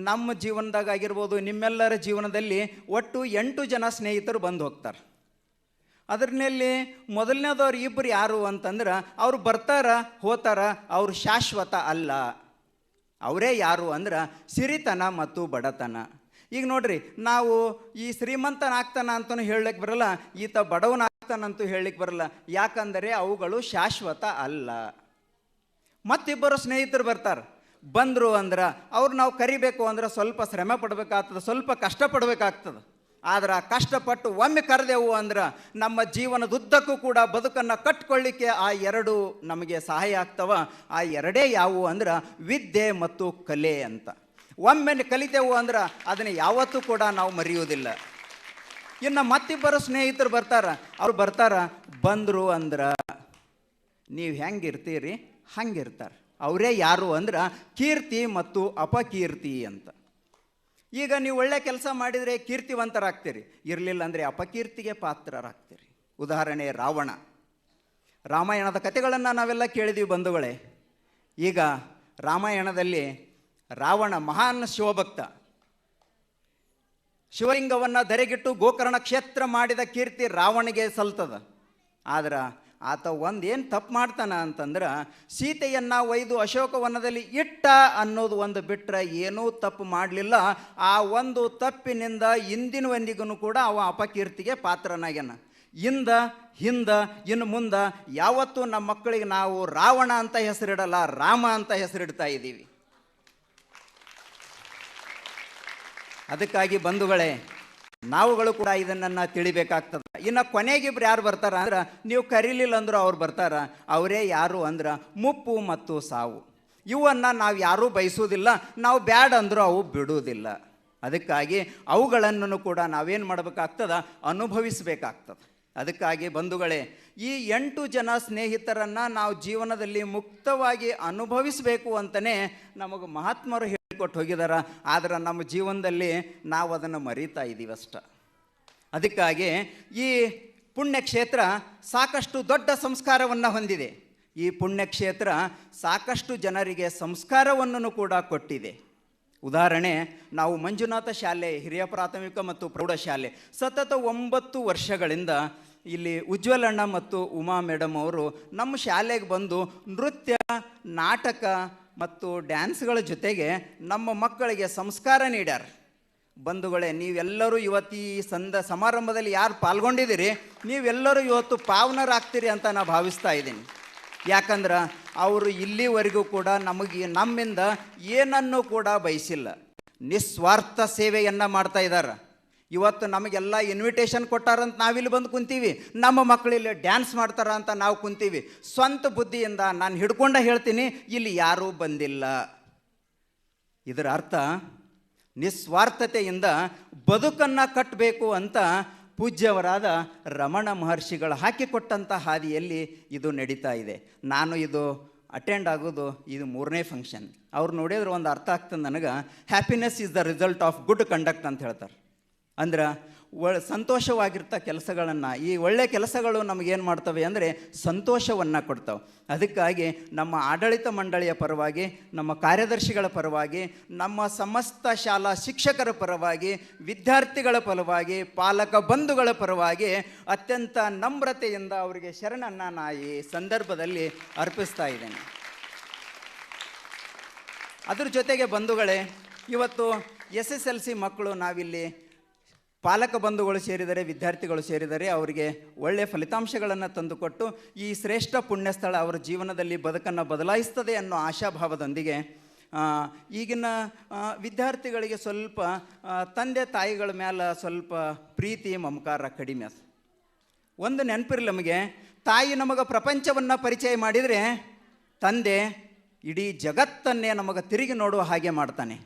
ನಮ್ಮ ಜೀವನದಾಗ ಆಗಿರ್ಬೋದು, ನಿಮ್ಮೆಲ್ಲರ ಜೀವನದಲ್ಲಿ ಒಟ್ಟು 8 ಜನ ಸ್ನೇಹಿತರು ಬಂದು ಹೋಗ್ತಾರೆ. ಅದರಲ್ಲಿ ಮೊದಲನೇದವ್ರು 2 ಯಾರು ಅಂತಂದ್ರೆ ಅವ್ರು ಬರ್ತಾರ ಹೋತಾರ, ಅವರು ಶಾಶ್ವತ ಅಲ್ಲ. ಅವರೇ ಯಾರು ಅಂದ್ರೆ ಸಿರಿತನ ಮತ್ತು ಬಡತನ. ಈಗ ನೋಡ್ರಿ, ನಾವು ಈ ಶ್ರೀಮಂತನಾಗ್ತಾನ ಅಂತಲೂ ಹೇಳಲಿಕ್ಕೆ ಬರಲ್ಲ, ಈತ ಬಡವನಾಗ್ತಾನಂತೂ ಹೇಳಲಿಕ್ಕೆ ಬರಲ್ಲ. ಯಾಕಂದರೆ ಅವುಗಳು ಶಾಶ್ವತ ಅಲ್ಲ. ಮತ್ತಿಬ್ಬರು ಸ್ನೇಹಿತರು ಬರ್ತಾರೆ. ಬಂದರು ಅಂದ್ರೆ ಅವ್ರು ನಾವು ಕರಿಬೇಕು ಅಂದ್ರೆ ಸ್ವಲ್ಪ ಶ್ರಮ ಪಡಬೇಕಾಗ್ತದೆ, ಸ್ವಲ್ಪ ಕಷ್ಟಪಡಬೇಕಾಗ್ತದೆ. ಆದ್ರೆ ಕಷ್ಟಪಟ್ಟು ಒಮ್ಮೆ ಕರೆದೆವು ಅಂದ್ರೆ ನಮ್ಮ ಜೀವನದುದ್ದಕ್ಕೂ ಕೂಡ ಬದುಕನ್ನು ಕಟ್ಕೊಳ್ಳಿಕ್ಕೆ ಆ 2 ನಮಗೆ ಸಹಾಯ ಆಗ್ತವ. ಆ 2 ಯಾವುವು ಅಂದ್ರೆ ವಿದ್ಯೆ ಮತ್ತು ಕಲೆ ಅಂತ. ಒಮ್ಮೆ ಕಲಿತೇವು ಅಂದ್ರೆ ಅದನ್ನು ಯಾವತ್ತೂ ಕೂಡ ನಾವು ಮರೆಯುವುದಿಲ್ಲ. ಇನ್ನು ಮತ್ತಿಬ್ಬರು ಸ್ನೇಹಿತರು ಅವ್ರು ಬಂದರು ಅಂದ್ರೆ ನೀವು ಹೆಂಗಿರ್ತೀರಿ ಹಂಗಿರ್ತಾರೆ. ಅವರೇ ಯಾರು ಅಂದ್ರೆ ಕೀರ್ತಿ ಮತ್ತು ಅಪಕೀರ್ತಿ ಅಂತ. ಈಗ ನೀವು ಒಳ್ಳೆ ಕೆಲಸ ಮಾಡಿದರೆ ಕೀರ್ತಿವಂತರಾಗ್ತೀರಿ, ಇರಲಿಲ್ಲ ಅಂದರೆ ಅಪಕೀರ್ತಿಗೆ ಪಾತ್ರರಾಗ್ತೀರಿ. ಉದಾಹರಣೆ ರಾವಣ. ರಾಮಾಯಣದ ಕಥೆಗಳನ್ನು ನಾವೆಲ್ಲ ಕೇಳಿದೀವಿ ಬಂಧುಗಳೇ. ಈಗ ರಾಮಾಯಣದಲ್ಲಿ ರಾವಣ ಮಹಾನ್ ಶಿವಭಕ್ತ. ಶಿವಲಿಂಗವನ್ನು ಧರೆಗಿಟ್ಟು ಗೋಕರ್ಣ ಕ್ಷೇತ್ರ ಮಾಡಿದ ಕೀರ್ತಿ ರಾವಣಿಗೆ ಸಲ್ತದ. ಆದ್ರೆ ಆತ ಒಂದೇನು ತಪ್ಪು ಮಾಡ್ತಾನ ಅಂತಂದ್ರೆ ಸೀತೆಯನ್ನು ಒಯ್ದು ಅಶೋಕವನದಲ್ಲಿ ಇಟ್ಟ ಅನ್ನೋದು ಒಂದು ಬಿಟ್ಟರೆ ಏನೂ ತಪ್ಪು ಮಾಡಲಿಲ್ಲ. ಆ ಒಂದು ತಪ್ಪಿನಿಂದ ಇಂದಿನವರೆಗೂ ಕೂಡ ಅವ ಅಪಕೀರ್ತಿಗೆ ಪಾತ್ರನಾಗ್ಯಾನ. ಇನ್ನು ಮುಂದೆ ಯಾವತ್ತೂ ನಮ್ಮ ಮಕ್ಕಳಿಗೆ ನಾವು ರಾವಣ ಅಂತ ಹೆಸರಿಡಲ್ಲ, ರಾಮ ಅಂತ ಹೆಸರಿಡ್ತಾ ಇದ್ದೀವಿ. ಅದಕ್ಕಾಗಿ ಬಂಧುಗಳೇ, ನಾವುಗಳು ಕೂಡ ಇದನ್ನು ತಿಳಿಬೇಕಾಗ್ತದೆ. ಇನ್ನು ಕೊನೆಗಿಬ್ರು ಯಾರು ಬರ್ತಾರ ಅಂದ್ರೆ, ನೀವು ಕರೀಲಿಲ್ಲ ಅಂದರೂ ಅವ್ರು ಬರ್ತಾರ. ಅವರೇ ಯಾರು ಅಂದ್ರೆ ಮುಪ್ಪು ಮತ್ತು ಸಾವು. ಇವನ್ನು ನಾವು ಯಾರೂ ಬಯಸೋದಿಲ್ಲ, ನಾವು ಬ್ಯಾಡ್ ಅಂದರೂ ಅವು ಬಿಡುವುದಿಲ್ಲ. ಅದಕ್ಕಾಗಿ ಅವುಗಳನ್ನು ಕೂಡ ನಾವೇನು ಮಾಡಬೇಕಾಗ್ತದ, ಅನುಭವಿಸಬೇಕಾಗ್ತದೆ. ಅದಕ್ಕಾಗಿ ಬಂಧುಗಳೇ, ಈ 8 ಜನ ಸ್ನೇಹಿತರನ್ನು ನಾವು ಜೀವನದಲ್ಲಿ ಮುಕ್ತವಾಗಿ ಅನುಭವಿಸಬೇಕು ಅಂತಲೇ ನಮಗೆ ಮಹಾತ್ಮರು ಹೇಳಿಕೊಟ್ಟು ಹೋಗಿದಾರ. ಆದರೆ ನಮ್ಮ ಜೀವನದಲ್ಲಿ ನಾವು ಅದನ್ನು ಮರೀತಾ ಇದ್ದೀವಿ ಅಷ್ಟೆ. ಅದಕ್ಕಾಗಿ ಈ ಪುಣ್ಯಕ್ಷೇತ್ರ ಸಾಕಷ್ಟು ದೊಡ್ಡ ಸಂಸ್ಕಾರವನ್ನು ಹೊಂದಿದೆ. ಈ ಪುಣ್ಯಕ್ಷೇತ್ರ ಸಾಕಷ್ಟು ಜನರಿಗೆ ಸಂಸ್ಕಾರವನ್ನು ಕೂಡ ಕೊಟ್ಟಿದೆ. ಉದಾಹರಣೆ, ನಾವು ಮಂಜುನಾಥ ಶಾಲೆ, ಹಿರಿಯ ಪ್ರಾಥಮಿಕ ಮತ್ತು ಪ್ರೌಢಶಾಲೆ ಸತತ 9 ವರ್ಷಗಳಿಂದ ಇಲ್ಲಿ ಉಜ್ವಲಣ್ಣ ಮತ್ತು ಉಮಾ ಮೇಡಮ್ ಅವರು ನಮ್ಮ ಶಾಲೆಗೆ ಬಂದು ನೃತ್ಯ, ನಾಟಕ ಮತ್ತು ಡ್ಯಾನ್ಸ್ಗಳ ಜೊತೆಗೆ ನಮ್ಮ ಮಕ್ಕಳಿಗೆ ಸಂಸ್ಕಾರ ನೀಡ್ಯಾರ. ಬಂಧುಗಳೇ, ನೀವೆಲ್ಲರೂ ಇವತ್ತು ಈ ಸಮಾರಂಭದಲ್ಲಿ ಯಾರು ಪಾಲ್ಗೊಂಡಿದ್ದೀರಿ, ನೀವೆಲ್ಲರೂ ಇವತ್ತು ಪಾವನರಾಗ್ತೀರಿ ಅಂತ ನಾನು ಭಾವಿಸ್ತಾ ಇದ್ದೀನಿ. ಯಾಕಂದ್ರೆ ಅವರು ಇಲ್ಲಿವರೆಗೂ ಕೂಡ ನಮ್ಮಿಂದ ಏನನ್ನೂ ಕೂಡ ಬಯಸಿಲ್ಲ, ನಿಸ್ವಾರ್ಥ ಸೇವೆಯನ್ನು ಮಾಡ್ತಾ ಇದ್ದಾರೆ. ಇವತ್ತು ನಮಗೆಲ್ಲ ಇನ್ವಿಟೇಷನ್ ಕೊಟ್ಟಾರಂತ ನಾವಿಲ್ಲಿ ಬಂದು ಕುಂತೀವಿ, ನಮ್ಮ ಮಕ್ಕಳಿಲ್ಲಿ ಡ್ಯಾನ್ಸ್ ಮಾಡ್ತಾರ ಅಂತ ನಾವು ಕುಂತೀವಿ. ಸ್ವಂತ ಬುದ್ಧಿಯಿಂದ ನಾನು ಹಿಡ್ಕೊಂಡ ಹೇಳ್ತೀನಿ, ಇಲ್ಲಿ ಯಾರೂ ಬಂದಿಲ್ಲ. ಇದರ ಅರ್ಥ ನಿಸ್ವಾರ್ಥತೆಯಿಂದ ಬದುಕನ್ನು ಕಟ್ಟಬೇಕು ಅಂತ ಪೂಜ್ಯವರಾದ ರಮಣ ಮಹರ್ಷಿಗಳು ಹಾಕಿಕೊಟ್ಟಂಥ ಹಾದಿಯಲ್ಲಿ ಇದು ನಡೀತಾ ಇದೆ. ನಾನು ಇದು ಅಟೆಂಡ್ ಆಗೋದು ಇದು 3ನೇ ಫಂಕ್ಷನ್. ಅವ್ರು ನೋಡಿದ್ರೆ ಒಂದು ಅರ್ಥ ಆಗ್ತದೆ ನನಗೆ. Happiness is the result of good conduct ಅಂತ ಹೇಳ್ತಾರೆ. ಅಂದ್ರೆ ಸಂತೋಷವಾಗಿರ್ತ ಕೆಲಸಗಳನ್ನು, ಈ ಒಳ್ಳೆಯ ಕೆಲಸಗಳು ನಮಗೇನು ಮಾಡ್ತವೆ ಅಂದರೆ ಸಂತೋಷವನ್ನು ಕೊಡ್ತವೆ. ಅದಕ್ಕಾಗಿ ನಮ್ಮ ಆಡಳಿತ ಮಂಡಳಿಯ ಪರವಾಗಿ, ನಮ್ಮ ಕಾರ್ಯದರ್ಶಿಗಳ ಪರವಾಗಿ, ನಮ್ಮ ಸಮಸ್ತ ಶಾಲಾ ಶಿಕ್ಷಕರ ಪರವಾಗಿ, ವಿದ್ಯಾರ್ಥಿಗಳ ಪರವಾಗಿ, ಪಾಲಕ ಬಂಧುಗಳ ಪರವಾಗಿ ಅತ್ಯಂತ ನಮ್ರತೆಯಿಂದ ಅವರಿಗೆ ಶರಣನ್ನು ನಾನು ಈ ಸಂದರ್ಭದಲ್ಲಿ ಅರ್ಪಿಸ್ತಾ ಇದ್ದೇನೆ. ಅದ್ರ ಜೊತೆಗೆ ಬಂಧುಗಳೇ, ಇವತ್ತು SSLC ಮಕ್ಕಳು ನಾವಿಲ್ಲಿ ಪಾಲಕ ಬಂಧುಗಳು ಸೇರಿದರೆ, ವಿದ್ಯಾರ್ಥಿಗಳು ಸೇರಿದರೆ, ಅವರಿಗೆ ಒಳ್ಳೆಯ ಫಲಿತಾಂಶಗಳನ್ನು ತಂದುಕೊಟ್ಟು ಈ ಶ್ರೇಷ್ಠ ಪುಣ್ಯಸ್ಥಳ ಅವರ ಜೀವನದಲ್ಲಿ ಬದುಕನ್ನು ಬದಲಾಯಿಸ್ತದೆ ಅನ್ನೋ ಆಶಾಭಾವದೊಂದಿಗೆ ಈಗಿನ ವಿದ್ಯಾರ್ಥಿಗಳಿಗೆ ಸ್ವಲ್ಪ ತಂದೆ ತಾಯಿಗಳ ಮೇಲೆ ಸ್ವಲ್ಪ ಪ್ರೀತಿ ಮಮಕಾರ ಕಡಿಮೆ ಅದು. ಒಂದು ನೆನಪಿರಲಿ ನಮಗೆ, ತಾಯಿ ನಮಗೆ ಪ್ರಪಂಚವನ್ನು ಪರಿಚಯ ಮಾಡಿದರೆ ತಂದೆ ಇಡೀ ಜಗತ್ತನ್ನೇ ನಮಗೆ ತಿರುಗಿ ನೋಡುವ ಹಾಗೆ ಮಾಡ್ತಾನೆ.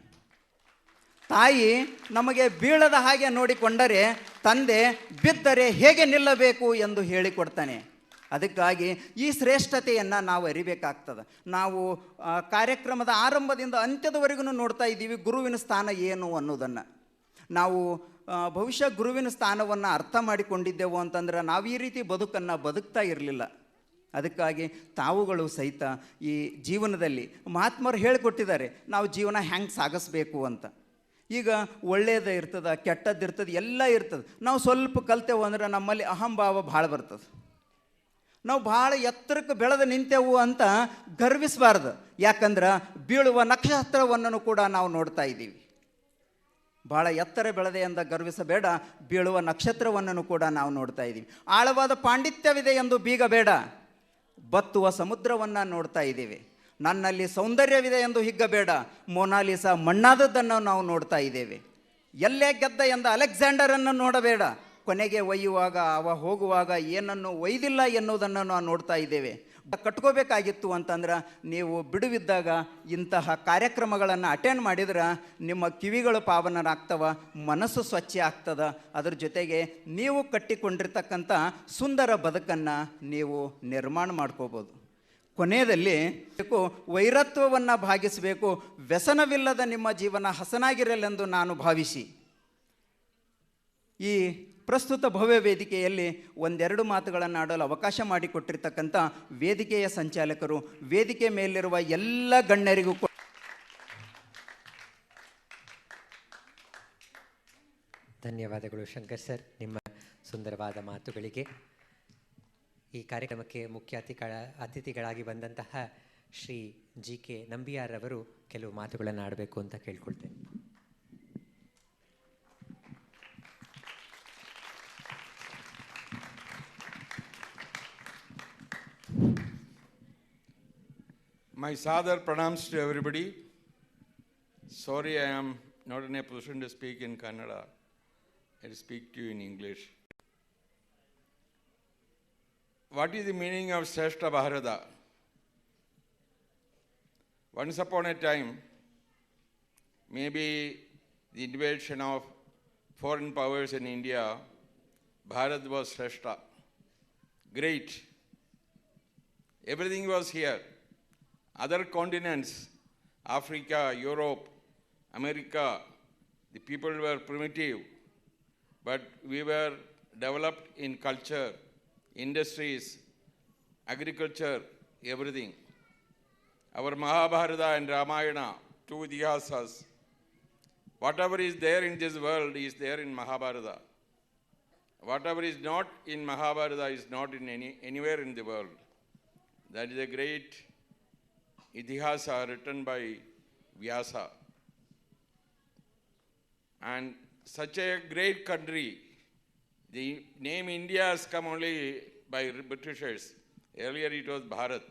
ತಾಯಿ ನಮಗೆ ಬೀಳದ ಹಾಗೆ ನೋಡಿಕೊಂಡರೆ ತಂದೆ ಬಿದ್ದರೆ ಹೇಗೆ ನಿಲ್ಲಬೇಕು ಎಂದು ಹೇಳಿಕೊಡ್ತಾನೆ. ಅದಕ್ಕಾಗಿ ಈ ಶ್ರೇಷ್ಠತೆಯನ್ನು ನಾವು ಅರಿಬೇಕಾಗ್ತದೆ. ನಾವು ಕಾರ್ಯಕ್ರಮದ ಆರಂಭದಿಂದ ಅಂತ್ಯದವರೆಗೂ ನೋಡ್ತಾ ಇದ್ದೀವಿ ಗುರುವಿನ ಸ್ಥಾನ ಏನು ಅನ್ನೋದನ್ನು. ನಾವು ಬಹುಶಃ ಗುರುವಿನ ಸ್ಥಾನವನ್ನು ಅರ್ಥ ಮಾಡಿಕೊಂಡಿದ್ದೆವು ಅಂತಂದ್ರೆ ನಾವು ಈ ರೀತಿ ಬದುಕನ್ನು ಬದುಕ್ತಾ ಇರಲಿಲ್ಲ. ಅದಕ್ಕಾಗಿ ತಾವುಗಳು ಸಹಿತ ಈ ಜೀವನದಲ್ಲಿ ಮಹಾತ್ಮರು ಹೇಳಿಕೊಟ್ಟಿದ್ದಾರೆ ನಾವು ಜೀವನ ಹೆಂಗೆ ಸಾಗಿಸ್ಬೇಕು ಅಂತ. ಈಗ ಒಳ್ಳೆಯದು ಇರ್ತದೆ, ಕೆಟ್ಟದ್ದು ಇರ್ತದೆ, ಎಲ್ಲ ಇರ್ತದೆ. ನಾವು ಸ್ವಲ್ಪ ಕಲ್ತೆವು ಅಂದ್ರೆ ನಮ್ಮಲ್ಲಿ ಅಹಂಭಾವ ಭಾಳ ಬರ್ತದೆ. ನಾವು ಭಾಳ ಎತ್ತರಕ್ಕೆ ಬೆಳೆದು ನಿಂತೆವು ಅಂತ ಗರ್ವಿಸಬಾರ್ದು. ಯಾಕಂದ್ರೆ ಬೀಳುವ ನಕ್ಷತ್ರವನ್ನು ಕೂಡ ನಾವು ನೋಡ್ತಾ ಇದ್ದೀವಿ. ಭಾಳ ಎತ್ತರ ಬೆಳೆದೆ ಅಂತ ಗರ್ವಿಸಬೇಡ, ಬೀಳುವ ನಕ್ಷತ್ರವನ್ನು ಕೂಡ ನಾವು ನೋಡ್ತಾ ಇದ್ದೀವಿ. ಆಳವಾದ ಪಾಂಡಿತ್ಯವಿದೆ ಎಂದು ಬೀಗಬೇಡ, ಬತ್ತುವ ಸಮುದ್ರವನ್ನು ನೋಡ್ತಾ ಇದ್ದೀವಿ. ನನ್ನಲ್ಲಿ ಸೌಂದರ್ಯವಿದೆ ಎಂದು ಹಿಗ್ಗಬೇಡ, ಮೊನಾಲಿಸಾ ಮಣ್ಣಾದದ್ದನ್ನು ನಾವು ನೋಡ್ತಾ ಇದ್ದೇವೆ. ಎಲ್ಲೇ ಗೆದ್ದ ಎಂದ ಅಲೆಕ್ಸಾಂಡರನ್ನು ನೋಡಬೇಡ, ಕೊನೆಗೆ ಒಯ್ಯುವಾಗ ಅವ ಹೋಗುವಾಗ ಏನನ್ನು ಒಯ್ದಿಲ್ಲ ಎನ್ನುವುದನ್ನು ನಾವು ನೋಡ್ತಾ ಇದ್ದೇವೆ. ಕಟ್ಕೋಬೇಕಾಗಿತ್ತು ಅಂತಂದ್ರೆ ನೀವು ಬಿಡುವಿದ್ದಾಗ ಇಂತಹ ಕಾರ್ಯಕ್ರಮಗಳನ್ನು ಅಟೆಂಡ್ ಮಾಡಿದ್ರೆ ನಿಮ್ಮ ಕಿವಿಗಳು ಪಾವನರಾಗ್ತವೆ, ಮನಸ್ಸು ಸ್ವಚ್ಛ ಆಗ್ತದೆ. ಅದ್ರ ಜೊತೆಗೆ ನೀವು ಕಟ್ಟಿಕೊಂಡಿರ್ತಕ್ಕಂಥ ಸುಂದರ ಬದುಕನ್ನು ನೀವು ನಿರ್ಮಾಣ ಮಾಡ್ಕೋಬೋದು. ಕೊನೆಯದಲ್ಲಿ ವೈರತ್ವವನ್ನು ಭಾಗಿಸಬೇಕು. ವ್ಯಸನವಿಲ್ಲದ ನಿಮ್ಮ ಜೀವನ ಹಸನಾಗಿರಲೆಂದು ನಾನು ಭಾವಿಸಿ ಈ ಪ್ರಸ್ತುತ ಭವ್ಯ ವೇದಿಕೆಯಲ್ಲಿ ಒಂದೆರಡು ಮಾತುಗಳನ್ನು ಆಡಲು ಅವಕಾಶ ಮಾಡಿಕೊಟ್ಟಿರ್ತಕ್ಕಂಥ ವೇದಿಕೆಯ ಸಂಚಾಲಕರು, ವೇದಿಕೆ ಮೇಲಿರುವ ಎಲ್ಲ ಗಣ್ಯರಿಗೂ ಧನ್ಯವಾದಗಳು ಶಂಕರ್ ಸರ್, ನಿಮ್ಮ ಸುಂದರವಾದ ಮಾತುಗಳಿಗೆ. ಈ ಕಾರ್ಯಕ್ರಮಕ್ಕೆ ಮುಖ್ಯ ಅತಿಥಿಗಳಾಗಿ ಬಂದಂತಹ ಶ್ರೀ GK ನಂಬಿಯಾರ್ ಅವರು ಕೆಲವು ಮಾತುಗಳನ್ನು ಆಡಬೇಕು ಅಂತ ಕೇಳ್ಕೊಳ್ತೇನೆ. My sadar pranams to everybody. Sorry, I am not in a position to speak in Kannada. I'll speak to you in English. What is the meaning of Shrestha Bharata? Once upon a time, maybe the invasion of foreign powers in India, Bharat was Shrestha. Great. Everything was here. Other continents, Africa, Europe, America, the people were primitive, but we were developed in culture, industries, agriculture, everything. Our Mahabharata and Ramayana, two Idihasas, whatever is there in this world is there in Mahabharata. Whatever is not in Mahabharata is not in anywhere in the world. That is a great Idihasa written by Vyasa. And such a great country, the name India has come only by Britishers. Earlier it was Bharat.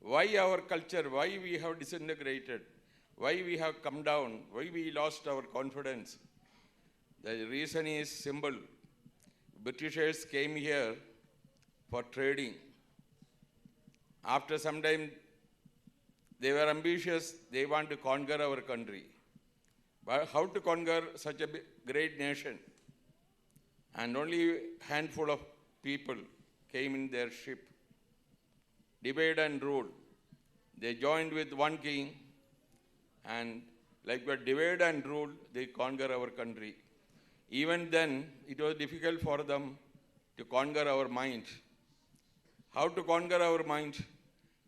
Why our culture? Why we have disintegrated? Why we have come down? Why we lost our confidence? The reason is simple. Britishers came here for trading. After some time, they were ambitious. They want to conquer our country. But how to conquer such a great nation? And only a handful of people came in their ship. Divide and rule. They joined with one king, and like we divide and rule, they conquer our country. Even then, it was difficult for them to conquer our mind. How to conquer our mind?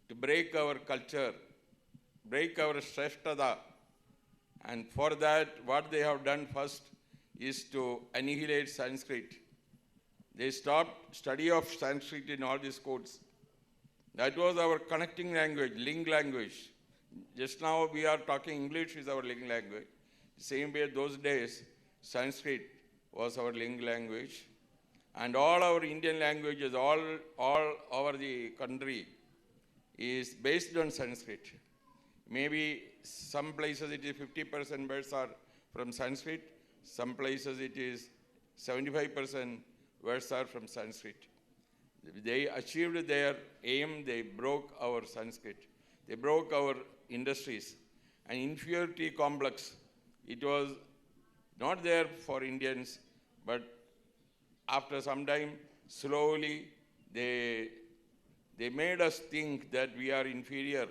To break our culture, break our Shreshtada. And for that, what they have done first is to annihilate Sanskrit. They stopped study of Sanskrit in all the schools. That was our connecting language, link language. Just now we are talking English is our link language. Same way those days, Sanskrit was our link language. And all our Indian languages, all over the country is based on Sanskrit. Maybe some places it is 50% words are from Sanskrit. Some places it is 75% words are from Sanskrit. They achieved their aim, they broke our Sanskrit. They broke our industries. An inferiority complex, it was not there for Indians, but after some time, slowly, they made us think that we are inferior.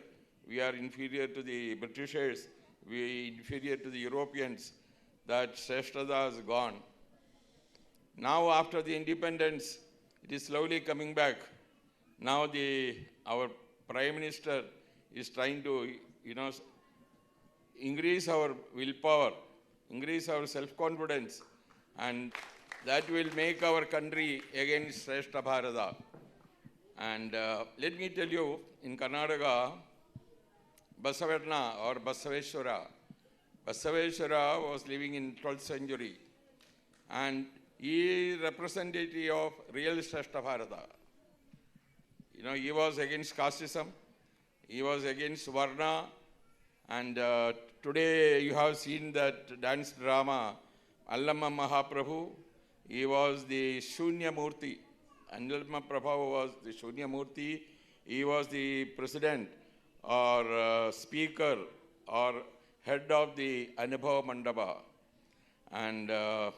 We are inferior to the Britishers. We are inferior to the Europeans. That Shreshtada is gone. Now after the independence, it is slowly coming back. Now our Prime Minister is trying to, increase our willpower, increase our self-confidence, and that will make our country again Shrestha Bharata. And let me tell you, in Karnataka, Basavarna or Basaveshwara was living in 12th century, and he is representative of real Shrestha Bharata. He was against casteism, he was against Varna, and today you have seen that dance drama, Allamma Mahaprabhu, he was the Shunya Murti. Allamma Prabhu was the Shunya Murti. He was the president or speaker or head of the Anubhava Mandapa. And there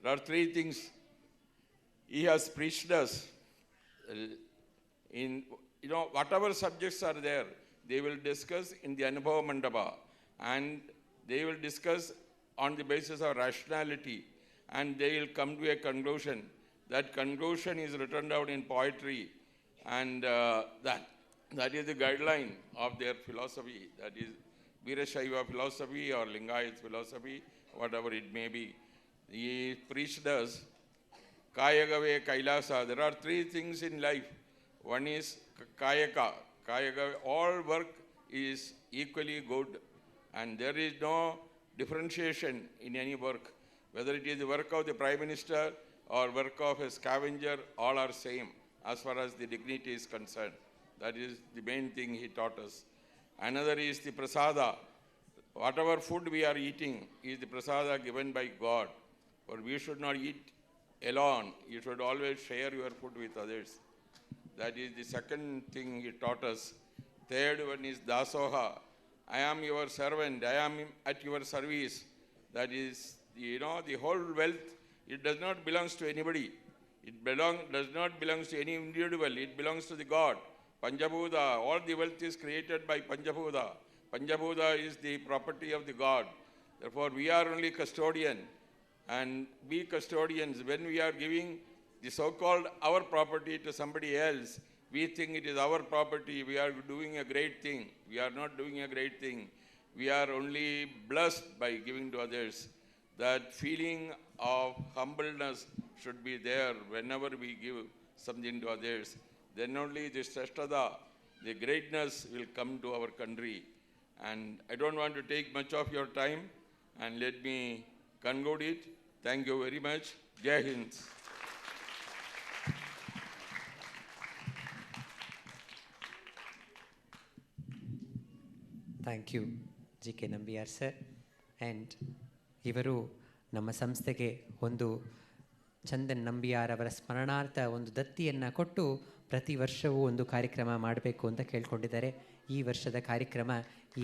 are three things he has preached us. Whatever subjects are there, they will discuss in the Anubhava Mandapa, and they will discuss on the basis of rationality, and they will come to a conclusion. That conclusion is written down in poetry, and that is the guideline of their philosophy. That is Veerashaiva philosophy or Lingayat philosophy, whatever it may be. He preached us Kayagave Kailasa. There are three things in life. One is Kayaka. Kayagave, all work is equally good, and there is no differentiation in any work. Whether it is the work of the Prime Minister or work of a scavenger, all are same as far as the dignity is concerned. That is the main thing he taught us. Another is the prasada. whatever food we are eating is the prasada given by God. For we should not eat alone. You should always share your food with others. That is the second thing he taught us. Third one is dasoha. I am your servant. I am at your service. That is, the whole wealth, it does not belong to anybody. It does not belong to any individual. It belongs to the God. Panchabhuta, all the wealth is created by Panchabhuta. Panchabhuta is the property of the God. Therefore, we are only custodian. And be custodians. When we are giving the so-called our property to somebody else, we think it is our property. We are doing a great thing. We are not doing a great thing. We are only blessed by giving to others. That feeling of humbleness should be there whenever we give something to others. Then only this Shreshtada, the greatness will come to our country. And I don't want to take much of your time, and let me conclude it. Thank you very much. Jai Hind. Thank U G K Nambiar sir. And ಇವರು ನಮ್ಮ ಸಂಸ್ಥೆಗೆ ಒಂದು ಚಂದನ್ ನಂಬಿಯಾರ್ ಅವರ ಸ್ಮರಣಾರ್ಥ ಒಂದು ದತ್ತಿಯನ್ನು ಕೊಟ್ಟು ಪ್ರತಿ ವರ್ಷವೂ ಒಂದು ಕಾರ್ಯಕ್ರಮ ಮಾಡಬೇಕು ಅಂತ ಕೇಳ್ಕೊಂಡಿದ್ದಾರೆ. ಈ ವರ್ಷದ ಕಾರ್ಯಕ್ರಮ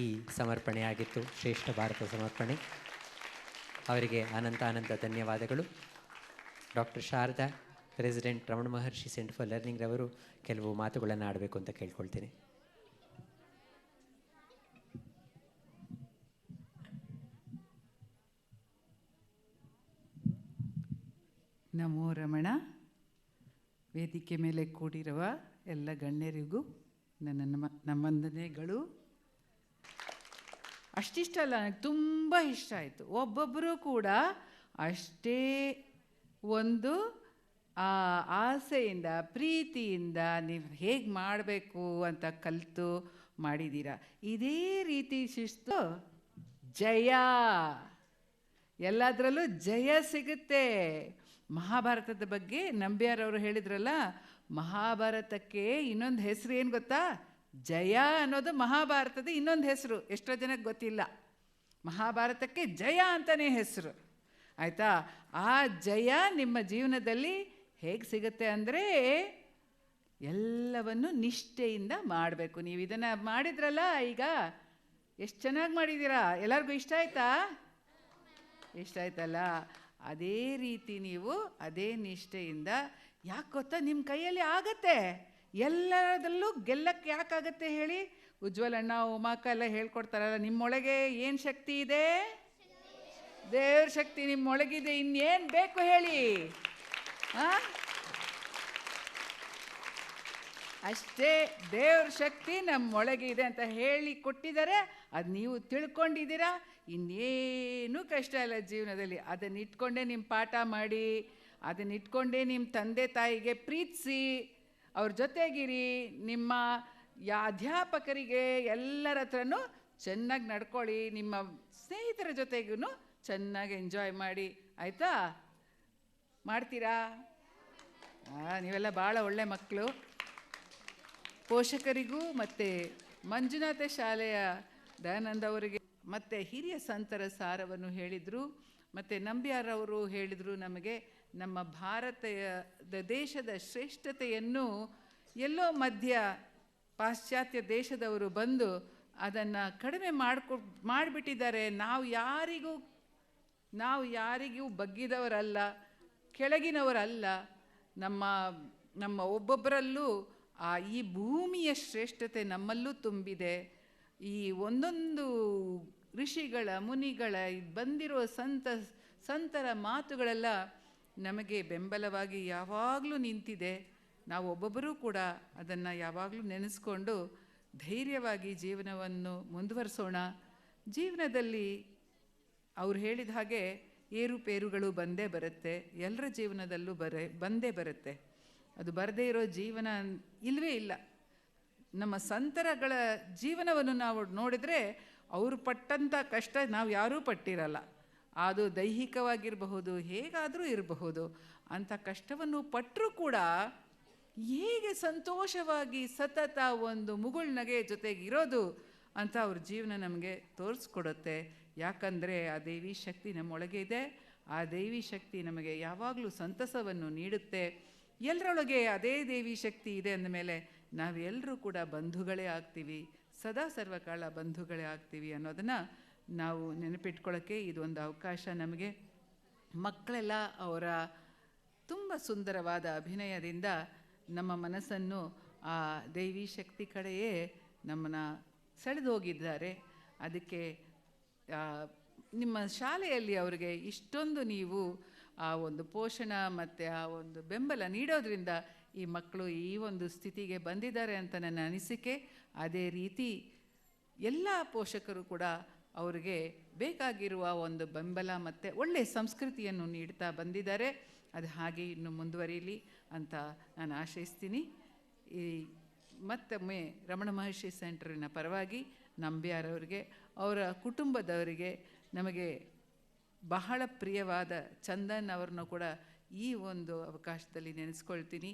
ಈ ಸಮರ್ಪಣೆಯಾಗಿತ್ತು, ಶ್ರೇಷ್ಠ ಭಾರತ ಸಮರ್ಪಣೆ. ಅವರಿಗೆ ಅನಂತ ಧನ್ಯವಾದಗಳು. Doctor Sharada, president Ramana Maharshi centre for learning ರವರು ಕೆಲವು ಮಾತುಗಳನ್ನು ಆಡಬೇಕು ಅಂತ ಕೇಳ್ಕೊಳ್ತೀನಿ. ನಮೋ ರಮಣ. ವೇದಿಕೆ ಮೇಲೆ ಕೂಡಿರುವ ಎಲ್ಲ ಗಣ್ಯರಿಗೂ ನನ್ನ ವಂದನೆಗಳು. ಅಷ್ಟಿಷ್ಟಲ್ಲ, ನನಗೆ ತುಂಬ ಇಷ್ಟ ಆಯಿತು. ಒಬ್ಬೊಬ್ಬರೂ ಕೂಡ ಅಷ್ಟೇ ಒಂದು ಆಸೆಯಿಂದ ಪ್ರೀತಿಯಿಂದ ನೀವು ಹೇಗೆ ಮಾಡಬೇಕು ಅಂತ ಕಲಿತು ಮಾಡಿದ್ದೀರಾ. ಇದೇ ರೀತಿ ಶಿಸ್ತು ಜಯ, ಎಲ್ಲದರಲ್ಲೂ ಜಯ ಸಿಗುತ್ತೆ. ಮಹಾಭಾರತದ ಬಗ್ಗೆ ನಂಬಿಯಾರವರು ಹೇಳಿದ್ರಲ್ಲ, ಮಹಾಭಾರತಕ್ಕೆ ಇನ್ನೊಂದು ಹೆಸರು ಏನು ಗೊತ್ತಾ? ಜಯ ಅನ್ನೋದು ಮಹಾಭಾರತದ ಇನ್ನೊಂದು ಹೆಸರು. ಎಷ್ಟೋ ಜನಕ್ಕೆ ಗೊತ್ತಿಲ್ಲ. ಮಹಾಭಾರತಕ್ಕೆ ಜಯ ಅಂತಲೇ ಹೆಸರು, ಆಯಿತಾ? ಆ ಜಯ ನಿಮ್ಮ ಜೀವನದಲ್ಲಿ ಹೇಗೆ ಸಿಗುತ್ತೆ ಅಂದರೆ ಎಲ್ಲವನ್ನು ನಿಷ್ಠೆಯಿಂದ ಮಾಡಬೇಕು. ನೀವು ಇದನ್ನು ಮಾಡಿದ್ರಲ್ಲ, ಈಗ ಎಷ್ಟು ಚೆನ್ನಾಗಿ ಮಾಡಿದ್ದೀರಾ. ಎಲ್ಲರಿಗೂ ಇಷ್ಟ ಆಯ್ತಾ? ಇಷ್ಟ ಆಯ್ತಲ್ಲ? ಅದೇ ರೀತಿ ನೀವು ಅದೇ ನಿಷ್ಠೆಯಿಂದ, ಯಾಕೆ ಗೊತ್ತಾ, ನಿಮ್ಮ ಕೈಯಲ್ಲಿ ಆಗತ್ತೆ. ಎಲ್ಲದರಲ್ಲೂ ಗೆಲ್ಲಕ್ಕೆ ಯಾಕಾಗತ್ತೆ ಹೇಳಿ? ಉಜ್ವಲ್ ಅಣ್ಣ, ಉಮಾಕ ಎಲ್ಲ ಹೇಳ್ಕೊಡ್ತಾರಲ್ಲ, ನಿಮ್ಮೊಳಗೆ ಏನು ಶಕ್ತಿ ಇದೆ? ದೇವ್ರ ಶಕ್ತಿ ನಿಮ್ಮೊಳಗಿದೆ. ಇನ್ನೇನು ಬೇಕು ಹೇಳಿ? ಅಷ್ಟೇ, ದೇವ್ರ ಶಕ್ತಿ ನಮ್ಮೊಳಗಿದೆ ಅಂತ ಹೇಳಿ ಕೊಟ್ಟಿದ್ದಾರೆ. ಅದು ನೀವು ತಿಳ್ಕೊಂಡಿದ್ದೀರಾ. ಇನ್ನೇನು ಕಷ್ಟ ಇಲ್ಲ ಜೀವನದಲ್ಲಿ. ಅದನ್ನ ಇಟ್ಕೊಂಡೇ ನಿಮ್ಮ ಪಾಠ ಮಾಡಿ, ಅದನ್ನ ಇಟ್ಕೊಂಡೇ ನಿಮ್ಮ ತಂದೆ ತಾಯಿಗೆ ಪ್ರೀತಿಸಿ, ಅವ್ರ ಜೊತೆಗಿರಿ. ನಿಮ್ಮ ಅಧ್ಯಾಪಕರಿಗೆ ಎಲ್ಲರ ಹತ್ರನೂ ಚೆನ್ನಾಗಿ ನಡ್ಕೊಳ್ಳಿ. ನಿಮ್ಮ ಸ್ನೇಹಿತರ ಜೊತೆಗೂ ಚೆನ್ನಾಗಿ ಎಂಜಾಯ್ ಮಾಡಿ, ಆಯಿತಾ? ಮಾಡ್ತೀರಾ? ನೀವೆಲ್ಲ ಭಾಳ ಒಳ್ಳೆ ಮಕ್ಕಳು. ಪೋಷಕರಿಗೂ ಮತ್ತು ಮಂಜುನಾಥ ಶಾಲೆಯ ದಯಾನಂದ ಅವರಿಗೆ ಮತ್ತು ಹಿರಿಯ ಸಂತರ ಸಾರವನ್ನು ಹೇಳಿದರು. ಮತ್ತು ನಂಬಿಯಾರವರು ಹೇಳಿದರು ನಮಗೆ, ನಮ್ಮ ಭಾರತದ ದೇಶದ ಶ್ರೇಷ್ಠತೆಯನ್ನು ಎಲ್ಲೋ ಮಧ್ಯ ಪಾಶ್ಚಾತ್ಯ ದೇಶದವರು ಬಂದು ಅದನ್ನು ಕಡಿಮೆ ಮಾಡಿಬಿಟ್ಟಿದ್ದಾರೆ. ನಾವು ಯಾರಿಗೂ ಬಗ್ಗಿದವರಲ್ಲ, ಕೆಳಗಿನವರಲ್ಲ. ನಮ್ಮ ಒಬ್ಬೊಬ್ಬರಲ್ಲೂ ಈ ಭೂಮಿಯ ಶ್ರೇಷ್ಠತೆ ನಮ್ಮಲ್ಲೂ ತುಂಬಿದೆ. ಈ ಒಂದೊಂದು ಋಷಿಗಳ ಮುನಿಗಳ ಬಂದಿರೋ ಸಂತರ ಮಾತುಗಳೆಲ್ಲ ನಮಗೆ ಬೆಂಬಲವಾಗಿ ಯಾವಾಗಲೂ ನಿಂತಿದೆ. ನಾವು ಒಬ್ಬೊಬ್ಬರೂ ಕೂಡ ಅದನ್ನು ಯಾವಾಗಲೂ ನೆನೆಸ್ಕೊಂಡು ಧೈರ್ಯವಾಗಿ ಜೀವನವನ್ನು ಮುಂದುವರಿಸೋಣ. ಜೀವನದಲ್ಲಿ ಅವ್ರು ಹೇಳಿದ ಹಾಗೆ ಏರುಪೇರುಗಳು ಬಂದೇ ಬರುತ್ತೆ, ಎಲ್ಲರ ಜೀವನದಲ್ಲೂ ಬಂದೇ ಬರುತ್ತೆ. ಅದು ಬರದೇ ಇರೋ ಜೀವನ ಇಲ್ಲವೇ ಇಲ್ಲ. ನಮ್ಮ ಸಂತರಗಳ ಜೀವನವನ್ನು ನಾವು ನೋಡಿದರೆ ಅವರು ಪಟ್ಟಂಥ ಕಷ್ಟ ನಾವು ಯಾರೂ ಪಟ್ಟಿರಲ್ಲ. ಅದು ದೈಹಿಕವಾಗಿರಬಹುದು, ಹೇಗಾದರೂ ಇರಬಹುದು. ಅಂಥ ಕಷ್ಟವನ್ನು ಪಟ್ಟರೂ ಕೂಡ ಹೇಗೆ ಸಂತೋಷವಾಗಿ ಸತತ ಒಂದು ಮುಗುಳ್ನಗೆ ಜೊತೆಗಿರೋದು, ಅಂತ ಅವ್ರ ಜೀವನ ನಮಗೆ ತೋರಿಸ್ಕೊಡುತ್ತೆ. ಯಾಕಂದರೆ ಆ ದೈವಿ ಶಕ್ತಿ ನಮ್ಮೊಳಗೆ ಇದೆ. ಆ ದೈವಿ ಶಕ್ತಿ ನಮಗೆ ಯಾವಾಗಲೂ ಸಂತಸವನ್ನು ನೀಡುತ್ತೆ. ಎಲ್ಲರೊಳಗೆ ಅದೇ ದೇವಿ ಶಕ್ತಿ ಇದೆ ಅಂದಮೇಲೆ ನಾವೆಲ್ಲರೂ ಕೂಡ ಬಂಧುಗಳೇ ಆಗ್ತೀವಿ, ಸದಾ ಸರ್ವಕಾಲ ಬಂಧುಗಳೇ ಆಗ್ತೀವಿ ಅನ್ನೋದನ್ನು ನಾವು ನೆನಪಿಟ್ಕೊಳ್ಳೋಕ್ಕೆ ಇದೊಂದು ಅವಕಾಶ ನಮಗೆ. ಮಕ್ಕಳೆಲ್ಲ ಅವರ ತುಂಬ ಸುಂದರವಾದ ಅಭಿನಯದಿಂದ ನಮ್ಮ ಮನಸ್ಸನ್ನು ಆ ದೈವಿ ಶಕ್ತಿ ಕಡೆಯೇ ನಮ್ಮನ್ನು ಸೆಳೆದು ಹೋಗಿದ್ದಾರೆ. ಅದಕ್ಕೆ ನಿಮ್ಮ ಶಾಲೆಯಲ್ಲಿ ಅವರಿಗೆ ಇಷ್ಟೊಂದು ನೀವು ಆ ಒಂದು ಪೋಷಣ ಮತ್ತು ಆ ಒಂದು ಬೆಂಬಲ ನೀಡೋದ್ರಿಂದ ಈ ಮಕ್ಕಳು ಈ ಒಂದು ಸ್ಥಿತಿಗೆ ಬಂದಿದ್ದಾರೆ ಅಂತ ನನ್ನ ಅನಿಸಿಕೆ. ಅದೇ ರೀತಿ ಎಲ್ಲ ಪೋಷಕರು ಕೂಡ ಅವರಿಗೆ ಬೇಕಾಗಿರುವ ಒಂದು ಬೆಂಬಲ ಮತ್ತು ಒಳ್ಳೆಯ ಸಂಸ್ಕೃತಿಯನ್ನು ನೀಡ್ತಾ ಬಂದಿದ್ದಾರೆ. ಅದು ಹಾಗೆ ಇನ್ನು ಮುಂದುವರಿಯಲಿ ಅಂತ ನಾನು ಆಶಯಿಸ್ತೀನಿ. ಈ ಮತ್ತೊಮ್ಮೆ ರಮಣ ಮಹರ್ಷಿ ಸೆಂಟರಿನ ಪರವಾಗಿ ನಂಬ್ಯಾರವರಿಗೆ, ಅವರ ಕುಟುಂಬದವರಿಗೆ, ನಮಗೆ ಬಹಳ ಪ್ರಿಯವಾದ ಚಂದನ್ ಅವ್ರನ್ನೂ ಕೂಡ ಈ ಒಂದು ಅವಕಾಶದಲ್ಲಿ ನೆನೆಸ್ಕೊಳ್ತೀನಿ.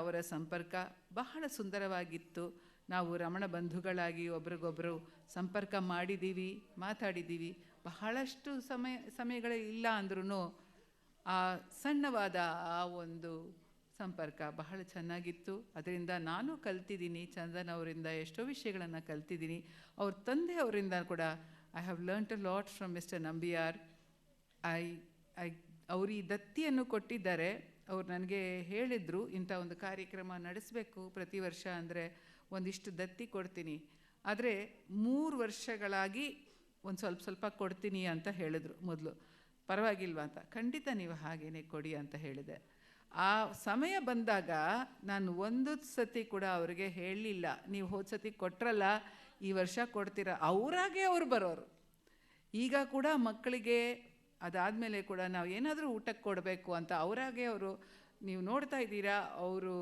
ಅವರ ಸಂಪರ್ಕ ಬಹಳ ಸುಂದರವಾಗಿತ್ತು. ನಾವು ರಮಣ ಬಂಧುಗಳಾಗಿ ಒಬ್ರಿಗೊಬ್ಬರು ಸಂಪರ್ಕ ಮಾಡಿದ್ದೀವಿ, ಮಾತಾಡಿದ್ದೀವಿ. ಬಹಳಷ್ಟು ಸಮಯಗಳೇ ಇಲ್ಲ ಅಂದ್ರೂ ಆ ಸಣ್ಣವಾದ ಆ ಒಂದು ಸಂಪರ್ಕ ಬಹಳ ಚೆನ್ನಾಗಿತ್ತು. ಅದರಿಂದ ನಾನು ಕಲ್ತಿದ್ದೀನಿ, ಚಂದನ್ ಅವರಿಂದ ಎಷ್ಟೋ ವಿಷಯಗಳನ್ನು ಕಲ್ತಿದ್ದೀನಿ. ಅವ್ರ ತಂದೆಯವರಿಂದ ಕೂಡ I have learned a lot from mister Nambiar. ಅವರು ಈ ದತ್ತಿಯನ್ನು ಕೊಟ್ಟಿದ್ದಾರೆ. ಅವ್ರು ನನಗೆ ಹೇಳಿದರು, ಇಂಥ ಒಂದು ಕಾರ್ಯಕ್ರಮ ನಡೆಸಬೇಕು ಪ್ರತಿ ವರ್ಷ ಅಂದರೆ ಒಂದಿಷ್ಟು ದತ್ತಿ ಕೊಡ್ತೀನಿ, ಆದರೆ 3 ವರ್ಷಗಳಾಗಿ ಒಂದು ಸ್ವಲ್ಪ ಕೊಡ್ತೀನಿ ಅಂತ ಹೇಳಿದ್ರು ಮೊದಲು. ಪರವಾಗಿಲ್ವಾ ಅಂತ. ಖಂಡಿತ ನೀವು ಹಾಗೇನೆ ಕೊಡಿ ಅಂತ ಹೇಳಿದೆ. ಆ ಸಮಯ ಬಂದಾಗ ನಾನು ಒಂದು ಸತಿ ಕೂಡ ಅವರಿಗೆ ಹೇಳಲಿಲ್ಲ, ನೀವು ಹೋದ ಸತಿ ಕೊಟ್ರಲ್ಲ ಈ ವರ್ಷ ಕೊಡ್ತೀರಾ. ಅವರಾಗೆ ಅವ್ರು ಬರೋರು. ಈಗ ಕೂಡ ಮಕ್ಕಳಿಗೆ ಅದಾದಮೇಲೆ ಕೂಡ ನಾವು ಏನಾದರೂ ಊಟಕ್ಕೆ ಕೊಡಬೇಕು ಅಂತ ಅವರಾಗೆ ಅವರು, ನೀವು ನೋಡ್ತಾ ಇದ್ದೀರಾ, ಅವರು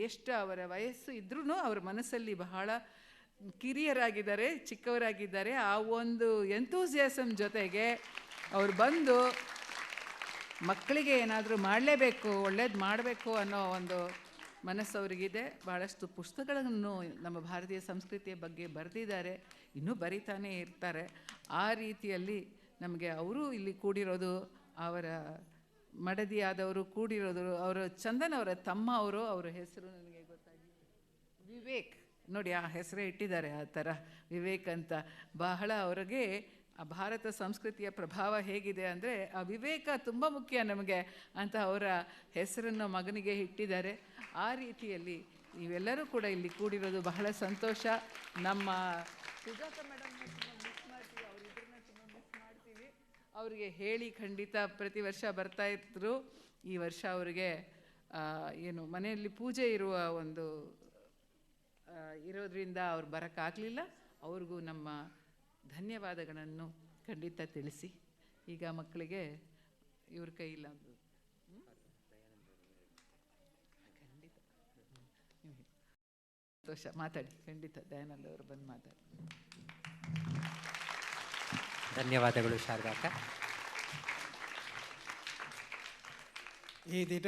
ಎಷ್ಟು ಅವರ ವಯಸ್ಸು ಇದ್ರೂ ಅವ್ರ ಮನಸ್ಸಲ್ಲಿ ಬಹಳ ಕಿರಿಯರಾಗಿದ್ದಾರೆ, ಚಿಕ್ಕವರಾಗಿದ್ದಾರೆ. ಆ ಒಂದು ಎಂತೂಸಿಯಾಸಮ್ ಜೊತೆಗೆ ಅವ್ರು ಬಂದು ಮಕ್ಕಳಿಗೆ ಏನಾದರೂ ಮಾಡಲೇಬೇಕು, ಒಳ್ಳೇದು ಮಾಡಬೇಕು ಅನ್ನೋ ಒಂದು ಮನಸ್ಸವರಿಗಿದೆ. ಭಾಳಷ್ಟು ಪುಸ್ತಕಗಳನ್ನು ನಮ್ಮ ಭಾರತೀಯ ಸಂಸ್ಕೃತಿಯ ಬಗ್ಗೆ ಬರೆದಿದ್ದಾರೆ, ಇನ್ನೂ ಬರಿತಾನೇ ಇರ್ತಾರೆ. ಆ ರೀತಿಯಲ್ಲಿ ನಮಗೆ ಅವರು ಇಲ್ಲಿ ಕೂಡಿರೋದು, ಅವರ ಮಡದಿಯಾದವರು ಕೂಡಿರೋದು, ಅವರು ಚಂದನ್ ಅವರ ತಮ್ಮ ಅವರು, ಅವರ ಹೆಸರು ನನಗೆ ಗೊತ್ತಾಗಿ ವಿವೇಕ್, ನೋಡಿ ಆ ಹೆಸರೇ ಇಟ್ಟಿದ್ದಾರೆ ಆ ಥರ, ವಿವೇಕ್ ಅಂತ. ಬಹಳ ಅವರಿಗೆ ಆ ಭಾರತ ಸಂಸ್ಕೃತಿಯ ಪ್ರಭಾವ ಹೇಗಿದೆ ಅಂದರೆ ಆ ವಿವೇಕ ತುಂಬ ಮುಖ್ಯ ನಮಗೆ ಅಂತ ಅವರ ಹೆಸರನ್ನು ಮಗನಿಗೆ ಇಟ್ಟಿದ್ದಾರೆ. ಆ ರೀತಿಯಲ್ಲಿ ನೀವೆಲ್ಲರೂ ಕೂಡ ಇಲ್ಲಿ ಕೂಡಿರೋದು ಬಹಳ ಸಂತೋಷ. ನಮ್ಮ ಸುಜಾತ ಮೇಡಮ್ನ ಮಿಸ್ ಮಾಡ್ತೀವಿ, ಅವರಿಬ್ಬರನ್ನ ತುಂಬ ಮಿಸ್ ಮಾಡ್ತೀವಿ. ಅವರಿಗೆ ಹೇಳಿ ಖಂಡಿತ ಪ್ರತಿ ವರ್ಷ ಬರ್ತಾಯಿದ್ರು. ಈ ವರ್ಷ ಅವರಿಗೆ ಏನು ಮನೆಯಲ್ಲಿ ಪೂಜೆ ಇರುವ ಒಂದು ಇರೋದ್ರಿಂದ ಅವ್ರು ಬರೋಕ್ಕಾಗಲಿಲ್ಲ. ಅವ್ರಿಗೂ ನಮ್ಮ ಧನ್ಯವಾದಗಳನ್ನು ಖಂಡಿತ ತಿಳಿಸಿ. ಈಗ ಮಕ್ಕಳಿಗೆ ಇವ್ರ ಕೈಯಿಲ್ಲ ಖಂಡಿತ ಸಂತೋಷ, ಮಾತಾಡಿ ಖಂಡಿತ. ದಯಾನಂದ ಅವರು ಬಂದು ಮಾತಾಡಿ. ಧನ್ಯವಾದಗಳು ಶಾರದಾಕ. ಈ ದಿನ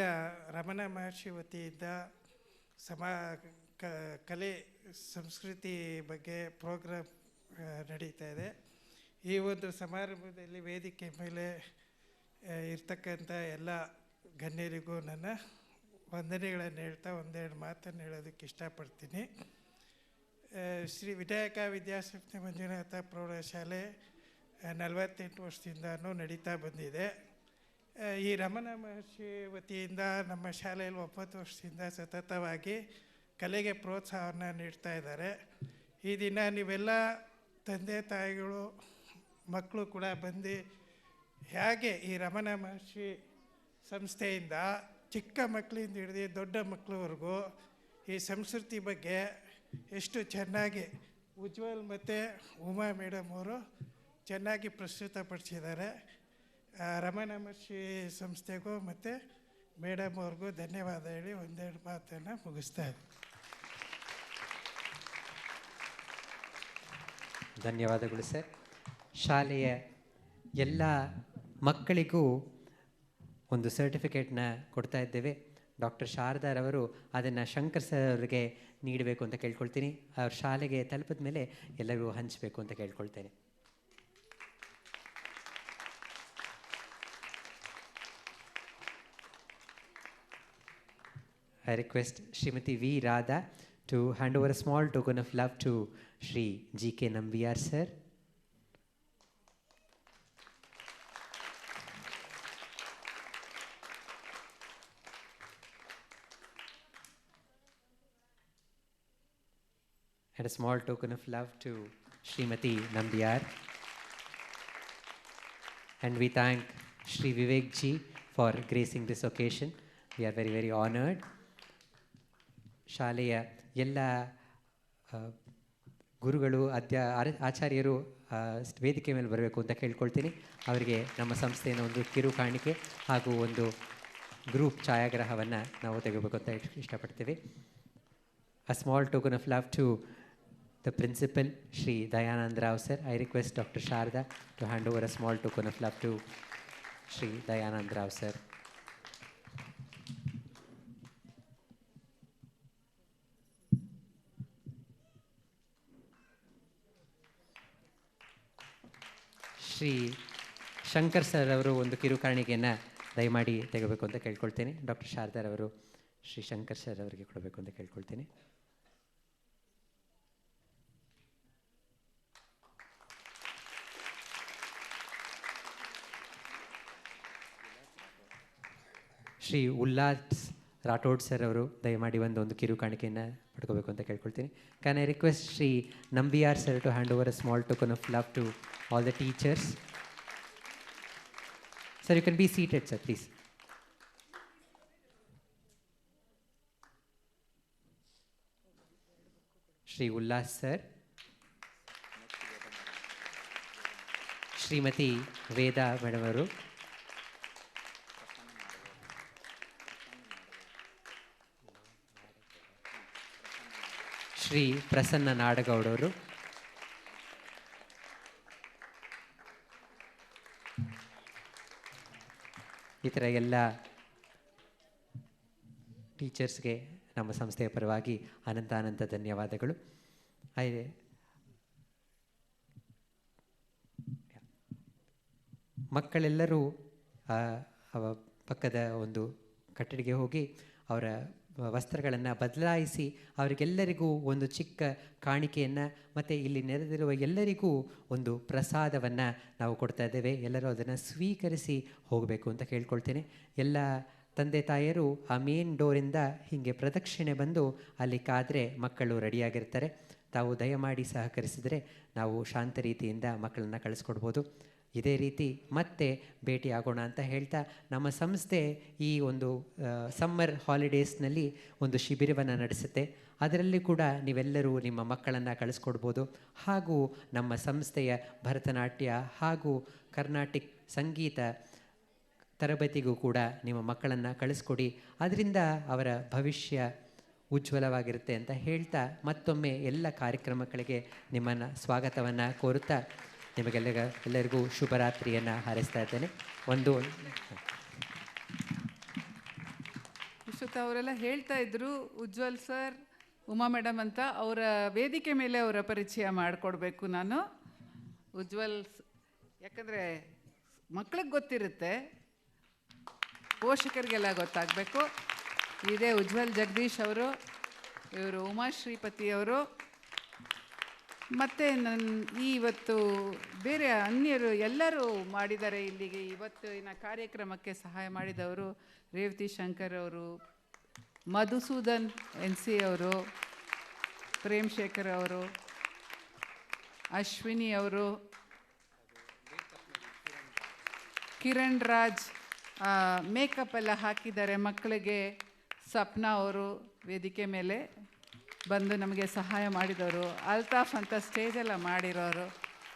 ರಮಣ ಮಹರ್ಷಿ ವತಿಯಿಂದ ಕಲೆ ಸಂಸ್ಕೃತಿ ಬಗ್ಗೆ ಪ್ರೋಗ್ರಾಮ್ ನಡೀತಾ ಇದೆ. ಈ ಒಂದು ಸಮಾರಂಭದಲ್ಲಿ ವೇದಿಕೆ ಮೇಲೆ ಇರ್ತಕ್ಕಂಥ ಎಲ್ಲ ಗಣ್ಯರಿಗೂ ನನ್ನ ವಂದನೆಗಳನ್ನು ಹೇಳ್ತಾ ಒಂದೆರಡು ಮಾತನ್ನು ಹೇಳೋದಕ್ಕೆ ಇಷ್ಟಪಡ್ತೀನಿ. ಶ್ರೀ ವಿನಾಯಕ ವಿದ್ಯಾಸಂಸ್ಥೆ ಮಂಜುನಾಥ ಪ್ರೌಢಶಾಲೆ 48 ವರ್ಷದಿಂದನೂ ನಡೀತಾ ಬಂದಿದೆ. ಈ ರಮಣ ಮಹರ್ಷಿ ವತಿಯಿಂದ ನಮ್ಮ ಶಾಲೆಯಲ್ಲಿ 9 ವರ್ಷದಿಂದ ಸತತವಾಗಿ ಕಲೆಗೆ ಪ್ರೋತ್ಸಾಹವನ್ನು ನೀಡ್ತಾ ಇದ್ದಾರೆ. ಈ ದಿನ ನೀವೆಲ್ಲ ತಂದೆ ತಾಯಿಗಳು ಮಕ್ಕಳು ಕೂಡ ಬಂದು ಹೇಗೆ ಈ ರಮಣ ಮಹರ್ಷಿ ಸಂಸ್ಥೆಯಿಂದ ಚಿಕ್ಕ ಮಕ್ಕಳಿಂದ ಹಿಡಿದು ದೊಡ್ಡ ಮಕ್ಕಳವರೆಗೂ ಈ ಸಂಸ್ಕೃತಿ ಬಗ್ಗೆ ಎಷ್ಟು ಚೆನ್ನಾಗಿ ಉಜ್ವಲ್ ಮತ್ತು ಉಮಾ ಮೇಡಮ್ ಅವರು ಚೆನ್ನಾಗಿ ಪ್ರಸ್ತುತಪಡಿಸಿದ್ದಾರೆ. ರಮಣ ಮಹರ್ಷಿ ಸಂಸ್ಥೆಗೂ ಮತ್ತು ಮೇಡಮ್ ಅವ್ರಿಗೂ ಧನ್ಯವಾದ ಹೇಳಿ ಒಂದೆರಡು ಮಾತನ್ನು ಮುಗಿಸ್ತಾ ಇದ್ದೀನಿ. ಧನ್ಯವಾದಗಳು ಸರ್. ಶಾಲೆಯ ಎಲ್ಲ ಮಕ್ಕಳಿಗೂ ಒಂದು ಸರ್ಟಿಫಿಕೇಟ್ನ ಕೊಡ್ತಾ ಇದ್ದೇವೆ. ಡಾಕ್ಟರ್ ಶಾರದಾರವರು ಅದನ್ನು ಶಂಕರ್ ಸರ್ ಅವರಿಗೆ ನೀಡಬೇಕು ಅಂತ ಕೇಳ್ಕೊಳ್ತೀನಿ. ಅವ್ರ ಶಾಲೆಗೆ ತಲುಪಿದ ಮೇಲೆ ಎಲ್ಲರಿಗೂ ಹಂಚಬೇಕು ಅಂತ ಕೇಳ್ಕೊಳ್ತೇನೆ. I request Srimati V. Radha to hand over a small token of love to Shri G.K. Nambiar sir. And a small token of love to Srimati Nambiar. And we thank Shri Vivek ji for gracing this occasion. We are very, very honored. ಶಾಲೆಯ ಎಲ್ಲ ಗುರುಗಳು ಆಚಾರ್ಯರು ವೇದಿಕೆ ಮೇಲೆ ಬರಬೇಕು ಅಂತ ಕೇಳ್ಕೊಳ್ತೀನಿ. ಅವರಿಗೆ ನಮ್ಮ ಸಂಸ್ಥೆಯ ಒಂದು ಕಿರು ಕಾಣಿಕೆ ಹಾಗೂ ಒಂದು ಗ್ರೂಪ್ ಛಾಯಾಗ್ರಹವನ್ನು ನಾವು ತೆಗೋಬೇಕು ಅಂತ ಇಷ್ಟಪಡ್ತೀವಿ. A small token of love to the principal, Shri Dayanand Rao sir. I request Dr. Sharda to hand over a small token of love to Shri Dayanand Rao sir. Shri Shankar sir ಅವರು ಒಂದು ಕಿರುಕಾಣಿಕೆಯನ್ನು ದಯಮಾಡಿ ತೆಗಬೇಕು ಅಂತ ಕೇಳ್ಕೊಳ್ತೇನೆ. Doctor ಶಾರದಾರ್ ಅವರು Shri Shankar sir ಅವರಿಗೆ ಕೊಡಬೇಕು ಅಂತ ಕೇಳ್ಕೊಳ್ತೇನೆ. Shri Ullas Rathod sir ಅವರು ದಯಮಾಡಿ ಒಂದು ಕಿರುಕಾಣಿಕೆಯನ್ನು ಪಡ್ಕೋಬೇಕು ಅಂತ ಕೇಳ್ಕೊಳ್ತೀನಿ. Can I request Shri Nambiar sir to hand over a small token of love to all the teachers. Sir, you can be seated, sir, please. Shri Ullas sir, Srimati Veda madam avaru, Shri Prasanna Nadagowdaru, ಈ ಥರ ಎಲ್ಲ ಟೀಚರ್ಸ್ಗೆ ನಮ್ಮ ಸಂಸ್ಥೆಯ ಪರವಾಗಿ ಅನಂತ ಧನ್ಯವಾದಗಳು. ಮಕ್ಕಳೆಲ್ಲರೂ ಪಕ್ಕದ ಒಂದು ಕಟ್ಟಡಿಗೆ ಹೋಗಿ ಅವರ ವಸ್ತ್ರಗಳನ್ನು ಬದಲಾಯಿಸಿ ಅವರಿಗೆಲ್ಲರಿಗೂ ಒಂದು ಚಿಕ್ಕ ಕಾಣಿಕೆಯನ್ನು ಮತ್ತು ಇಲ್ಲಿ ನೆರೆದಿರುವ ಎಲ್ಲರಿಗೂ ಒಂದು ಪ್ರಸಾದವನ್ನು ನಾವು ಕೊಡ್ತಾ ಇದ್ದೇವೆ. ಎಲ್ಲರೂ ಅದನ್ನು ಸ್ವೀಕರಿಸಿ ಹೋಗಬೇಕು ಅಂತ ಕೇಳ್ಕೊಳ್ತೇನೆ. ಎಲ್ಲ ತಂದೆ ತಾಯಿಯರು ಆ ಮೇನ್ ಡೋರಿಂದ ಹೀಗೆ ಪ್ರದಕ್ಷಿಣೆ ಬಂದು ಅಲ್ಲಿ ಕಾದರೆ ಮಕ್ಕಳು ರೆಡಿಯಾಗಿರ್ತಾರೆ. ತಾವು ದಯಮಾಡಿ ಸಹಕರಿಸಿದರೆ ನಾವು ಶಾಂತ ರೀತಿಯಿಂದ ಮಕ್ಕಳನ್ನು ಕಳಿಸ್ಕೊಡ್ಬೋದು. ಇದೇ ರೀತಿ ಮತ್ತೆ ಭೇಟಿ ಆಗೋಣ ಅಂತ ಹೇಳ್ತಾ, ನಮ್ಮ ಸಂಸ್ಥೆ ಈ ಒಂದು ಸಮ್ಮರ್ ಹಾಲಿಡೇಸ್ನಲ್ಲಿ ಒಂದು ಶಿಬಿರವನ್ನು ನಡೆಸುತ್ತೆ. ಅದರಲ್ಲಿ ಕೂಡ ನೀವೆಲ್ಲರೂ ನಿಮ್ಮ ಮಕ್ಕಳನ್ನು ಕಳಿಸ್ಕೊಡ್ಬೋದು. ಹಾಗೂ ನಮ್ಮ ಸಂಸ್ಥೆಯ ಭರತನಾಟ್ಯ ಹಾಗೂ ಕರ್ನಾಟಿಕ್ ಸಂಗೀತ ತರಬೇತಿಗೂ ಕೂಡ ನಿಮ್ಮ ಮಕ್ಕಳನ್ನು ಕಳಿಸ್ಕೊಡಿ. ಅದರಿಂದ ಅವರ ಭವಿಷ್ಯ ಉಜ್ವಲವಾಗಿರುತ್ತೆ ಅಂತ ಹೇಳ್ತಾ, ಮತ್ತೊಮ್ಮೆ ಎಲ್ಲ ಕಾರ್ಯಕ್ರಮಗಳಿಗೆ ನಿಮ್ಮನ್ನು ಸ್ವಾಗತವನ್ನು ಕೋರುತ್ತಾ ಎಲ್ಲರಿಗೂ ಶುಭರಾತ್ರಿಯನ್ನು ಹಾರೈಸ್ತಾ ಇದ್ದೇನೆ. ಇಷ್ಟೊತ್ತು ಅವರೆಲ್ಲ ಹೇಳ್ತಾ ಇದ್ರು, ಉಜ್ವಲ್ ಸರ್, ಉಮಾ ಮೇಡಮ್ ಅಂತ. ಅವರ ವೇದಿಕೆ ಮೇಲೆ ಅವರ ಪರಿಚಯ ಮಾಡಿಕೊಡ್ಬೇಕು ನಾನು. ಉಜ್ವಲ್, ಯಾಕಂದರೆ ಮಕ್ಕಳಿಗೆ ಗೊತ್ತಿರುತ್ತೆ, ಪೋಷಕರಿಗೆಲ್ಲ ಗೊತ್ತಾಗಬೇಕು. ಇದೇ ಉಜ್ವಲ್ ಜಗದೀಶ್ ಅವರು, ಇವರು ಉಮಾ ಶ್ರೀಪತಿ ಅವರು, ಮತ್ತು ಇವತ್ತು ಬೇರೆ ಅನ್ಯರು ಎಲ್ಲರೂ ಮಾಡಿದ್ದಾರೆ. ಇಲ್ಲಿಗೆ ಇವತ್ತಿನ ಕಾರ್ಯಕ್ರಮಕ್ಕೆ ಸಹಾಯ ಮಾಡಿದವರು ರೇವತಿ ಶಂಕರ್ ಅವರು, ಮಧುಸೂದನ್ NC ಅವರು, ಪ್ರೇಮ್ ಶೇಖರ್ ಅವರು, ಅಶ್ವಿನಿ ಅವರು, ಕಿರಣ್ ರಾಜ್ ಮೇಕಪ್ ಎಲ್ಲ ಹಾಕಿದ್ದಾರೆ ಮಕ್ಕಳಿಗೆ, ಸಪ್ನಾ ಅವರು ವೇದಿಕೆ ಮೇಲೆ ಬಂದು ನಮಗೆ ಸಹಾಯ ಮಾಡಿದವರು, ಅಲ್ತಾಫ್ ಅಂತ ಸ್ಟೇಜೆಲ್ಲ ಮಾಡಿರೋರು,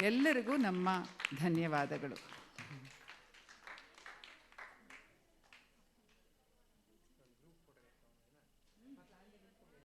ಎಲ್ಲರಿಗೂ ನಮ್ಮ ಧನ್ಯವಾದಗಳು.